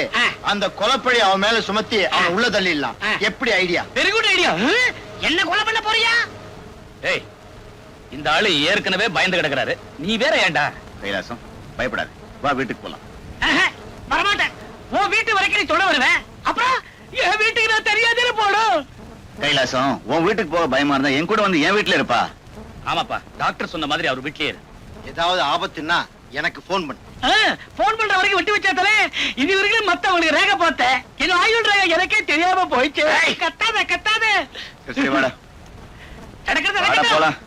K: அந்த கொலைப்பழி அவன் மேல சுமத்தி அவன் உள்ள தள்ளிடலாம். எப்படி ஐடியா?
J: Very good idea. என்ன கொலை பண்ண போறியா?
C: ஏய், இந்த ஆளு ஏற்கனவே பயந்து கிடக்குறாரு, நீ வேற ஏன்டா?
K: கைலாசம், பயப்படாது, வா வீட்டுக்கு போலாம்.
J: வரமாட்டேன். உன் வீட்டு வரைக்கும் நீ தொட வருவேன், அப்புறம் என் வீட்டுக்கு நான் தெரியாதே போடும்.
K: கைலாசம், உன் வீட்டுக்கு போக பயமா இருந்தா என் கூட வந்து என் வீட்டுல இருப்பா.
C: ஆமாப்பா, டாக்டர் சொன்ன மாதிரி அவர் வீட்லயே இரு.
G: ஏதாவது ஆபத்துன்னா எனக்கு போன் பண்ணு.
J: போன் பண்ற வரைக்கும் விட்டு வச்சாத்தலே. இது வரைக்கும் மத்தவங்களுக்கு ரேக பார்த்தேன், என் ஆயுள் ரேக எனக்கே தெரியாம போயிடுச்சு. கத்தாத கத்தாத.
K: சரி வாடா,
J: நடக்கிறது
K: போலாம்.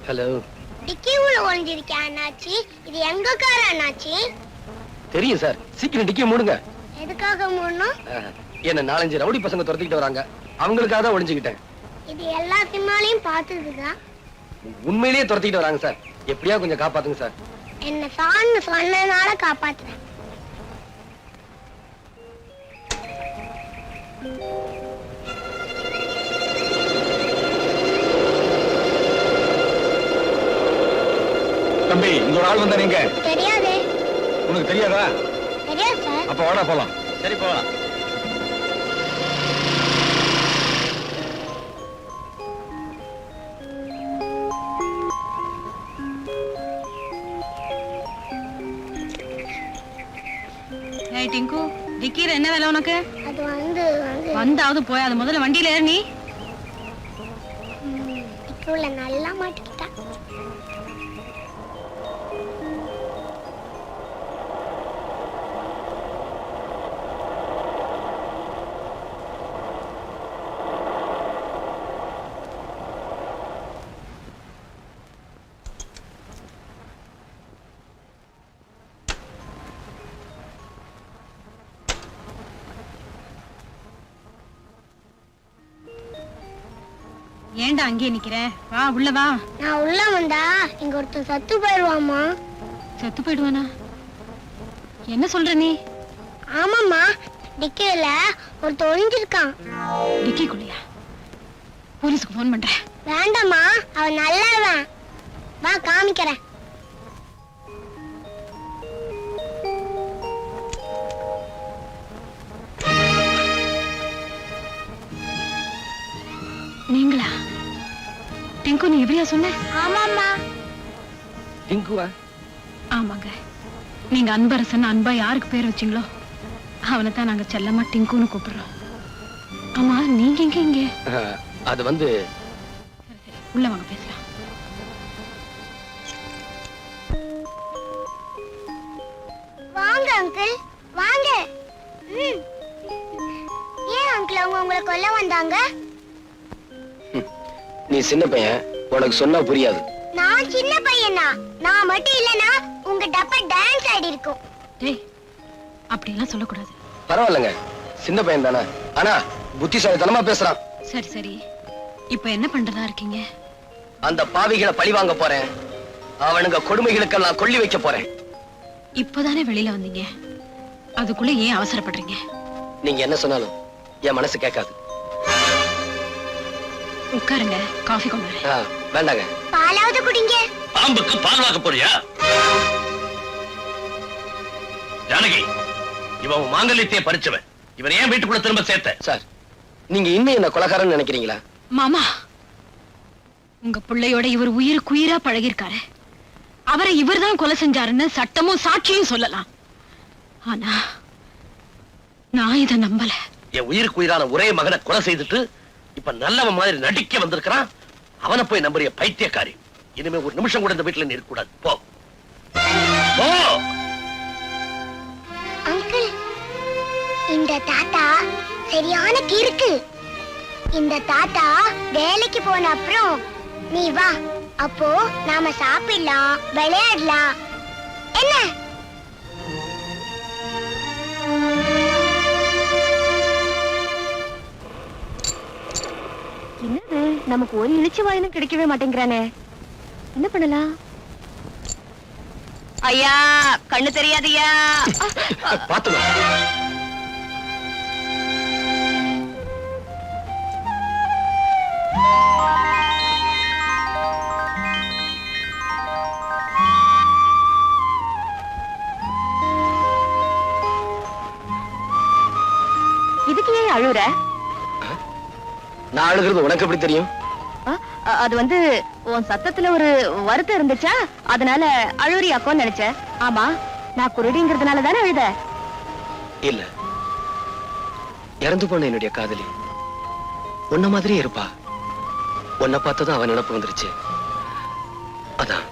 E: ஹலோ.
L: டிக்கி உள்ள ஒளிஞ்சிருக்கேன் அண்ணாச்சி. இது எங்க கார அண்ணாச்சி?
E: தெரியும் சார். சீக்கிரம் டிக்கி மூடுங்க.
L: எதுக்காக மூடணும்?
E: என்ன 4-5 ரவுடி பசங்க துரத்திக்கிட்டு வராங்க. அவங்களுக்காக தான் ஒளிஞ்சுக்கிட்டேன்.
L: இது எல்லா சினிமாலையும் பார்த்ததுதான்.
E: உண்மையிலேயே துரத்திக்கிட்டு வராங்க சார். எப்படியா கொஞ்சம் காப்பாத்துங்க சார்.
L: என்ன சான்னு சொன்னனால காப்பாத்துறேன்.
K: தம்பி, இங்க ஒரு ஆள் வந்தா நீங்க
L: தெரியாதே.
K: உனக்கு தெரியாதா?
L: தெரியாது சார்.
K: அப்ப வாடா போலாம்.
C: சரி போகலாம்.
H: ஏய் டிங்கு, டிக்கில என்ன வேலை உனக்கு?
L: அது வந்து
H: வந்தாவது போய் அது முதல்ல வண்டியில ஏறு நீ.
L: டிக்கில நல்லா மாட்டிக்கிட்டா.
H: ஏன்டா அங்கேயே நிக்கிற? வா உள்ள வா.
L: நான் உள்ள வந்தா இங்க ஒருத்தன் சத்து போயிடுவாமா.
H: செத்து போயிடுவானா? என்ன சொல்ற நீ?
L: ஆமாம்மா, டிக்கில ஒருத்தன் ஒளிஞ்சிருக்கான்.
H: டிக்கிக்குள்ளையா? போலீஸ்க்கு போன் பண்றேன்.
L: வேண்டாம்மா, அவன் நல்லவன். வா காமிக்கிறேன்.
H: நீங்களா? டிங்கு, நீ எப்படியா சொன்ன?
L: ஆமாம்மா.
E: டிங்குவா?
H: ஆமாங்க. நீங்க அன்பரசன் அன்பா யாருக்கு பேர் வச்சீங்களோ அவனை தான் நாங்க செல்லமா டிங்குன்னு கூப்பிடுறோம். ஆமா, நீங்க எங்க இங்க?
E: அது வந்து
H: சரி சரி, உள்ள வாங்க பேசலாம்.
L: வாங்க அங்கிள், வாங்க. ஏன் அங்கிள் அவங்க உங்களை கொல்ல வந்தாங்க?
E: நீ சின்ன பையன், உனக்கு சொன்னா புரியாது.
L: நான் சின்ன பையனா? நான் மட்டும் இல்லனா உங்க டப்பா டான்ஸ் ஆடி இருக்கும்.
H: டேய், அப்படியெல்லாம் சொல்லக்கூடாது.
E: பரவாயில்லைங்க, சின்ன பையன் தானே. ஆனா புத்திசாலித்தனமா பேசுறான்.
H: சரி சரி, இப்ப என்ன பண்றதா இருக்கீங்க?
E: அந்த பாவிகளை பழி வாங்க போறேன். அவனுங்க கொடுமைகளுக்கெல்லாம் கொல்லி வைக்க போறேன்.
H: இப்பதானே வெளியில வந்தீங்க, அதுக்குள்ள ஏன் அவசரப்படுறீங்க?
E: நீங்க என்ன சொன்னாலும் என் மனசு கேட்காது.
H: உட்காருங்க, காஃபி கொண்டு வரேன்.
E: வேண்டாங்க.
L: பாலாவது குடிங்க.
C: பாம்புக்கு பால் வாக்க போறியா? ஜானகி, இவன் மாங்கல்யத்தையே பறிச்சவன். இவன் ஏன் வீட்டுக்குள்ள திரும்ப சேர்த்த?
E: சார், நீங்க இன்னும் என்ன கொலைகாரன்னு நினைக்கிறீங்களா?
H: மாமா, உங்க பிள்ளையோட இவர் உயிருக்குயிரா பழகிருக்காரு. அவரை இவர்தான் கொலை செஞ்சாருன்னு சட்டமும் சாட்சியும் சொல்லலாம். ஆனா நான் இத நம்பல.
C: என் உயிருக்கு உயிரான ஒரே மகனை கொலை செய்துட்டு இப்ப நல்லவன் மாதிரி நடிக்க வந்திருக்கிறான். அவனை போய் நம்புறிய பைத்தியக்காரி. இனிமே ஒரு நிமிஷம் கூட இந்த வீட்டுல இருக்க கூடாது. போ போ.
L: அங்கிள், இந்த தாத்தா சரியான கிறுக்கு. இந்த தாத்தா வேலைக்கு போன அப்புறம் நீ வா, அப்போ நாம சாப்பிடலாம், விளையாடலாம். என்ன?
B: என்னது, நமக்கு ஒரு இழிச்சு வாயினும் கிடைக்கவே மாட்டேங்கிறானே. என்ன பண்ணலாம்? ஐயா, கண்ணு தெரியாதியா?
E: பாத்துமா.
B: இதுக்கு ஏன் அழுற?
E: நான் அழுகிறது உனக்கு எப்படி தெரியும்?
B: அது வந்து உன் சத்தத்துல ஒரு வருத்தம் இருந்துச்சா, அதனால அழுறியாக்கோன்னு நினைச்சேன். ஆமா, நான் குருடிங்கிறதுனால தானே அழுத?
E: இல்ல, இறந்து போன என்னுடைய காதலி உன்ன மாதிரியே இருப்பா. உன்னை பார்த்ததும் அவன் நினைப்பு வந்துருச்சு. அதான்.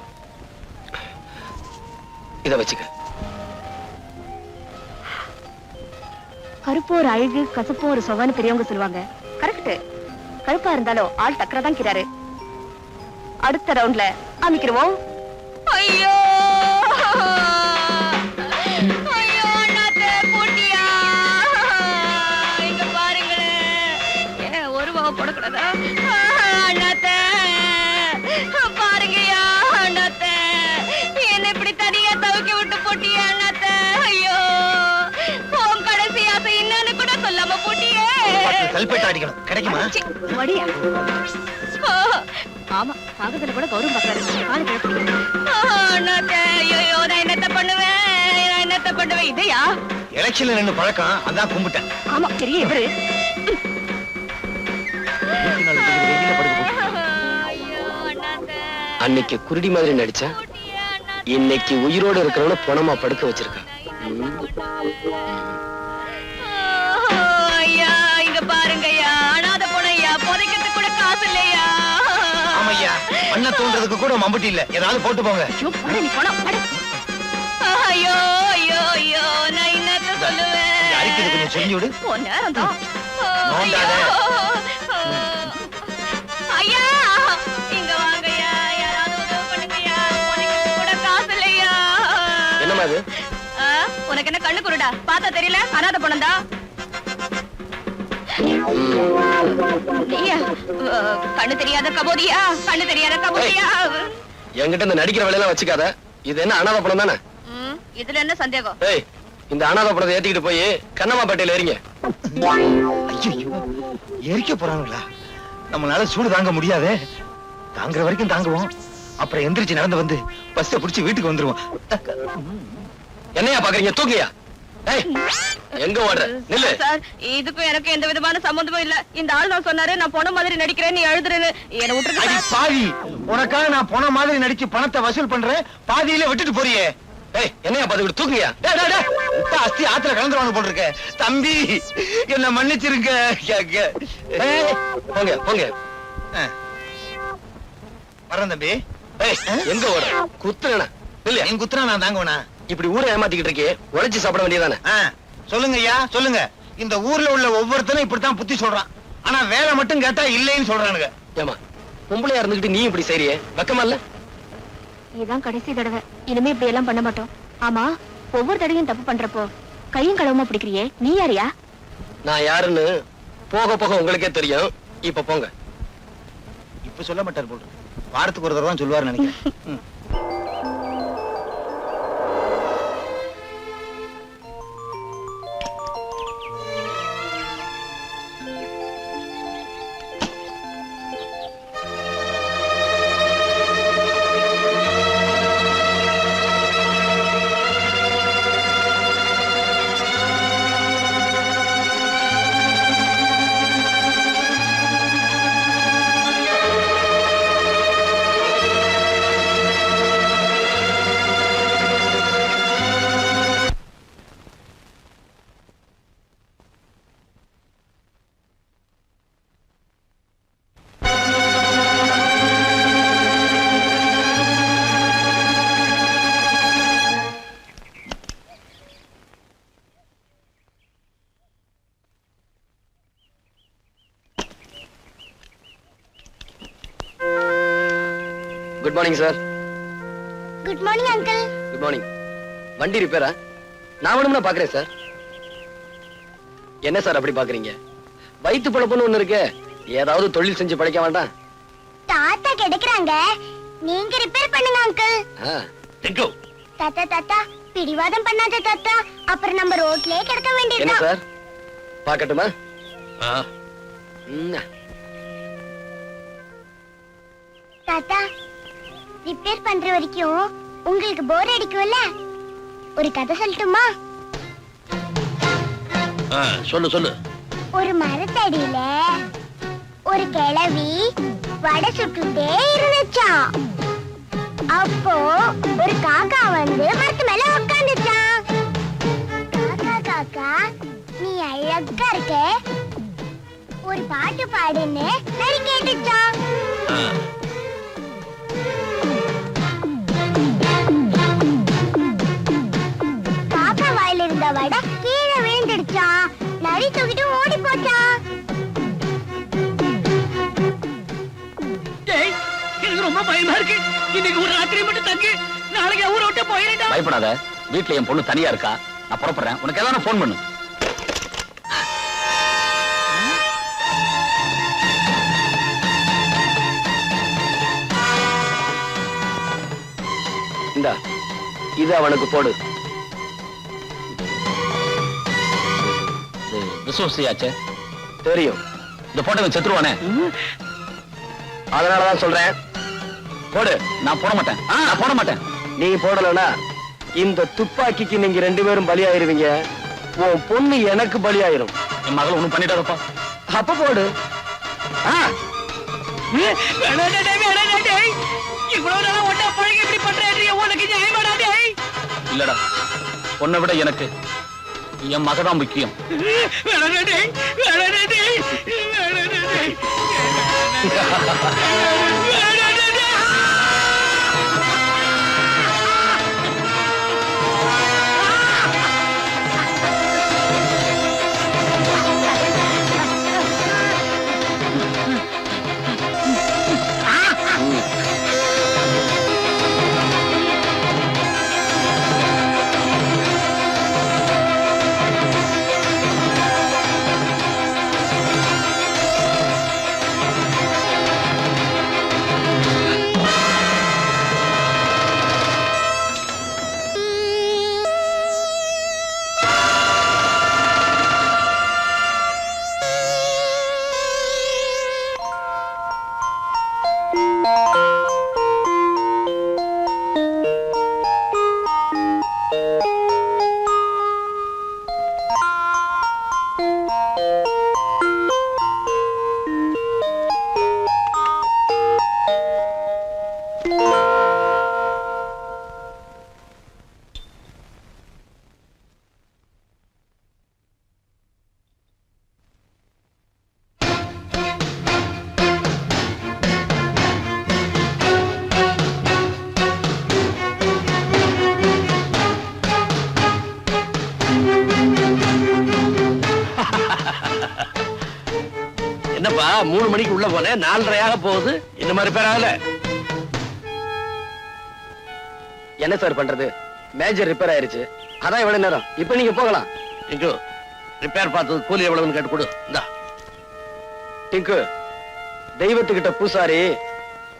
E: இத வச்சுக்க.
B: கருப்பு ஒரு அழகு, கசப்பு ஒரு சொவன்னு பெரியவங்க சொல்லுவாங்க. கரெக்ட். கருப்பா இருந்தாலும் ஆள் டக்கரா தான் கிறாரு. அடுத்த ரவுண்ட்ல அமைக்கிறோம். ஐயோ ஐயோ அண்ணாத்த போட்டியா, இங்க பாருங்களேன். ஏன் ஒரு ரூபாவை போடக்கூடாதா? அண்ணாத்த பாருங்கய்யா, அண்ணாத்த என்ன இப்படி தனியா தவிக்க விட்டு போட்டியா அண்ணாத்த? ஐயோ உன் கடைசி ஆசை என்னன்னு கூட சொல்லாம போட்டியே.
G: சல்பேட் அடிக்கணும், கிடைக்குமா?
B: சி, வடியா. ஆமா, காகத்துல கூட கௌரவம் பாக்குறாரு. காலு கிளப்பிங்க. அண்ணாத்த, ஐயோ நான் என்னத்த பண்ணுவேன், நான் என்னத்த பண்ணுவேன்? இதையா
G: எலெக்ஷன்ல நின்னு பழக்கம், அதான் கும்பிட்டேன்.
B: ஆமா, பெரிய இவரு. ஐயோ அண்ணாத்த,
E: அன்னைக்கு குருடி மாதிரி நடிச்சா இன்னைக்கு உயிரோட இருக்கிறவன பணமா படுக்க வச்சிருக்கான்.
B: ஐயா இங்க பாருங்கய்யா, அனாதை போனையா, புதைக்கிறதுக்கு கூட காசு இல்லையா?
G: ஆமையா, மண்ண தோன்றதுக்கு கூட மம்பட்டி இல்ல, ஏதாவது போட்டு போங்க.
B: ஐயோ, போடா, நீ போடா, போடா. ஐயோ ஐயோ ஐயோ, நான் என்னத்த சொல்லுவேன்?
G: அரிக்குது, கொஞ்சம் செஞ்சு விடு.
B: உன் நேரம் தான்.
G: நோண்டாத.
B: ஐயா இங்க வாங்கய்யா, யாராவது உதவி பண்ணுங்கய்யா, புதைக்கிறதுக்கு கூட காசு இல்லையா?
E: என்னமா அது?
B: உனக்கு என்ன கண்ணு குருடா? பார்த்தா தெரியல, அனாதை பணம்தா. நீயா கண்ணு தெரியாத கபோதியா, கண்ணு தெரியாத கபோதியா?
E: என்கிட்ட இந்த நடிக்கிற வேலையெல்லாம் வச்சுக்காத. இது என்ன அனாதை படம் தானே?
B: இதுல என்ன சந்தேகம்?
E: ஏய், இந்த அனாதை படத்தை ஏத்திக்கிட்டு போய் கண்ணம்மாப்பேட்டையில ஏறிங்க.
G: ஐயோ, எரிக்க போறாங்களா? நம்மளால சூடு தாங்க முடியாதே. தாங்குற வரைக்கும் தாங்குவோம், அப்புறம் எந்திரிச்சு நடந்து வந்து பஸ்ஸை புடிச்சு வீட்டுக்கு வந்துருவோம்.
E: என்னையா பாக்குறீங்க? தூக்கியா? ஏய், எங்க ஓடுற? நில்லு.
B: சார், இதுக்கும் எனக்கு எந்த விதமான சம்பந்தமும் இல்ல. இந்த ஆள் தான் சொன்னாரு நான் போன மாதிரி நடிக்கிறேன், நீ எழுதுறேன்னு. என்ன விட்டுருக்க
G: அடி
B: சார்.
G: பாவி, உனக்காக நான் போன மாதிரி நடிச்சு பணத்தை வசூல் பண்றேன், பாதியில விட்டுட்டு போறியே.
E: ஏய், என்னையா பாத்துக்கிட்டு தூக்குங்க.
G: டேய், டேய், டேய், உப்பா அஸ்தி ஆத்துல கலந்துருவாங்க போல் இருக்க. தம்பி என்ன மன்னிச்சிருங்க.
E: ஏய், போங்க போங்க.
G: வரேன் தம்பி.
E: ஏய், எங்க ஓடுற? குத்துறேனா? நில்லு.
G: என் குத்துறா நான் தாங்குவனா?
E: இப்படி ஊரை ஏமாத்திக்கிட்டு இருக்கே, உழைச்சு சாப்பிட வேண்டியதானே?
G: சொல்லுங்க ஐயா, சொல்லுங்க. இந்த ஊர்ல உள்ள ஒவ்வொருத்தனும் இப்படித்தான் புத்தி சொல்றான். ஆனா வேலை மட்டும் கேட்டா இல்லைன்னு சொல்றானுங்க.
E: ஏமா, பொம்பளையா இருந்துகிட்டு நீ இப்படி செய்றியே, வெக்கமா இல்ல?
B: இதுதான் கடைசி தடவை, இனிமே இப்படி எல்லாம் பண்ண மாட்டோம். ஆமா, ஒவ்வொரு தடவையும் தப்பு பண்றப்போ கையும் களவுமா பிடிக்கிறியே, நீ யாரியா?
E: நான் யாருன்னு போக போக உங்களுக்கே தெரியும். இப்ப போங்க.
G: இப்ப சொல்ல மாட்டார் போல் இருக்கு. வாரத்துக்கு ஒரு தடவை தான் சொல்லுவாரு நினைக்கிறேன்.
E: Good morning sir.
L: Good morning uncle.
E: Good morning. வண்டி ரிப்பேரா? நான் வேணும்னா பாக்குறேன் சார். என்ன சார் அப்படி பாக்குறீங்க? வயிற்று பழப்புன்னு ஒண்ணு இருக்கு, ஏதாவது தொழில் செஞ்சு பழைக்க வேண்டாம்?
L: தாத்தா கிடைக்கிறாங்க, நீங்க ரிப்பேர் பண்ணுங்க அங்கிள். தாத்தா தாத்தா பிடிவாதம் பண்ணாத தாத்தா, அப்புறம் நம்ம ரோட்லயே கிடக்க
E: என்ன
L: வேண்டியதுதான்.
E: சார், பாக்கட்டுமா?
L: தாத்தா, ரிப்பேர் பண்ற வரைக்கும் உங்களுக்கு போர் அடிக்கும்ல, ஒரு கதை சொல்லட்டுமா?
C: சொல்லு சொல்லு.
L: ஒரு மரத்தடியில ஒரு கிழவி வடை சுட்டுட்டே இருந்துச்சாம். அப்போ ஒரு காக்கா வந்து மரத்து மேல உட்கார்ந்துச்சான். காக்கா காக்கா நீ அழகா இருக்க, ஒரு பாட்டு பாடுன்னு நரி கேட்டுச்சான். காக்கா வாயில இருந்த வடை கீழே விழுந்துடுச்சான். நரி தூக்கிட்டு ஓடி போச்சான்.
J: எனக்கு ரொம்ப பயம் இன்னைக்கு ஒரு ராத்திரி மட்டும் தங்கு, நாளைக்கு ஊரை விட்டு போயிடா.
F: பயப்படாத, வீட்டுல என் பொண்ணு தனியா இருக்கா, நான் புறப்படுறேன். உனக்கு ஏதாவது போன் பண்ணு.
E: இந்தா, இது அவனுக்கு போடு.
F: விசுவசியாச்சே
E: தெரியும்.
F: இந்த போட்டோ செத்துருவானே,
E: அதனாலதான் சொல்றேன், போடு.
F: நான் போட மாட்டேன், நான் போட மாட்டேன்.
E: நீ போடலனா இந்த துப்பாக்கிக்கு நீங்க 2 பேரும் பலியாயிருவீங்க. உன் பொண்ணு எனக்கு பலியாயிரும்.
F: என் மகள் ஒண்ணும் பண்ணிட்டாரப்பா.
E: அப்ப போடு.
J: இவ்வளவு நாளா ஒட்டா பழகி இப்படி பண்றேன், உனக்கு நியாயமாடா டேய்?
F: இல்லடா, பொண்ணை விட எனக்கு என் மகதான் முக்கியம்.
J: வேணாடா டேய், வேணாடா டேய், வேணாடா டேய்.
C: என்னப்பா 3 மணிக்கு உள்ள போனேன், 4:30 போகுது. இந்த மாதிரி பேர் ஆகல.
E: என்ன சார் பண்றது, மேஜர் ரிப்பேர் ஆயிருச்சு, அதான் எவ்வளவு நேரம். இப்ப நீங்க போகலாம்.
C: டிங்கு, ரிப்பேர் பார்த்தது கூலி எவ்வளவுன்னு கேட்டு கொடு. இந்தா.
E: டிங்கு, தெய்வத்துக்கிட்ட பூசாரி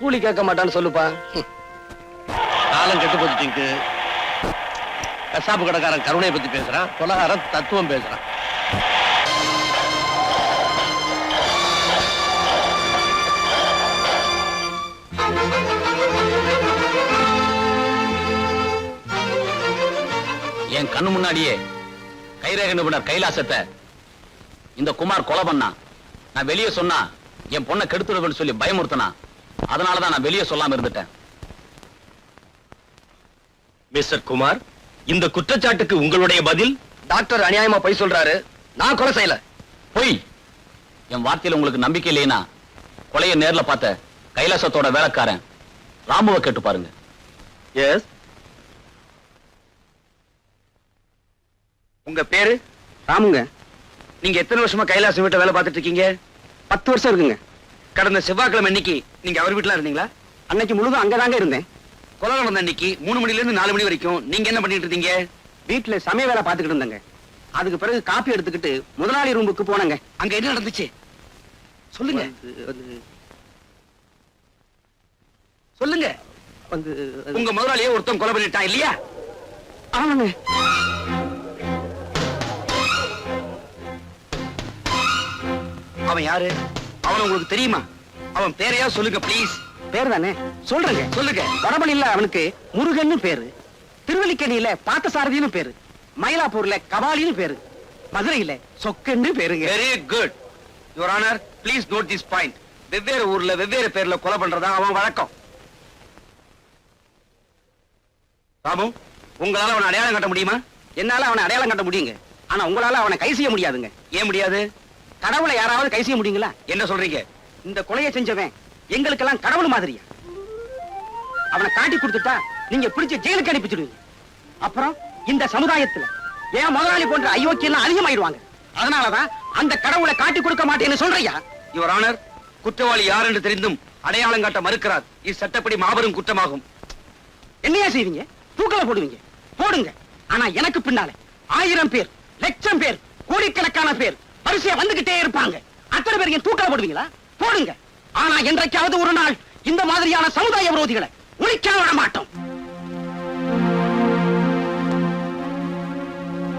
E: கூலி கேட்க மாட்டான்னு சொல்லுப்பா.
C: காலம் கெட்டு போச்சு டிங்கு. கசாப்பு கடைக்காரன் கருணையை பத்தி பேசுறான், கொலகாரன் தத்துவம் பேசுறான்.
F: என் கண்ணு முன்னாடியே கைரேக நிபுணர் கைலாசத்தை இந்த குமார் கொலை பண்ணா. நான் வெளியே சொன்னா என் பொண்ணை கெடுத்துடுவேன்னு சொல்லி பயமுறுத்தனா. அதனாலதான் நான் வெளியே சொல்லாம இருந்துட்டேன்.
E: மிஸ்டர் குமார், இந்த குற்றச்சாட்டுக்கு உங்களுடைய பதில்? டாக்டர் அநியாயமா பொய் சொல்றாரு, நான் கொலை செய்யல.
F: பொய். என் வார்த்தையில உங்களுக்கு நம்பிக்கை இல்லைன்னா கொலையை நேர்ல பார்த்த கைலாசத்தோட வேலைக்காரன் ராமுவை கேட்டு பாருங்க.
E: எஸ். உங்க பேரு? ராமுங்க. நீங்க எத்தனை வருஷமா கைலாசம் வீட்டை வேலை பார்த்துட்டு இருக்கீங்க? 10 வருஷம் இருக்குங்க. கடந்த செவ்வாய்க்கிழமை அன்னைக்கு நீங்க அவர் வீட்டுல இருந்தீங்களா? அன்னைக்கு முழுதும் அங்கதாங்க இருந்தேன். கொலை நடந்த அன்னைக்கு 3 மணில இருந்து 4 மணி வரைக்கும் நீங்க என்ன பண்ணிட்டு இருந்தீங்க? வீட்டுல சமய வேலை பார்த்துக்கிட்டு இருந்தேங்க. அதுக்கு பிறகு காப்பி எடுத்துக்கிட்டு முதலாளி ரூமுக்கு போனங்க. அங்க என்ன நடந்துச்சு சொல்லுங்க. சொல்லுங்க. உங்க முதலாளியே ஒருத்தன் கொலை பண்ணிட்டான் இல்லையா? ஆமாங்க. அவன் யாரு? அவன் உங்களுக்கு தெரியுமா? அவன் பேரையா சொல்லுங்க ப்ளீஸ். பேர் தானே சொல்றேங்க. சொல்லுங்க. வடபணியில அவனுக்கு முருகன்னு பேரு, திருவல்லிக்கேணியில பார்த்தசாரதின்னு பேரு, மயிலாப்பூர்ல கபாலின்னு பேரு, மதுரையில சொக்கன்னு பேருங்க. Very good your honour. Please note this point. வெவ்வேறு ஊர்ல வெவ்வேறு பேர்ல கொலை பண்றதா அவன் வழக்கம். ராமு, உங்களால அவனை அடையாளம் கட்ட முடியுமா? என்னால அவனை அடையாளம் கட்ட முடியுங்க. ஆனா உங்களால அவனை கை செய்ய முடியாதுங்க. ஏன் முடியாது? கடவுளை யாராவது கை செய்ய முடியுங்களா? என்ன சொல்றீங்க? இந்த கொலையை செஞ்சவன் எங்களுக்கெல்லாம் கடவுள் மாதிரியா? அவனை காட்டி கொடுத்துட்டா நீங்க பிடிச்ச ஜெயிலுக்கு அனுப்பிச்சிடுவீங்க. அப்புறம் இந்த சமுதாயத்துல ஏன் முதலாளி போன்ற அயோக்கியம் அதிகமாயிடுவாங்க. அதனாலதான் அந்த கடவுளை காட்டி கொடுக்க மாட்டேன்னு சொல்றியா? யுவர் ஆனர், குற்றவாளி யார் என்று தெரிந்தும்
D: அடையாளம் காட்ட மறுக்கிறார். இது சட்டப்படி மாபெரும் குற்றமாகும்.
J: என்னையா செய்வீங்க? தூக்கல போடுவீங்க. போடுங்க. ஆனா எனக்கு பின்னால 1000 பேர், லட்சம் பேர், கோடிக்கணக்கான பேர் வரிசையா வந்துகிட்டே இருப்பாங்க. அத்தனை பேர் என் தூக்கல போடுவீங்களா? போடுங்க. ஆனா என்றைக்காவது ஒரு நாள் இந்த மாதிரியான சமுதாய விரோதிகளை ஒழிக்க விட மாட்டோம்.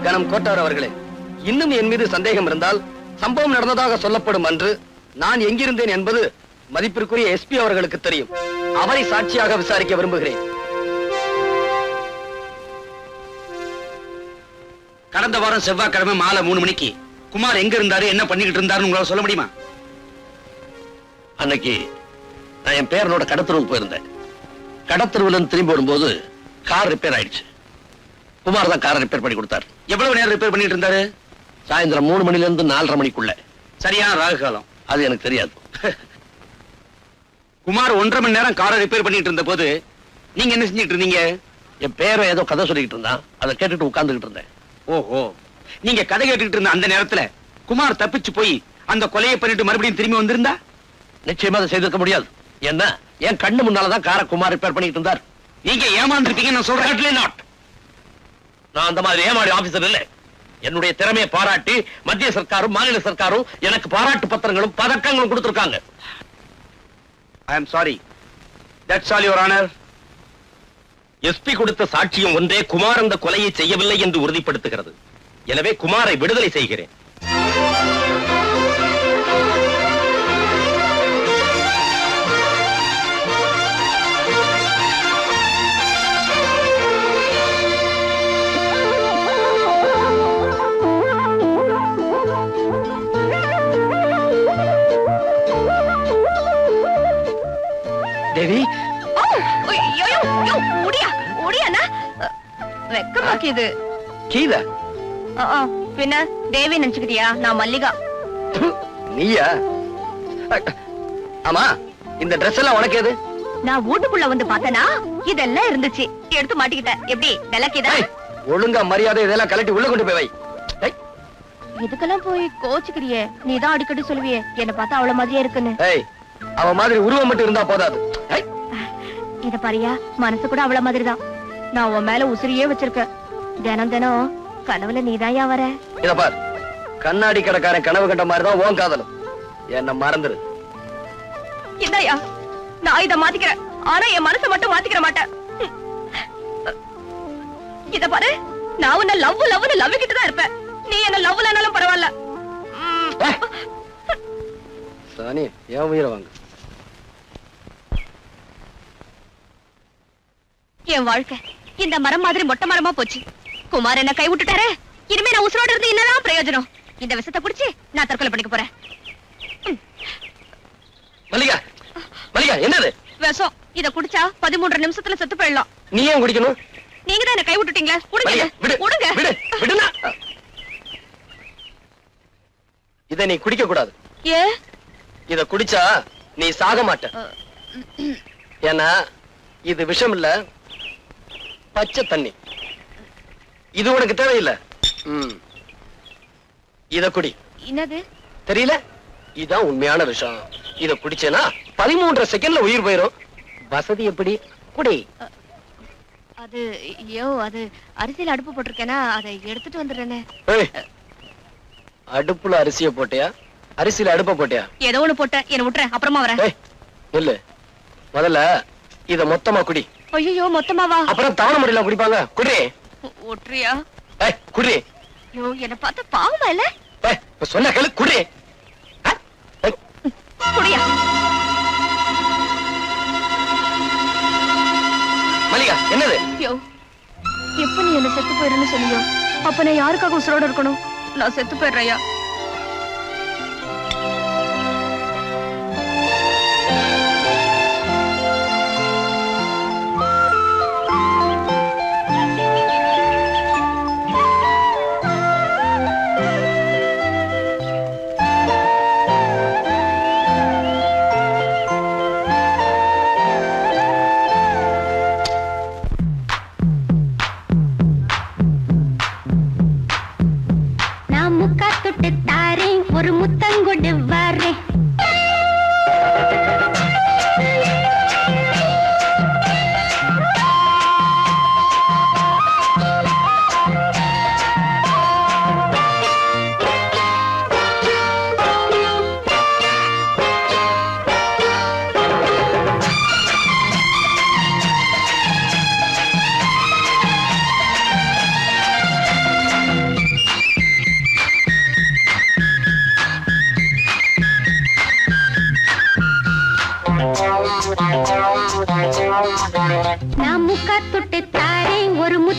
E: கணம் கோட்டார் அவர்களே, இன்னும் என் மீது சந்தேகம் இருந்தால் சம்பவம் நடந்ததாக சொல்லப்படும் அன்று நான் எங்கிருந்தேன் என்பது மதிப்பிற்குரிய எஸ்பி அவர்களுக்கு தெரியும். அவரை சாட்சியாக விசாரிக்க விரும்புகிறேன்.
D: கடந்த வாரம் செவ்வாய்க்கிழமை மாலை 3 மணிக்கு குமார் எங்க இருந்தாரு, என்ன பண்ணிக்கிட்டு இருந்தாருன்னு உங்களால சொல்ல முடியுமா?
C: அன்னைக்கு நான் என் பேரனோட கடத்தருவுக்கு போயிருந்தேன். கடத்தருவுல இருந்து திரும்பி வரும்போது கார் ரிப்பேர் ஆயிடுச்சு. குமார் தான் காரை ரிப்பேர் பண்ணி கொடுத்தார்.
D: எவ்வளவு நேரம் ரிப்பேர் பண்ணிட்டு இருந்தாரு?
C: சாயந்தரம் 3 மணில இருந்து 4:30 மணிக்குள்ள.
D: சரியான ராகு காலம்.
C: அது எனக்கு தெரியாது.
D: குமார் 1.5 மணி நேரம் காரை ரிப்பேர் பண்ணிட்டு இருந்த போது நீங்க என்ன செஞ்சிட்டு இருந்தீங்க?
C: என் பேரை ஏதோ கதை சொல்லிக்கிட்டு இருந்தான். அதை கேட்டுட்டு உட்கார்ந்துகிட்டு இருந்தேன்.
D: ஓஹோ, நீங்க கதை கேட்டுக்கிட்டு இருந்த அந்த நேரத்துல குமார் தப்பிச்சு போய் அந்த கொலையை பண்ணிட்டு மறுபடியும் திரும்பி வந்திருந்தா?
C: நிச்சயமா அதை செய்திருக்க முடியாது. ஏன்னா என் கண்ணு முன்னாலதான் காரை குமார் ரிப்பேர் பண்ணிட்டு இருந்தார்.
D: நீங்க ஏமாந்துருப்பீங்கன்னு நான் சொல்றேன்.
C: நான் அந்த மாதிரி ஏமாடி ஆபீசர் இல்ல. என்னுடைய திறமையை பாராட்டி மத்திய சர்க்காரும் மாநில சர்க்காரும் எனக்கு பாராட்டு பத்திரங்களும் பதக்கங்களும் கொடுத்திருக்காங்க.
D: I am sorry. That's all your honour.
C: SP கொடுத்த சாட்சியம் ஒன்றே குமார் அந்த கொலையை செய்யவில்லை என்று உறுதிப்படுத்துகிறது. எனவே குமாரை விடுதலை செய்கிறேன்.
E: தேவி,
B: வெக்கமாக்கியது.
E: கீதா
B: பின்ன தேவி நினைச்சுக்கிட்டியா? நான் மல்லிகா.
E: நீயா? ஆமா, இந்த Dress எல்லாம் உனக்கு எது?
B: நான் வீட்டுக்குள்ள வந்து பார்த்தனா இதெல்லாம் இருந்துச்சு, எடுத்து மாட்டிக்கிட்டேன். எப்படி விளக்கிதா?
E: ஒழுங்கா மரியாதை இதெல்லாம் கலட்டி உள்ள கொண்டு போய் வை.
B: இதுக்கெல்லாம் போய் கோச்சுக்கிறியே. நீதான் அடிக்கடி சொல்லுவியே என்ன பார்த்தா அவ்வளவு மாதிரியே இருக்குன்னு.
E: அவ மாதிரி உருவம் மட்டும் இருந்தா போதாது.
B: இத பாரியா, மனசு கூட அவ்வளவு மாதிரிதான். நான் உன் மேல உசிரியே வச்சிருக்கேன். தினம் தினம் கனவுல நீதாயா வர.
E: இத பார், கண்ணாடி கடைக்காரன் கனவு கண்ட மாதிரிதான் உன் காதலும். என்ன மறந்துரு.
B: இதாயா, நான் இத மாத்திக்கிறேன். ஆனா என் மனசை மட்டும் மாத்திக்கிற மாட்டேன். இத பாரு, நான் உன்ன லவ்னு லவ்விக்கிட்டு தான் இருப்பேன். நீ என்ன லவ்லனாலும் பரவாயில்ல.
E: சானி, ஏன் உயிரை வாங்க.
B: என் வாழ்க்கை இந்த மரம் மாதிரி மொட்டை மரமா போச்சு. குமார் என்ன கை விட்டுட்டாரு. இனிமே நான் உசுரோட இருந்து என்னதான் பிரயோஜனம்? இந்த விஷத்தை குடிச்சு நான் தற்கொலை பண்ணிக்க போறேன்.
E: மல்லிகா, மல்லிகா, என்னது
B: விஷம்? இத குடிச்சா 13 நிமிஷத்துல செத்து போயிடலாம்.
E: நீ ஏன் குடிக்கணும்?
B: நீங்க தான் என்ன கை விட்டுட்டீங்களா? குடுங்க.
E: இத நீ குடிக்க கூடாது.
B: ஏ?
E: இத குடிச்சா நீ சாக மாட்ட. ஏன்னா இது விஷம் இல்ல, பச்சை தண்ணி. இது உனக்கு தேவையில்லை. இத குடி.
B: என்னது
E: தெரியல? இதான் உண்மையான விஷம். இத குடிச்சேனா 13 செகண்ட்ல உயிர் போயிரும். வசதி எப்படி? குடி.
B: அது அது அரிசியில அடுப்பு போட்டிருக்கேனா, அதை எடுத்துட்டு வந்துடுறேனே.
E: அடுப்புல அரிசிய போட்டியா, அரிசியில அடுப்ப போட்டியா?
B: ஏதோ ஒண்ணு போட்டேன். என்ன விட்டுறேன், அப்புறமா வரேன்.
E: இல்ல, முதல்ல இத மொத்தமா குடி.
B: ஐயோ, மொத்தமாவா?
E: அப்புறம் தவணை முறையில குடிப்பாங்க. குடி.
B: ஒற்றியா?
E: குடி.
B: ஐயோ, என்ன பார்த்தா பாவமா இல்ல?
E: சொன்ன கேளு, குடி.
B: குடியா?
E: மல்லிகா, என்னது?
B: ஐயோ, எப்ப நீ என்ன செத்து போயிடுன்னு சொன்னியோ, அப்ப நான் யாருக்காக உசுரோட இருக்கணும்? நான் செத்து போயிடுறையா?
L: ஒரு முத்தங்கொடு வரேன்.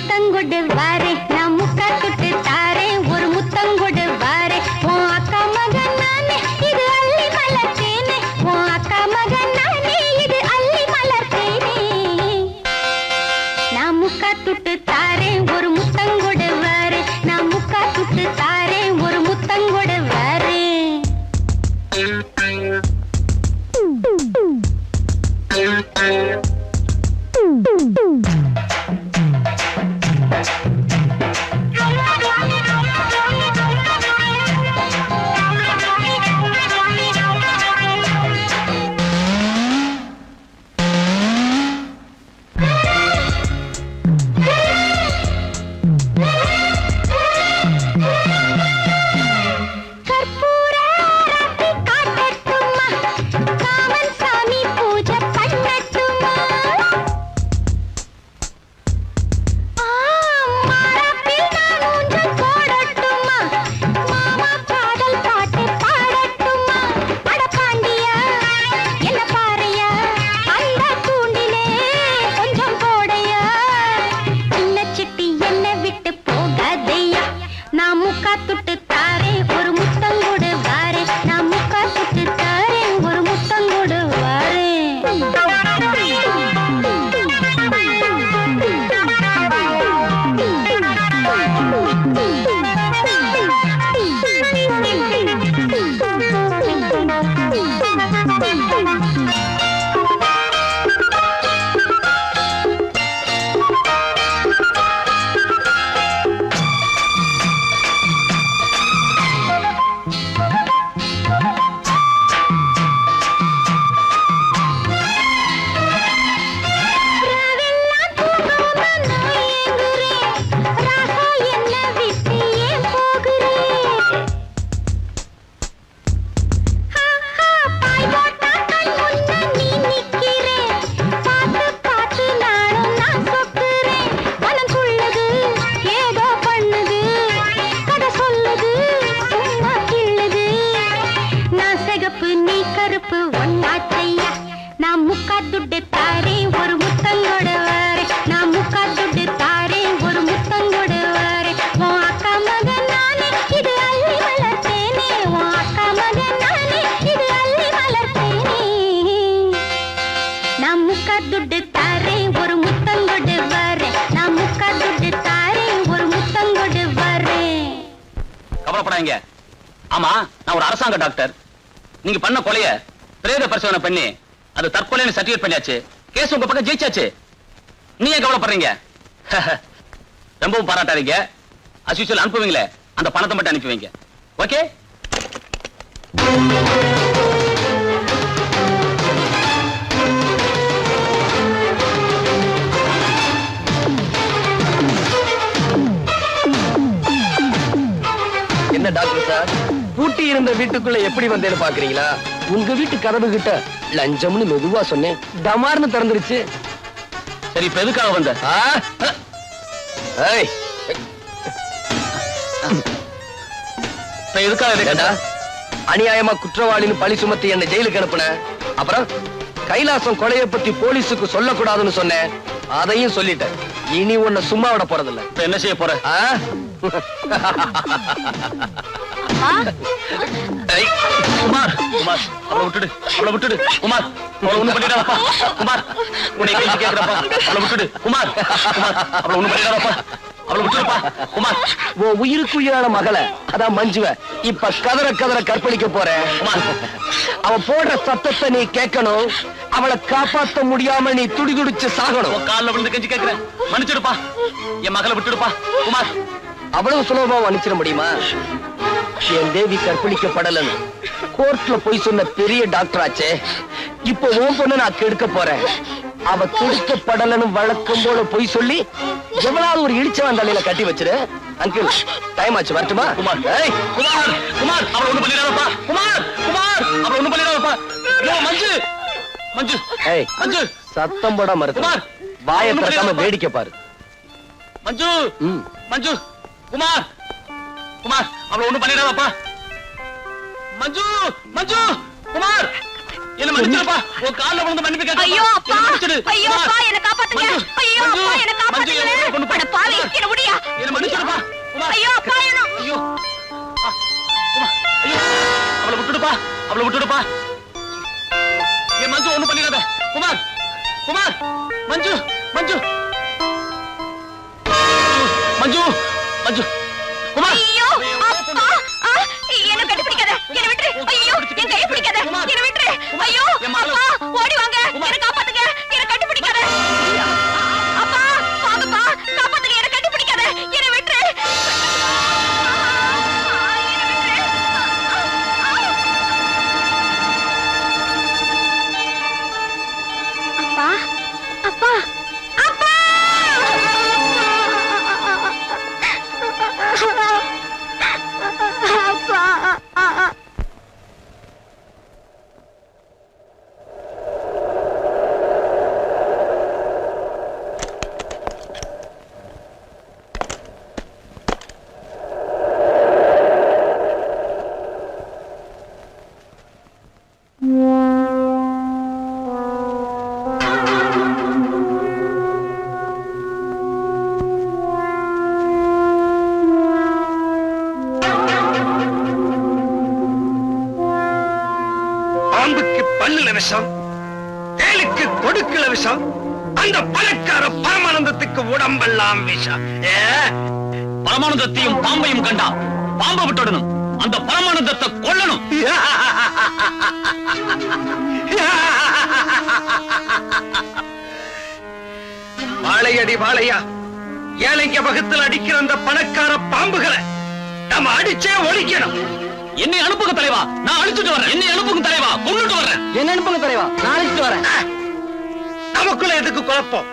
L: முத்தங்கொடு வாரே நான் முக்கா தொட்டு தாரே ஒரு முத்தங்கொடு வாரே உன் அக்கா மகன் நானே இது அள்ளி மலர்த்தேனே உன் அக்கா மகன் நானே இது அள்ளி மலர்த்தேனே நான் முக்கா தொட்டு தாரே ஒரு முத்தங்கொடு வாரே நான் முக்கா தொட்டு தாரே ஒரு முத்தங்கொடு வாரே
F: ஆமா, நான் ஒரு அரசாங்க டாக்டர். நீங்க பண்ண கொலைய பிரேத பரிசோதனை பண்ணி அது தற்கொலைன்னு சர்டிஃபிகேட் பண்ணியாச்சு. கேஸ் உங்க பக்கம் ஜெயிச்சாச்சு. நீ ஏன் கவலைப்படுறீங்க? ரொம்பவும் பாராட்டாதீங்க. as usual அனுப்புவீங்களே அந்த பணத்தை மட்டும் அனுப்பி வைங்க. ஓகே?
E: என்ன டாக்டர் சார், பூட்டி இருந்த வீட்டுக்குள்ள எப்படி வந்தேன்னு பாக்குறீங்களா? உங்க வீட்டு கதவு கிட்ட லஞ்சம்னு மெதுவா சொன்னேன், டமார்னு திறந்துருச்சு.
F: சரி, இப்ப எதுக்காக வந்த? இப்ப எதுக்காக?
E: அநியாயமா குற்றவாளின்னு பழி சுமத்தி என்ன ஜெயிலுக்கு அனுப்புன. அப்புறம் கைலாசம் கொலையை பத்தி போலீஸுக்கு சொல்லக்கூடாதுன்னு சொன்னேன், அதையும் சொல்லிட்டேன். இனி உன்னை சும்மா விட போறதில்ல.
F: இப்ப என்ன செய்ய போற? குமார், குமார், அவளை விட்டுடு, அவளை விட்டுடு. குமார், அவளை ஒண்ணு பண்ணிடாதப்பா. குமார், உன்னை கேள்வி கேட்கிறப்பா. அவளை விட்டுடு. குமார், குமார், அவளை ஒண்ணு பண்ணிடாதப்பா. அவளை விட்டுடுப்பா. குமார்,
E: உன் உயிருக்கு உயிரான மகளை, அதான் மஞ்சுவ, இப்ப கதற கதற கற்பழிக்க போறேன். அவ போடுற சத்தத்தை நீ கேட்கணும். அவளை காப்பாத்த முடியாம நீ துடிதுடிச்சு சாகணும்.
F: காலில் விழுந்து கெஞ்சி கேட்கிறேன், மன்னிச்சிடுப்பா. என் மகளை விட்டுடுப்பா. குமார்,
E: அவ்வளவு சுலபமா மன்னிச்சிட முடியுமா? என் தேவி கற்பழிக்கப்படலன்னு கோர்ட்ல போய் சொன்ன பெரிய டாக்டர் ஆச்சே. இப்போ உன் பொண்ணு நான் கெடுக்க போறேன். அவ கெடுக்கப்படலன்னு வழக்கம் போல போய் சொல்லி எவ்வளவு ஒரு இடிச்சவன் தலையில கட்டி வச்சிரு. அங்கிள், டைம் ஆச்சு, வரட்டுமா?
F: குமார், குமார், குமார், அவளை ஒண்ணு பண்ணிடாதப்பா. குமார், குமார், அவளை ஒண்ணு பண்ணிடாதப்பா. மஞ்சு, மஞ்சு, மஞ்சு,
E: சத்தம் போட மறுத்து வாயை திறக்காம வேடிக்கை பாரு.
F: மஞ்சு, மஞ்சு, குமார், குமார், அவளை ஒண்ணு பண்ணிடாதப்பா. மஞ்சு, மஞ்சு, குமார், என்ன மன்னிச்சிடுப்பா. உன் கால்ல விழுந்து மன்னிப்பு கேட்க.
B: ஐயோ அப்பா, ஐயோ அப்பா, என்ன காப்பாத்துங்க. ஐயோ அப்பா, என்ன காப்பாத்துங்க. அட பாவி,
F: விட்டுடுப்பா. ஏ மஞ்சு, ஒண்ணு பண்ணிடாத. குமார், குமார், மஞ்சு, மஞ்சு, மஞ்சு, மஞ்சு, குமார்.
B: ஐயோ அப்பா, என்ன கட்டிப்பிடிக்காத, என்ன விட்டுரு. ஐயோ என் கையை பிடிக்காத, என்ன விட்டுரு. ஐயோ அப்பா, ஓடி வாங்க, என்ன காப்பாத்துங்க, என்ன கட்டிப்பிடிக்காத. அப்பா வாங்கப்பா, காப்பாத்துங்க, என்ன கட்டிப்பிடிக்காத, என்ன விட்டுரு. அப்பா, அப்பா, அப்பா. அப்பா.
E: பாம்புக்கு பல்லுல விஷம், தேளுக்கு கொடுக்கல விஷம், அந்த பணக்கார பரமானந்தத்துக்கு உடம்பெல்லாம் விஷம்.
F: பரமானந்தத்தையும் பாம்பையும் கண்டா பாம்பை விட்டுடணும், அந்த பரமானந்தத்தை கொல்லணும்.
E: வாழையடி வாழையா, ஏழைங்க வகுத்தில் அடிக்கிற அந்த பணக்கார பாம்புகளை நம்ம அடிச்சே ஒழிக்கணும்.
F: என்னை அனுப்புங்க தலைவா, நான் அழிச்சுட்டு வரேன். என்னை அனுப்புங்க தலைவா, கொண்டுட்டு வரேன்.
J: என்ன அனுப்புங்க தலைவா, நான் அழைச்சிட்டு வரேன்.
E: நமக்குள்ள எதுக்கு குழப்பம்?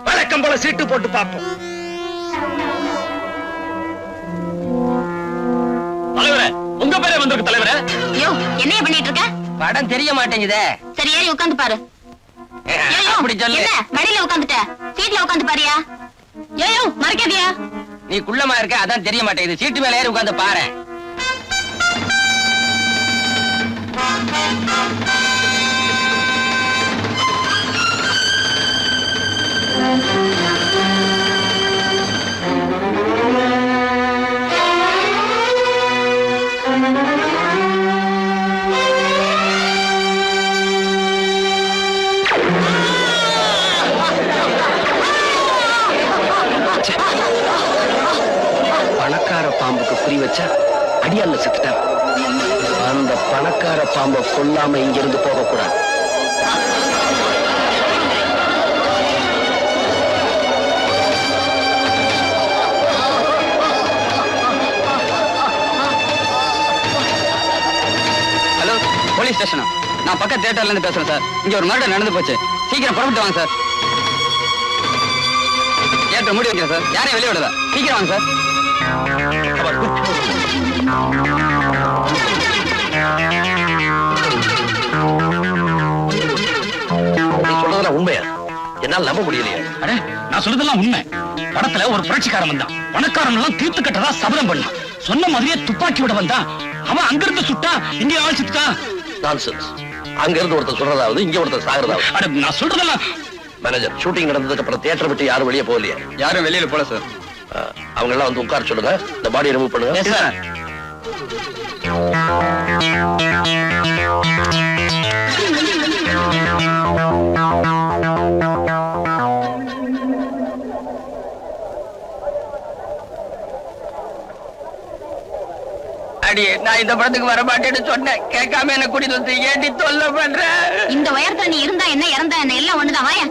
E: வழக்கம் போல சீட்டு போட்டு பார்ப்போம்.
F: தலைவரே, உங்க பேரே வந்திருக்கு தலைவரே.
B: யோ என்னைய பண்ணிட்டு இருக்க?
J: படம் தெரிய மாட்டேங்குதே.
B: சரி ஏறி உட்கார்ந்து பாரு. யோ
J: அப்படி சொல்லு.
B: என்ன மடியில உட்கார்ந்துட்ட, சீட்ல உட்கார்ந்து பாரியா. யோ மறக்காதியா.
J: நீ குள்ளமா இருக்க, அதான் தெரிய மாட்டேங்குது. சீட்டு மேல ஏறி உட்கார்ந்து பாரு.
E: பணக்கார பாம்புக்கு குறி வச்சா அடியால செத்துட்டான். அந்த பணக்கார பாம்பை கொல்லாம இங்கிருந்து போக கூடாது.
J: ஹலோ, போலீஸ் ஸ்டேஷனா? நான் பக்கத்து தியேட்டர்ல இருந்து பேசுறேன் சார். இங்க ஒரு மர்டர் நடந்து போச்சு. சீக்கிரம் புறப்பட்டு வாங்க சார். தியேட்டர் மூடி வைக்கிறேன் சார். யாரையும் வெளியே விடுதா? சீக்கிரம் வாங்க சார்.
E: நீ சொல்றதெல்லாம் உண்மையா? என்னால நம்ப முடியலையே.
F: அடே, நான் சொல்றதெல்லாம் உண்மை. படத்துல ஒரு புரட்சிக்காரன் வந்தான். பணக்காரன் எல்லாம் தீர்த்து கட்டதா சபதம் பண்ணான். சொன்ன மாதிரியே துப்பாக்கி விட வந்தான். அவன் அங்கிருந்து சுட்டா, இங்க ஆள் சுட்டான்.
E: நான்சென்ஸ். அங்க இருந்து ஒருத்தர் சொல்றதாவது, இங்க ஒருத்தர் சாகிறதாவது.
F: அட, நான் சொல்றதெல்லாம்.
E: மேனேஜர், ஷூட்டிங் நடந்ததுக்கு அப்புறம் தியேட்டர் விட்டு யாரும் வெளியே போகலையே?
J: யாரும் வெளியில போல சார்.
E: அவங்க எல்லாம் வந்து உட்கார சொல்லுங்க. இந்த பாடியை ரிமூவ் பண்ணுங்க.
J: Yes sir. அடியே, நான் இந்த படத்துக்கு வர மாட்டேன்னு சொன்னேன். கேட்காம என்ன கூட்டிட்டு வந்து ஏண்டி தொல்லை பண்ற?
B: இந்த உயரத்துல நீ இருந்தா என்ன, இறந்தா என்ன, எல்லாம் ஒண்ணுதான். வாயா.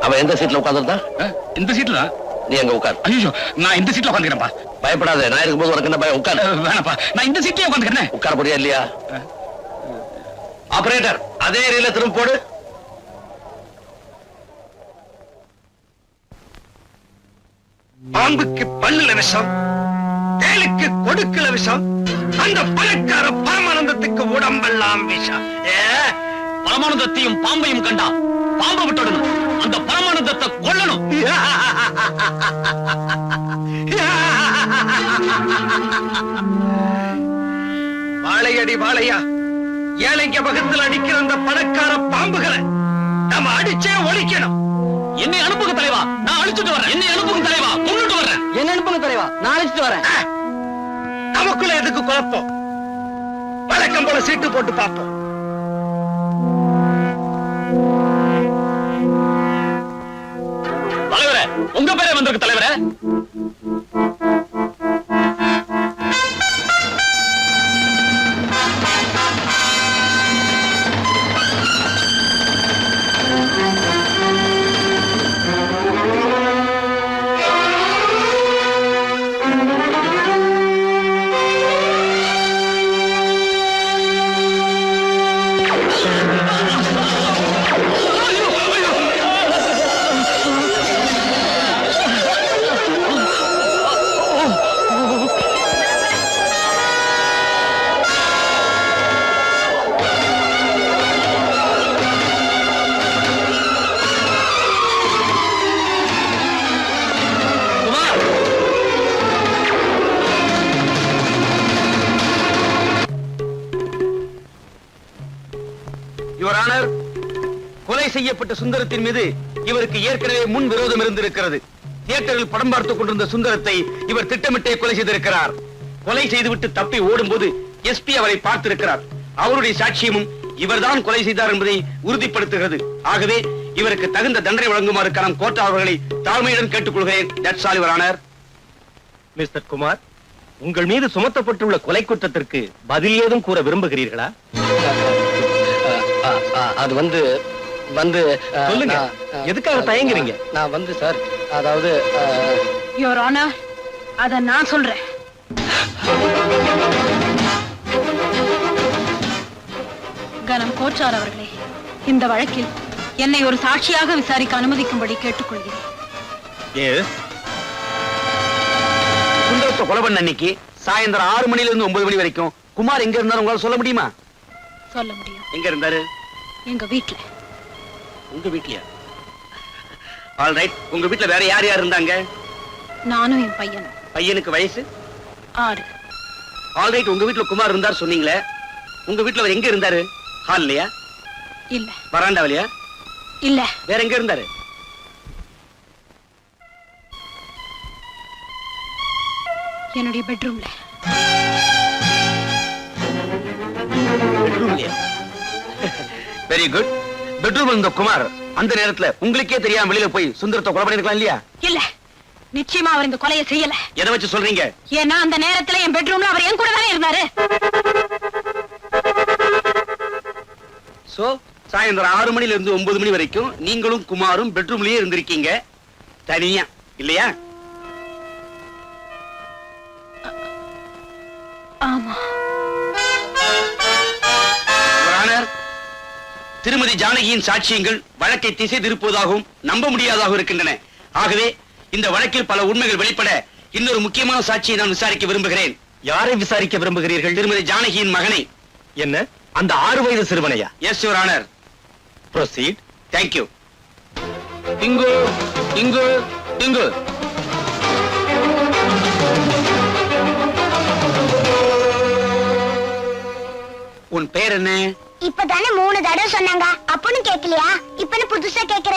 E: அவன் எந்த சீட்ல உட்கார்ந்துருந்தா?
F: இந்த சீட்ல
E: நீ அங்க உட்கார்.
F: ஐயோ, நான் இந்த சீட்ல உட்காந்துக்கிறேன்ப்பா.
E: பயப்படாத, நான் இருக்கும்போது உனக்கு என்ன பயம்? உட்கார்.
F: வேணாப்பா, நான் இந்த சீட்லயே உட்காந்துக்கிறேன்.
E: உட்கார போறியா இல்லையா? ஆபரேட்டர், அதே ஏரியில திரும்ப போடு. பாம்புக்கு பல்லுல விஷம், தேளுக்கு கொடுக்கல விஷம், அந்த பணக்கார பரமானந்தத்துக்கு உடம்பெல்லாம் விஷம்.
F: பரமானந்தத்தையும் பாம்பையும் கண்டா பாம்பை விட்டுடணும், அந்த பரமானந்தத்தை கொல்லணும்.
E: வாழையடி வாழையா, ஏழைங்க பக்கத்தில் அடிக்கிற அந்த பணக்கார பாம்புகளை நம்ம அடிச்சே ஒழிக்கணும்.
F: என்னை அனுப்புங்க தலைவா, நான் அழிச்சுட்டு வரேன். என்னை அனுப்புங்க தலைவா, கொண்டுட்டு வரேன்.
J: என்ன பேசிட்டு வரேன்.
D: நமக்குள்ள எதுக்கு குழப்பம்? வழக்கம் போல சீட்டு போட்டு பார்ப்போம்.
F: தலைவரே, உங்க பேரே வந்திருக்கு தலைவரே.
D: யுவர் ஆனர், கொலை செய்யப்பட்ட சுந்தரத்தின் மீது இவருக்கு ஏற்கனவே முன் விரோதம் இருந்திருக்கிறது. தியேட்டரில் படம் பார்த்துக் கொண்டிருந்த சுந்தரத்தை இவர் திட்டமிட்டே கொலை செய்திருக்கிறார். கொலை செய்துவிட்டு தப்பி ஓடும்போது எஸ்பி அவரை பார்த்திருக்கிறார். அவருடைய சாட்சியமும் இவர்தான் கொலை செய்தார் என்பதை உறுதிப்படுத்துகிறது. ஆகவே இவருக்கு தகுந்த தண்டனை வழங்குமாறு கரம் கோட்டா அவர்களை தாழ்மையுடன் கேட்டுக்கொள்கிறேன். That's all your honour.
E: Mister Kumar, உங்கள் மீது சுமத்தப்பட்டுள்ள கொலை குற்றத்திற்கு பதில் ஏதும் கூற விரும்புகிறீர்களா? அது வந்து சொல்லுங்க. எதுக்காக தயங்குறீங்க? நான் வந்து சார், அதாவது
H: யுவர் ஆனர், அத நான் சொல்றேன். கனம் கோச்சார் அவர்களே, இந்த வழக்கில் என்னை ஒரு சாட்சியாக விசாரிக்க அனுமதிக்கும்படி கேட்டுக்கொள்கிறேன்.
D: சுந்தரத்தை கொலை பண்ண அன்னைக்கு சாயந்தரம் 6 மணில இருந்து 9 மணி வரைக்கும் குமார் எங்க இருந்தாரு உங்களால சொல்ல முடியுமா?
H: சொல்ல முடியும்.
D: எங்க இருந்தாரு?
H: எங்க வீட்டுல.
D: உங்க வீட்லயா? All right. உங்க வீட்ல வேற யார் யார் இருந்தாங்க?
H: நானும் என் பையனும்.
D: பையனுக்கு வயசு
H: 6.
D: All right. உங்க வீட்ல குமார் இருந்தார் சொன்னீங்களே, உங்க வீட்ல அவர் எங்க இருந்தாரு? ஹால்லயா?
H: இல்ல.
D: வராண்டாவிலயா?
H: இல்ல.
D: வேற எங்க இருந்தாரு?
H: என்னுடைய பெட்ரூம்ல.
D: பெட்ரூம்லயா? Very good. பெட்ரூம் இருந்த குமார் அந்த நேரத்துல உங்களுக்கே தெரியாம வெளியில போய் சுந்தரத்தை கொலை பண்ணிருக்கலாம் இல்லையா?
H: இல்ல, நிச்சயமா அவர் இந்த கொலையை செய்யல.
D: எதை வச்சு சொல்றீங்க?
H: ஏன்னா அந்த நேரத்துல என் பெட்ரூம்ல அவர் என் கூட தானே இருந்தாரு.
D: சோ சாயந்தரம் 6 மணில இருந்து 9 மணி வரைக்கும் நீங்களும் குமாரும் பெட்ரூம்லயே இருந்திருக்கீங்க தனியா, இல்லையா?
H: ஆமா.
D: திருமதி ஜானகியின் சாட்சியங்கள் வழக்கை திசை திருப்புவதாகவும் நம்ப முடியாததாகவும் இருக்கின்றன. ஆகவே இந்த வழக்கில் பல உண்மைகள் வெளிப்பட இன்னொரு முக்கியமான சாட்சியை நான் விசாரிக்க விரும்புகிறேன்.
E: யாரை விசாரிக்க விரும்புகிறீர்கள்?
D: திருமதி ஜானகியின் மகனை.
E: என்ன, அந்த 6 வயது சிறுவனையா?
D: Yes your honour.
E: Proceed.
D: Thank you.
F: இங்கு இங்கு இங்கு
D: உன் பேர் என்ன?
L: இப்பதானே 3 தடவை சொன்னாங்க, அப்பன்னு கேக்கலையா? இப்பன்னு புதுசா கேக்குற?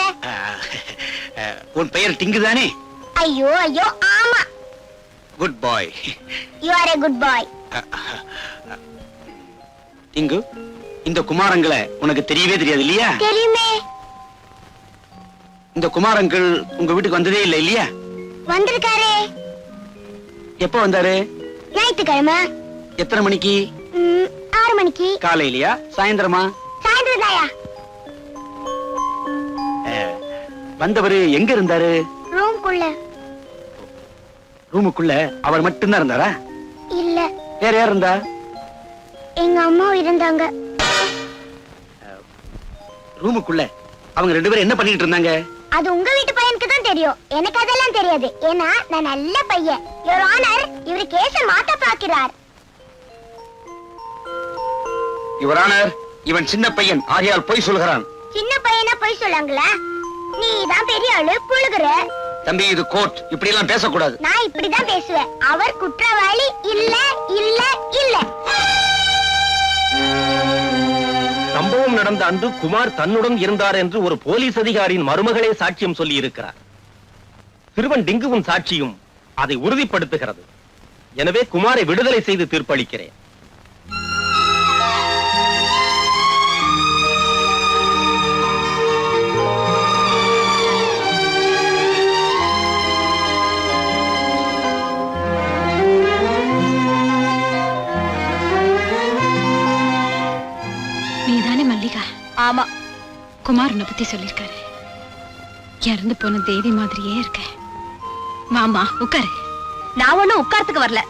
D: உன் பெயர் டிங்கு தானே?
L: ஐயோ ஐயோ, ஆமா.
D: Good bye.
L: You are a good boy.
D: டிங்கு, இந்த குமாரங்களை உனக்கு தெரியவே தெரியாது இல்லையா?
L: தெரியுமே.
D: இந்த குமாரங்கள் உங்க வீட்டுக்கு வந்ததே இல்லை இல்லையா?
L: வந்திருக்காரே.
D: எப்ப வந்தாரு?
L: ஞாயிற்றுக்கிழமை.
D: எத்தனை மணிக்கு?
L: 6 மணிக்கு.
D: காலையிலயா சாயந்தரமா?
L: சாயந்தரம்தாயா.
D: வந்தவரு எங்க இருந்தாரு?
L: ரூம்குள்ள.
D: ரூமுக்குள்ள அவர் மட்டும்தான் இருந்தாரா?
L: இல்ல.
D: வேற யார் இருந்தா?
L: எங்க அம்மா இருந்தாங்க.
D: ரூமுக்குள்ள அவங்க 2 பேரும் என்ன பண்ணிட்டு இருந்தாங்க?
L: அது உங்க வீட்டு பையனுக்கு தான் தெரியும், எனக்கு அதெல்லாம் தெரியாது. ஏன்னா நான் நல்ல பையன். யுவர் ஆனர், இவர் கேஸ மாத்த பாக்கிறார்.
D: யுவர் ஆனர், இவன் சின்ன பையன் ஆகையால் பொய் சொல்கிறான்.
L: சின்ன பையனா பொய் சொல்லாங்களா? நீ தான் பெரிய ஆளு, புழுகுற.
D: தம்பி, இது கோர்ட், இப்படி எல்லாம் பேசக்கூடாது.
L: நான் இப்படிதான் பேசுவேன். அவர் குற்றவாளி இல்ல இல்ல இல்ல.
E: சம்பவம் நடந்த அன்று குமார் தன்னுடன் இருந்தார் என்று ஒரு போலீஸ் அதிகாரியின் மருமகளே சாட்சியம் சொல்லி இருக்கிறார். சிறுவன் டிங்குவின் சாட்சியும் அதை உறுதிப்படுத்துகிறது. எனவே குமாரை விடுதலை செய்து தீர்ப்பளிக்கிறேன்.
B: நீதானே மல்லிகா?
H: ஆமா.
B: குமார் உன்னை பத்தி சொல்லிருக்காரு. இறந்து போன தேவி மாதிரியே இருக்க. மாமா உட்காரு.
H: நான் ஒண்ணும் உட்கார்த்துக்கு வரல.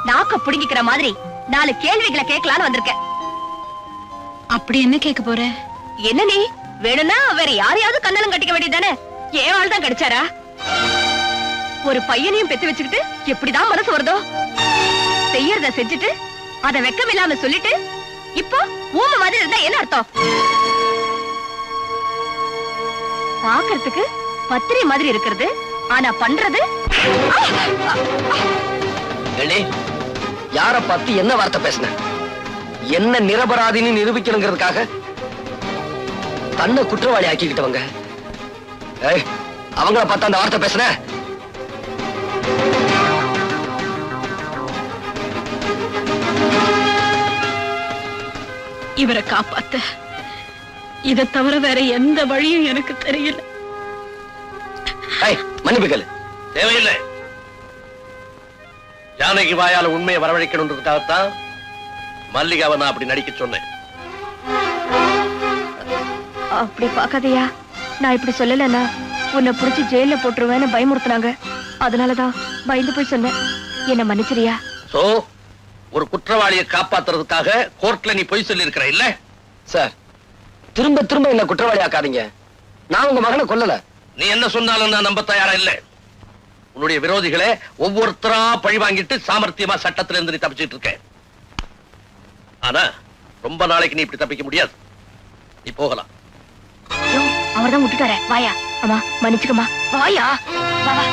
H: நாக்க புடுங்கிக்கிற மாதிரி 4 கேள்விகளை கேட்கலான்னு வந்திருக்கேன்.
B: அப்படி என்ன கேட்க போற?
H: என்ன நீ வேணும்னா வேற யாரையாவது கண்ணலம் கட்டிக்க வேண்டியதானே? ஏன் ஆள் தான் கிடைச்சாரா? ஒரு பையனையும் பெத்து வச்சுக்கிட்டு எப்படிதான் மனசு வருதோ? செய்யறத செஞ்சுட்டு அத வெக்கம் இல்லாம சொல்லிட்டு இப்போ ஊம மாதிரி இருந்தா என்ன அர்த்தம்? பாக்குறதுக்கு பத்திரை மாதிரி இருக்கிறது, ஆனா பண்றது
E: யார பார்த்து என்ன வார்த்தை பேசின? என்ன நிரபராதின்னு நிரூபிக்கணுங்கிறதுக்காக தன்னை குற்றவாளி ஆக்கிக்கிட்டவங்க. அவங்கள பார்த்து அந்த வார்த்தை பேசுன?
B: இவரை காப்பாத்த இதை தவிர வேற எந்த வழியும் எனக்கு தெரியல.
E: மன்னிப்புகள்
C: தேவையில்லை. ஜானகி வாயால உண்மையை வரவழைக்கணுன்றதுக்காகத்தான் மல்லிகாவை நான் அப்படி நடிக்க சொன்னேன்.
H: அப்படி பாக்காதையா, நான் இப்படி சொல்லலன்னா உன்னை புடிச்சு ஜெயில போட்டுருவேன்னு பயமுறுத்தினாங்க. அதனாலதான் பயந்து போய் சொன்னேன். என்ன மன்னிச்சிரியா?
C: சோ ஒரு குற்றவாளியை காப்பாத்துறதுக்காக கோர்ட்ல நீ பொய் சொல்லி இருக்கிற இல்ல?
E: சார், திரும்ப திரும்ப என்ன குற்றவாளி ஆக்காதீங்க. நான் உங்க மகனை கொல்லல.
C: நீ என்ன சொன்னாலும் நான் நம்ப தயாரா இல்ல. உன்னுடைய விரோதிகளை ஒவ்வொருத்தரா பழி வாங்கிட்டு சாமர்த்தியமா சட்டத்துல இருந்து நீ தப்பிச்சிட்டு இருக்க. ஆனா ரொம்ப நாளைக்கு நீ இப்படி தப்பிக்க முடியாது. நீ போகலாம்.
H: அவர்தான் விட்டுட்டார. வாயா. அம்மா மன்னிச்சுக்கமா. வாயா. வா வா.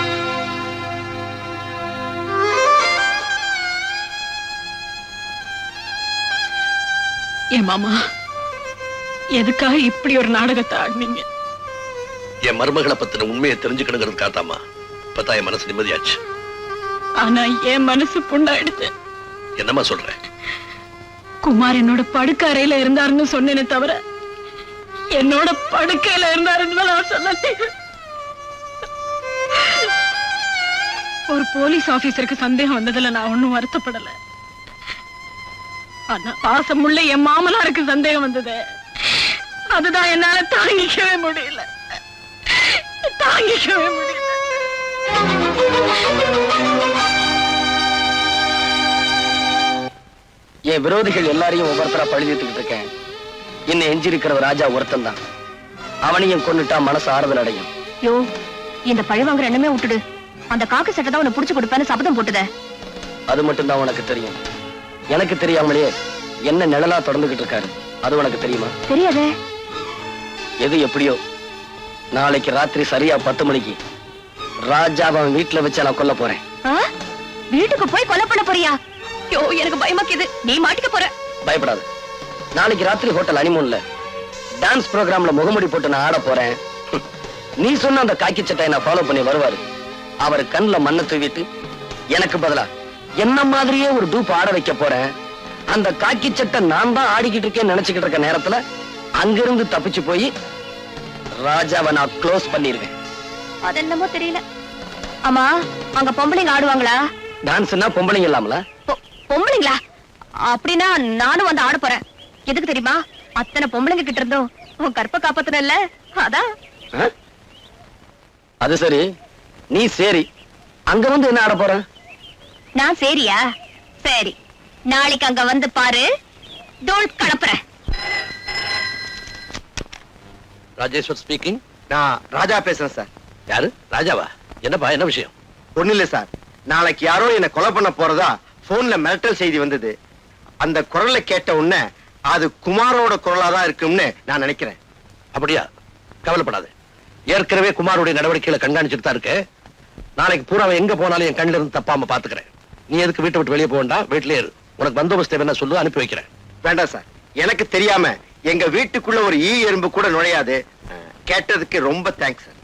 B: என் மாமா எதுக்காக இப்படி ஒரு நாடகத்தை ஆடினீங்க?
C: என் மருமகளை பத்தின உண்மையை தெரிஞ்சுக்கணுங்கிறதுக்காகத்தாமா இப்பதான் என் மனசு நிம்மதியாச்சு.
B: ஆனா என் மனசு புண்ணாயிடுச்சு.
C: என்னம்மா சொல்ற?
B: குமார் என்னோட படுக்க அறையில இருந்தாருன்னு சொன்னேனே தவிர என்னோட படுக்கையில இருந்தாருன்னு நான் சொன்னேன். ஒரு போலீஸ் ஆபீசருக்கு சந்தேகம் வந்ததுல நான் ஒண்ணும் வருத்தப்படல. ஆனா பாசமுள்ள என் மாமனாருக்கு சந்தேகம் வந்தது. அதுதான் என்னால தாங்கிக்கவே முடியல. தாங்கிக்கவே முடியல.
E: என் விரோதிகள் எல்லாரையும் ஒவ்வொருத்தரா பழிதிட்டுக்கிட்டு இருக்கேன். என்ன எஞ்சிருக்கிற ராஜா ஒருத்தன் தான். அவனையும் கொன்னுட்டா மனசு ஆறுதல் அடையும்.
H: யோ, இந்த பழி வாங்குற எண்ணமே விட்டுடு. அந்த காக்கு சட்டை தான் உன்னை புடிச்சு கொடுப்பேன்னு சபதம் போட்டுத.
E: அது மட்டும் தான் உனக்கு தெரியும். எனக்கு தெரியாமலேயே என்ன நிழலா தொடர்ந்துகிட்டு இருக்காரு. அது உனக்கு தெரியுமா?
H: தெரியாதே.
E: எது எப்படியோ நாளைக்கு ராத்திரி சரியா 10 மணிக்கு ராஜாவை வீட்டுல வச்சு நான் கொல்ல போறேன்.
H: வீட்டுக்கு போய் கொலை பண்ண போறியா? யோ, எனக்கு பயமாக்குது. நீ மாட்டிக்க போற.
E: பயப்படாது. நாளைக்கு ராத்திரி ஹோட்டல் ஹனிமூன்ல டான்ஸ் ப்ரோகிராம்ல முகமுடி போட்டு நான் ஆட போறேன். நீ சொன்ன அந்த காக்கி சட்டையை நான் ஃபாலோ பண்ணி வருவாரு. அவர் கண்ணுல மண்ணை தூவிட்டு எனக்கு பதிலா என்ன மாதிரியே ஒரு டூப் ஆட வைக்க போறேன். அந்த காக்கி சட்டை நான் தான் ஆடிக்கிட்டு இருக்கேன்னு நினைச்சுக்கிட்டு இருக்க நேரத்துல அங்கிருந்து தப்பிச்சு போய் ராஜாவை நான் க்ளோஸ் பண்ணிருவேன்.
H: அது என்னமோ தெரியல. ஆமா, அங்க பொம்பளைங்க ஆடுவாங்களா?
E: டான்ஸ்னா பொம்பளைங்க இல்லாமல?
H: பொம்பளைங்களா? அப்படின்னா நானும் வந்து ஆட போறேன். எதுக்கு தெரியுமா? அத்தனை பொம்பளைங்க கிட்ட இருந்தோம் உன் கற்ப காப்பாத்தனல்ல, அதான்.
E: அது சரி, நீ சரி அங்க வந்து என்ன ஆட போற?
H: நான் சரியா? சரி, நாளைக்கு அங்க வந்து பாரு. தோல் கலப்புறேன்.
C: ராஜேஸ்வர் ஸ்பீக்கிங்.
K: நான் ராஜா பேசுறேன் சார்.
C: யாரு? ராஜாவா? என்னப்பா, என்ன விஷயம்?
K: ஒண்ணு இல்ல சார், நாளைக்கு யாரோ என்ன கொலை பண்ண போறதா போன்ல மிரட்டல் செய்தி வந்தது. அந்த குரலை கேட்ட உடனே அது குமாரோட குரலா தான் இருக்கும்னு நான் நினைக்கிறேன்.
C: அப்படியா? கவலைப்படாது. ஏற்கனவே குமாரோட நடவடிக்கைகளை கண்காணிச்சுட்டு தான் இருக்கு. நாளைக்கு பூரா எங்க போனாலும் என் கண்ணில இருந்து தப்பாம பாத்துக்கிறேன். நீ எதுக்கு வீட்டை விட்டு வெளியே போகண்டா, வீட்டிலே இரு. உனக்கு பந்தோபஸ்து என்ன சொல்லு, அனுப்பி வைக்கிறேன்.
K: வேண்டாம் சார், எனக்கு தெரியாம எங்க வீட்டுக்குள்ள ஒரு ஈ எறும்பு கூட நுழையாது. கேட்டதுக்கு ரொம்ப தேங்க்ஸ் சார்.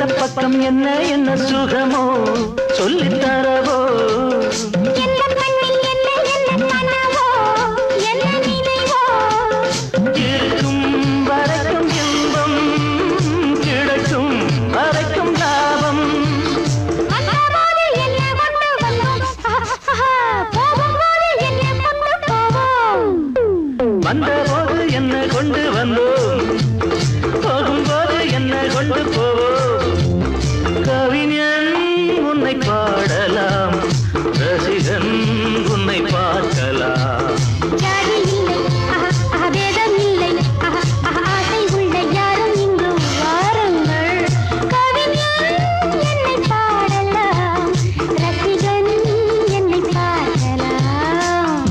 I: எந்த பக்கம் என்ன என்ன சுகமோ சொல்லித் தரவோ
L: எந்த கண்ணில் என்ன என்ன கனவோ என்ன நினைவோ
I: இருக்கும் வரைக்கும் இன்பம் கிடைக்கும் வரைக்கும் லாபம்
L: வந்தபோது என்ன கொண்டு வந்தோம் போகும்போது என்ன கொண்டு போவோம்
I: வந்தபோது என்ன கொண்டு வந்தோம் போகும்போது என்ன கொண்டு போவோம் கவிஞன் உன்னை பாடலாம் ரசிகன் உன்னை பார்க்கலாம்
L: ஜாதி இல்லை அபேதம் இல்லை ஆசை உள்ள யாரும் இங்கு வாருங்கள் கவிஞன் என்னை பாடலாம் ரசிகன் என்னை பார்க்கலாம்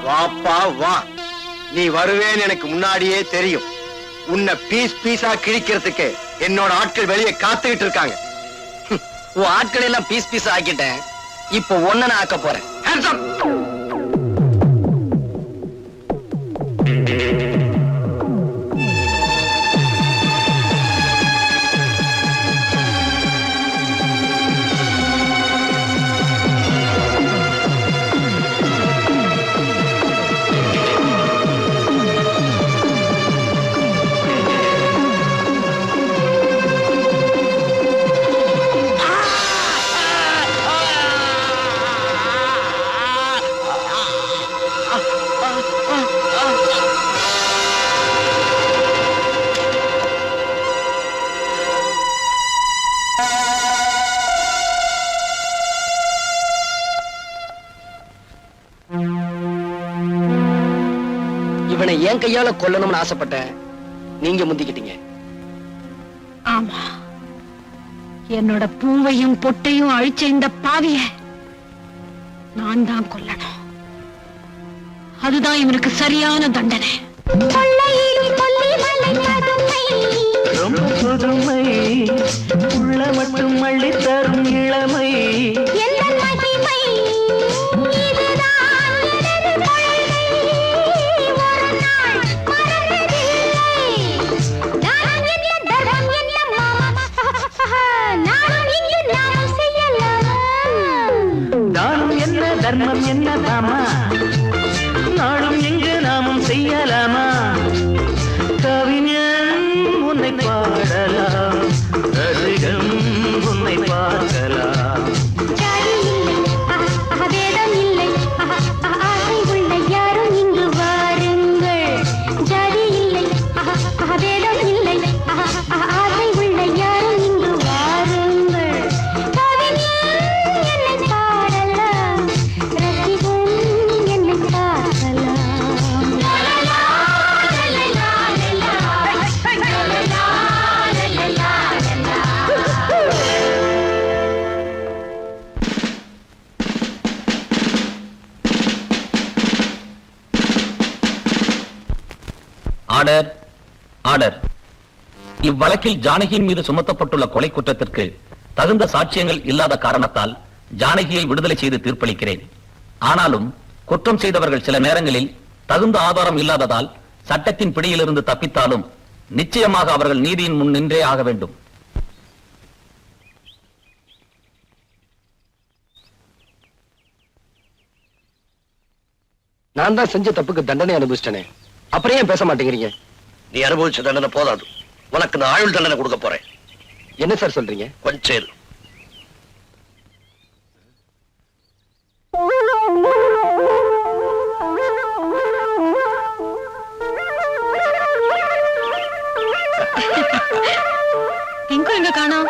K: வாப்பா வா, நீ வருவேன்னு எனக்கு முன்னாடியே தெரியும். உன்னை பீஸ் பீஸா கிழிக்கிறதுக்கு என்னோட ஆட்கள் வெளியே காத்துக்கிட்டு இருக்காங்க.
E: உன் ஆட்கள் எல்லாம் பீஸ் பீஸ் ஆக்கிட்டேன். இப்போ ஒன்ன நான் ஆக்க போறேன்.
K: Hands up!
E: இவனை என் கையால கொல்லணும்னு ஆசைப்பட்டேன். நீங்க முந்திக்கிட்டீங்க.
H: ஆமா, என்னோட பூவையும் பொட்டையும் அழிச்ச இந்த பாவிய நான் தான் கொல்லணும். அதுதான் இவனுக்கு சரியான தண்டனை.
L: கொள்ளையிடும் கொல்லிமலை பதுமை
I: ரொம்ப புதுமை உள்ள மட்டும்
F: ஆர்டர் ஆர்டர். இவ்வழக்கில் ஜானகியின் மீது சுமத்தப்பட்டுள்ள கொலை குற்றத்திற்கு தகுந்த சாட்சியங்கள் இல்லாத காரணத்தால் ஜானகியை விடுதலை செய்து தீர்ப்பளிக்கிறேன். ஆனாலும் குற்றம் செய்தவர்கள் சில நேரங்களில் தகுந்த ஆதாரம் இல்லாததால் சட்டத்தின் பிடியிலிருந்து தப்பித்தாலும் நிச்சயமாக அவர்கள் நீதியின் முன் நின்றே ஆக வேண்டும்.
E: நான் தான் செஞ்ச தப்புக்கு தண்டனை அனுபவிச்சிட்டேனே, அப்புறம் ஏன் பேச மாட்டேங்கிறீங்க?
C: நீ அனுபவிச்ச தண்டனை போதாது, உனக்கு நான் ஆயுள் தண்டனை கொடுக்க போறேன்.
E: என்ன சார் சொல்றீங்க?
C: கொஞ்சம் இரு.
B: எங்க காணோம்?